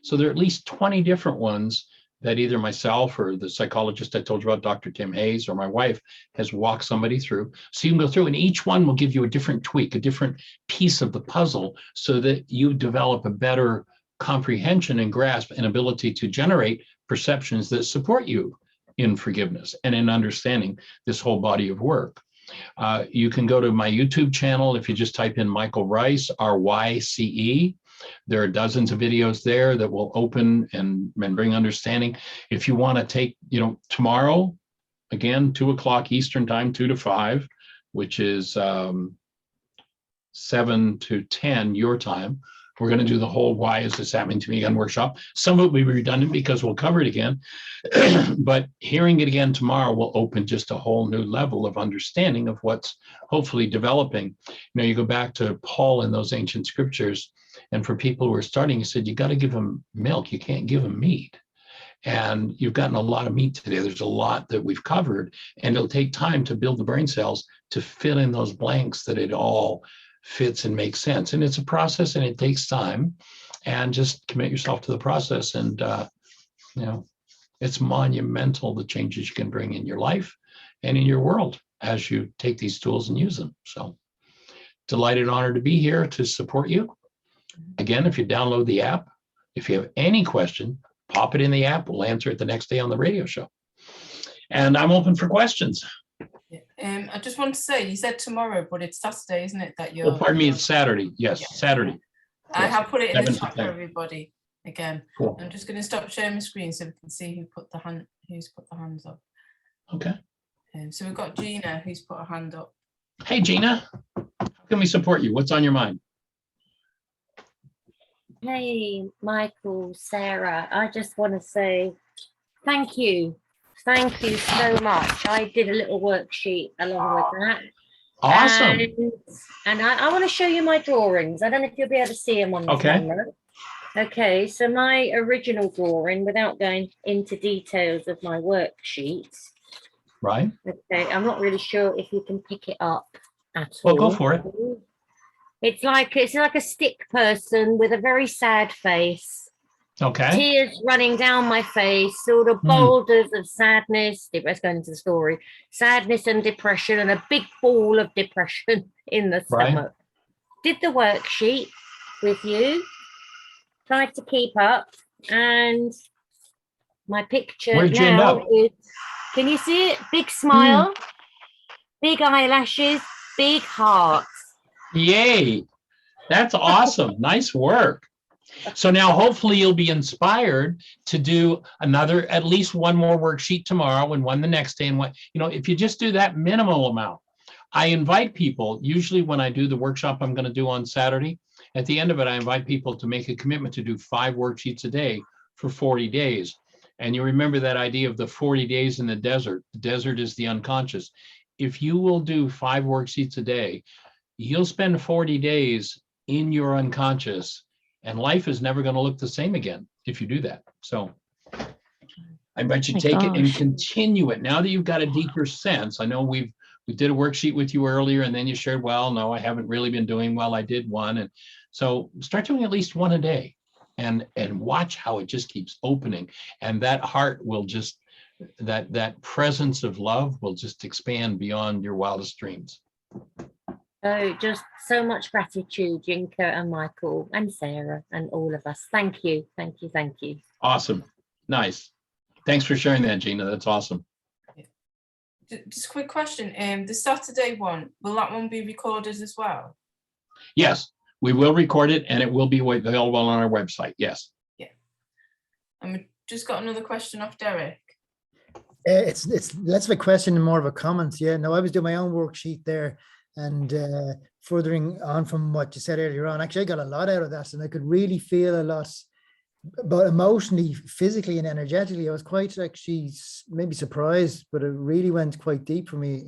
D: So there are at least 20 different ones that either myself or the psychologist I told you about, Dr. Tim Hayes, or my wife has walked somebody through. So you can go through, and each one will give you a different tweak, a different piece of the puzzle, so that you develop a better comprehension and grasp and ability to generate perceptions that support you in forgiveness and in understanding this whole body of work. You can go to my YouTube channel. If you just type in Michael Rice, RYCE, there are dozens of videos there that will open and bring understanding. If you want to take, tomorrow, again, 2:00 Eastern time, 2 to 5, which is 7 to 10 your time, We're going to do the whole Why Is This Happening to Me Again workshop. Some of it will be redundant because we'll cover it again. But hearing it again tomorrow will open just a whole new level of understanding of what's hopefully developing. You go back to Paul in those ancient scriptures, and for people who are starting, he said, you got to give them milk. You can't give them meat. And you've gotten a lot of meat today. There's a lot that we've covered, and it'll take time to build the brain cells to fill in those blanks that it all fits and makes sense. And it's a process, and it takes time, and just commit yourself to the process. And, it's monumental, the changes you can bring in your life and in your world as you take these tools and use them. So delighted and honored to be here to support you. Again, if you download the app, if you have any question, pop it in the app. We'll answer it the next day on the radio show. And I'm open for questions.
A: I just want to say, you said tomorrow, but it's Saturday, isn't it? That you're.
D: Oh, pardon me, it's Saturday. Yes, yeah. Saturday.
A: I
D: Yes.
A: have put it in the
D: 7 to
A: chat for
D: 10.
A: everybody again.
D: Cool.
A: I'm just going to stop sharing my screen so we can see who's put the hands up.
D: Okay.
A: So we've got Gyna who's put a hand up.
D: Hey, Gyna, how can we support you? What's on your mind?
F: Hey, Michael, Sarah, I just want to say thank you. Thank you so much. I did a little worksheet along with that.
D: Awesome.
F: And I want to show you my drawings. I don't know if you'll be able to see them on the camera. Okay, so my original drawing, without going into details of my worksheet.
D: Right.
F: Okay, I'm not really sure if you can pick it up at all.
D: Well, go for it.
F: It's like a stick person with a very sad face.
D: Okay.
F: Tears running down my face, sort of boulders of sadness. Let's go into the story. Sadness and depression, and a big ball of depression in the stomach. Did the worksheet with you. Tried to keep up, and my picture now is. Can you see it? Big smile, big eyelashes, big hearts.
D: Yay! That's awesome. Nice work. So now hopefully you'll be inspired to do at least one more worksheet tomorrow and one the next day. And if you just do that minimal amount, I invite people, usually when I do the workshop I'm going to do on Saturday, at the end of it, I invite people to make a commitment to do 5 worksheets a day for 40 days. And you remember that idea of the 40 days in the desert. The desert is the unconscious. If you will do 5 worksheets a day, you'll spend 40 days in your unconscious, and life is never going to look the same again if you do that. So I invite you to take it and continue it. Now that you've got a deeper sense, I know we did a worksheet with you earlier, and then you shared, well, no, I haven't really been doing well. I did one. And so start doing at least one a day, and watch how it just keeps opening. And that heart will just, that presence of love will just expand beyond your wildest dreams.
F: So just so much gratitude, Jinka and Michael and Sarah and all of us. Thank you. Thank you. Thank you.
D: Awesome. Nice. Thanks for sharing that, Gyna. That's awesome.
A: Just a quick question. The Saturday one, will that one be recorded as well?
D: Yes, we will record it, and it will be available on our website. Yes.
A: Yeah. And we just got another question off Derek.
B: It's less of a question and more of a comment. Yeah, no, I was doing my own worksheet there, and furthering on from what you said earlier on, actually I got a lot out of that, and I could really feel a lot, but emotionally, physically and energetically, I was quite actually maybe surprised, but it really went quite deep for me.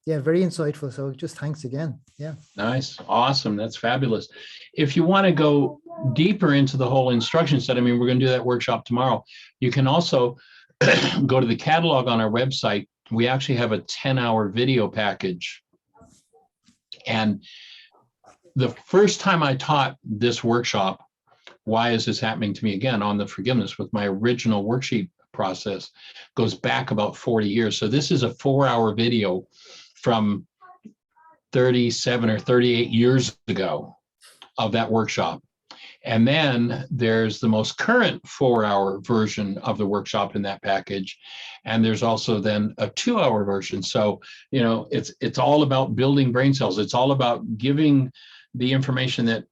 B: Yeah, very insightful. So just thanks again. Yeah.
D: Nice. Awesome. That's fabulous. If you want to go deeper into the whole instruction set, I mean, we're going to do that workshop tomorrow. You can also go to the catalog on our website. We actually have a 10-hour video package. And the first time I taught this workshop, Why Is This Happening to Me Again, on the forgiveness with my original worksheet process, goes back about 40 years. So this is a 4-hour video from 37 or 38 years ago of that workshop. And then there's the most current 4-hour version of the workshop in that package. And there's also then a 2-hour version. So, it's all about building brain cells. It's all about giving the information that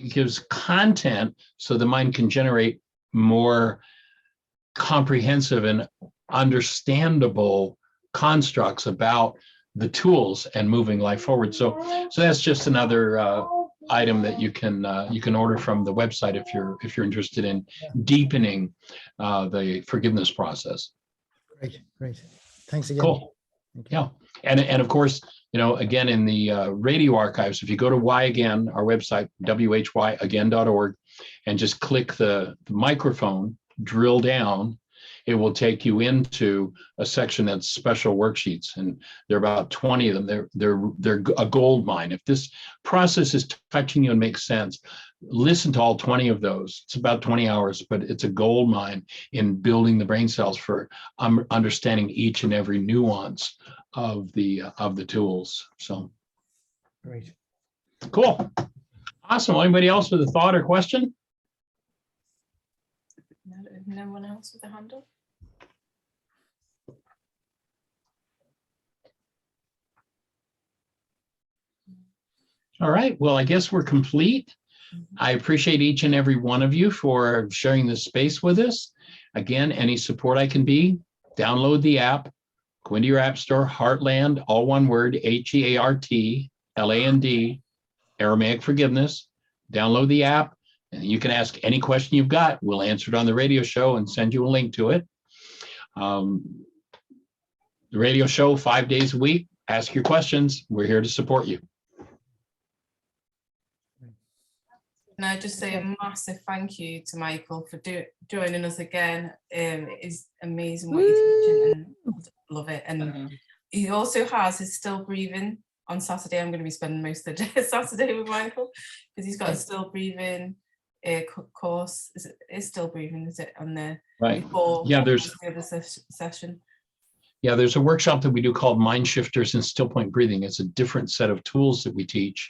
D: gives content so the mind can generate more comprehensive and understandable constructs about the tools and moving life forward. So that's just another item that you can order from the website if you're interested in deepening the forgiveness process.
B: Great. Thanks again.
D: Cool.
B: Okay.
D: Yeah. And of course, again, in the radio archives, if you go to Why Again, our website, whyagain.org, and just click the microphone, drill down, it will take you into a section that's special worksheets. And there are about 20 of them. They're a gold mine. If this process is touching you and makes sense, listen to all 20 of those. It's about 20 hours, but it's a gold mine in building the brain cells for understanding each and every nuance of the tools. So
B: Great.
D: cool. Awesome. Anybody else with a thought or question?
A: No one else with a hand up?
D: All right. Well, I guess we're complete. I appreciate each and every one of you for sharing this space with us. Again, any support I can be, download the app, go into your app store, Heartland, all one word, HEARTLAND, Aramaic Forgiveness. Download the app, and you can ask any question you've got. We'll answer it on the radio show and send you a link to it. The radio show, 5 days a week. Ask your questions. We're here to support you.
A: And I just say a massive thank you to Michael for joining us again. It is amazing what you're teaching, and love it. And he also has his still breathing on Saturday. I'm going to be spending most of the day Saturday with Michael because he's got a still breathing course. Is still breathing? Is it on there?
D: Right.
A: Before
D: there's
A: the other session.
D: Yeah, there's a workshop that we do called Mind Shifters and Still Point Breathing. It's a different set of tools that we teach.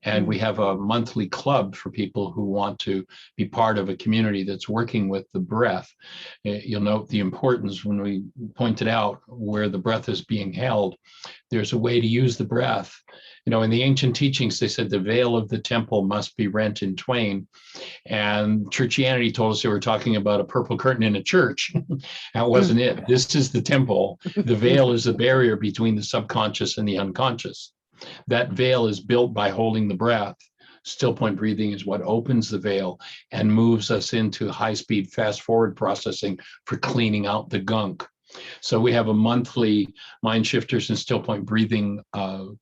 D: And we have a monthly club for people who want to be part of a community that's working with the breath. You'll note the importance when we pointed out where the breath is being held. There's a way to use the breath. In the ancient teachings, they said the veil of the temple must be rent in twain. And churchianity told us they were talking about a purple curtain in a church. That wasn't it. This is the temple. The veil is the barrier between the subconscious and the unconscious. That veil is built by holding the breath. Still point breathing is what opens the veil and moves us into high-speed, fast-forward processing for cleaning out the gunk. So we have a monthly Mind Shifters and Still Point Breathing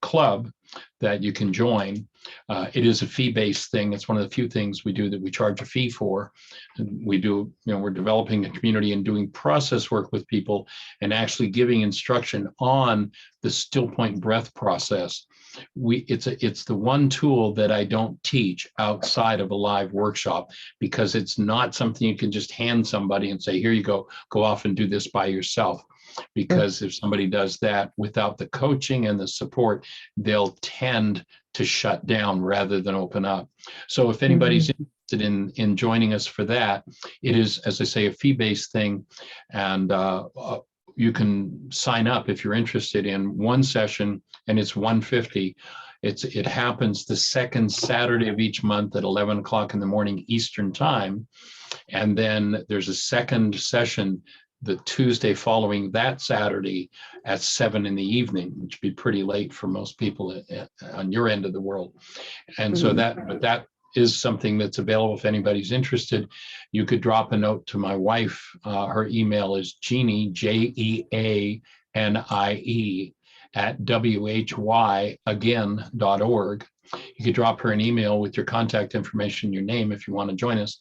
D: club that you can join. It is a fee-based thing. It's one of the few things we do that we charge a fee for. And we do, we're developing a community and doing process work with people and actually giving instruction on the still point breath process. It's the one tool that I don't teach outside of a live workshop because it's not something you can just hand somebody and say, here you go off and do this by yourself. Because if somebody does that without the coaching and the support, they'll tend to shut down rather than open up. So if anybody's interested in joining us for that, it is, as I say, a fee-based thing. And you can sign up if you're interested in one session, and it's $150. It happens the second Saturday of each month at 11 o'clock in the morning Eastern time. And then there's a second session the Tuesday following that Saturday at 7 in the evening, which would be pretty late for most people on your end of the world. And so that is something that's available if anybody's interested. You could drop a note to my wife. Her email is Jeanie, JEANIE, at whyagain.org. You could drop her an email with your contact information, your name, if you want to join us.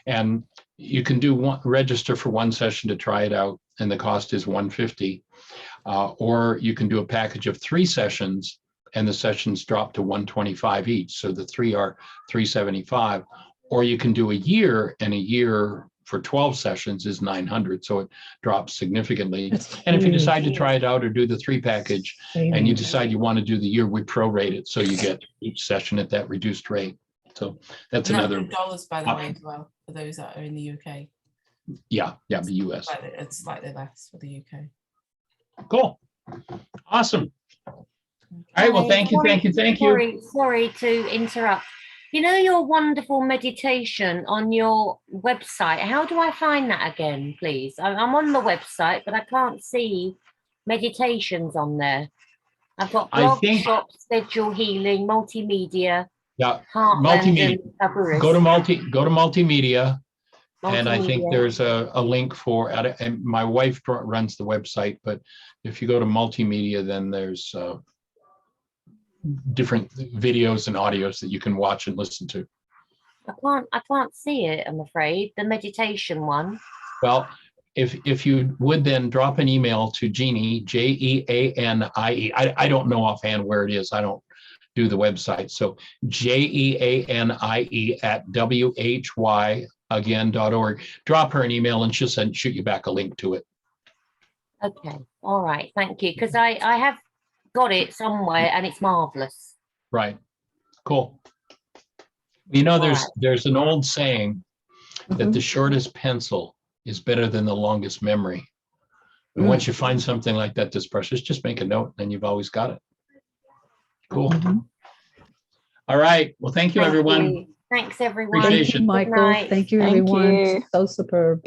D: And you can register for one session to try it out, and the cost is $150. Or you can do a package of 3 sessions, and the sessions drop to $125 each. So the 3 are $375. Or you can do a year, and a year for 12 sessions is $900. So it drops significantly. And if you decide to try it out or do the 3 package, and you decide you want to do the year, we prorate it. So you get each session at that reduced rate. So that's another
A: $100, by the way, as well, for those that are in the UK.
D: Yeah, the US.
A: It's slightly less for the UK.
D: Cool. Awesome. All right. Well, thank you.
F: Sorry to interrupt. Your wonderful meditation on your website. How do I find that again, please? I'm on the website, but I can't see meditations on there. I've got blog, shop, schedule, healing, multimedia.
D: Yeah,
F: Heartland
D: multimedia.
F: and Coverers.
D: Go to multimedia. And I think
F: Multimedia.
D: there's a link for, and my wife runs the website, but if you go to multimedia, then there's different videos and audios that you can watch and listen to.
F: I can't see it, I'm afraid. The meditation one.
D: Well, if you would then drop an email to Jeannie, Jeanie. I don't know offhand where it is. I don't do the website. So Jeanie at whyagain.org. Drop her an email and she'll shoot you back a link to it.
F: Okay. All right. Thank you. Because I have got it somewhere and it's marvelous.
D: Right. Cool. You know,
F: All
D: there's an old saying that the shortest pencil is better than the longest memory. And once you find something like that that's precious, just make a note and you've always got it. Cool. All right. Well, thank you, everyone.
F: Thanks, everyone.
D: Appreciate it.
F: Good
G: Michael.
F: night.
G: Thank you,
E: Thank
G: everyone.
E: you.
G: So superb.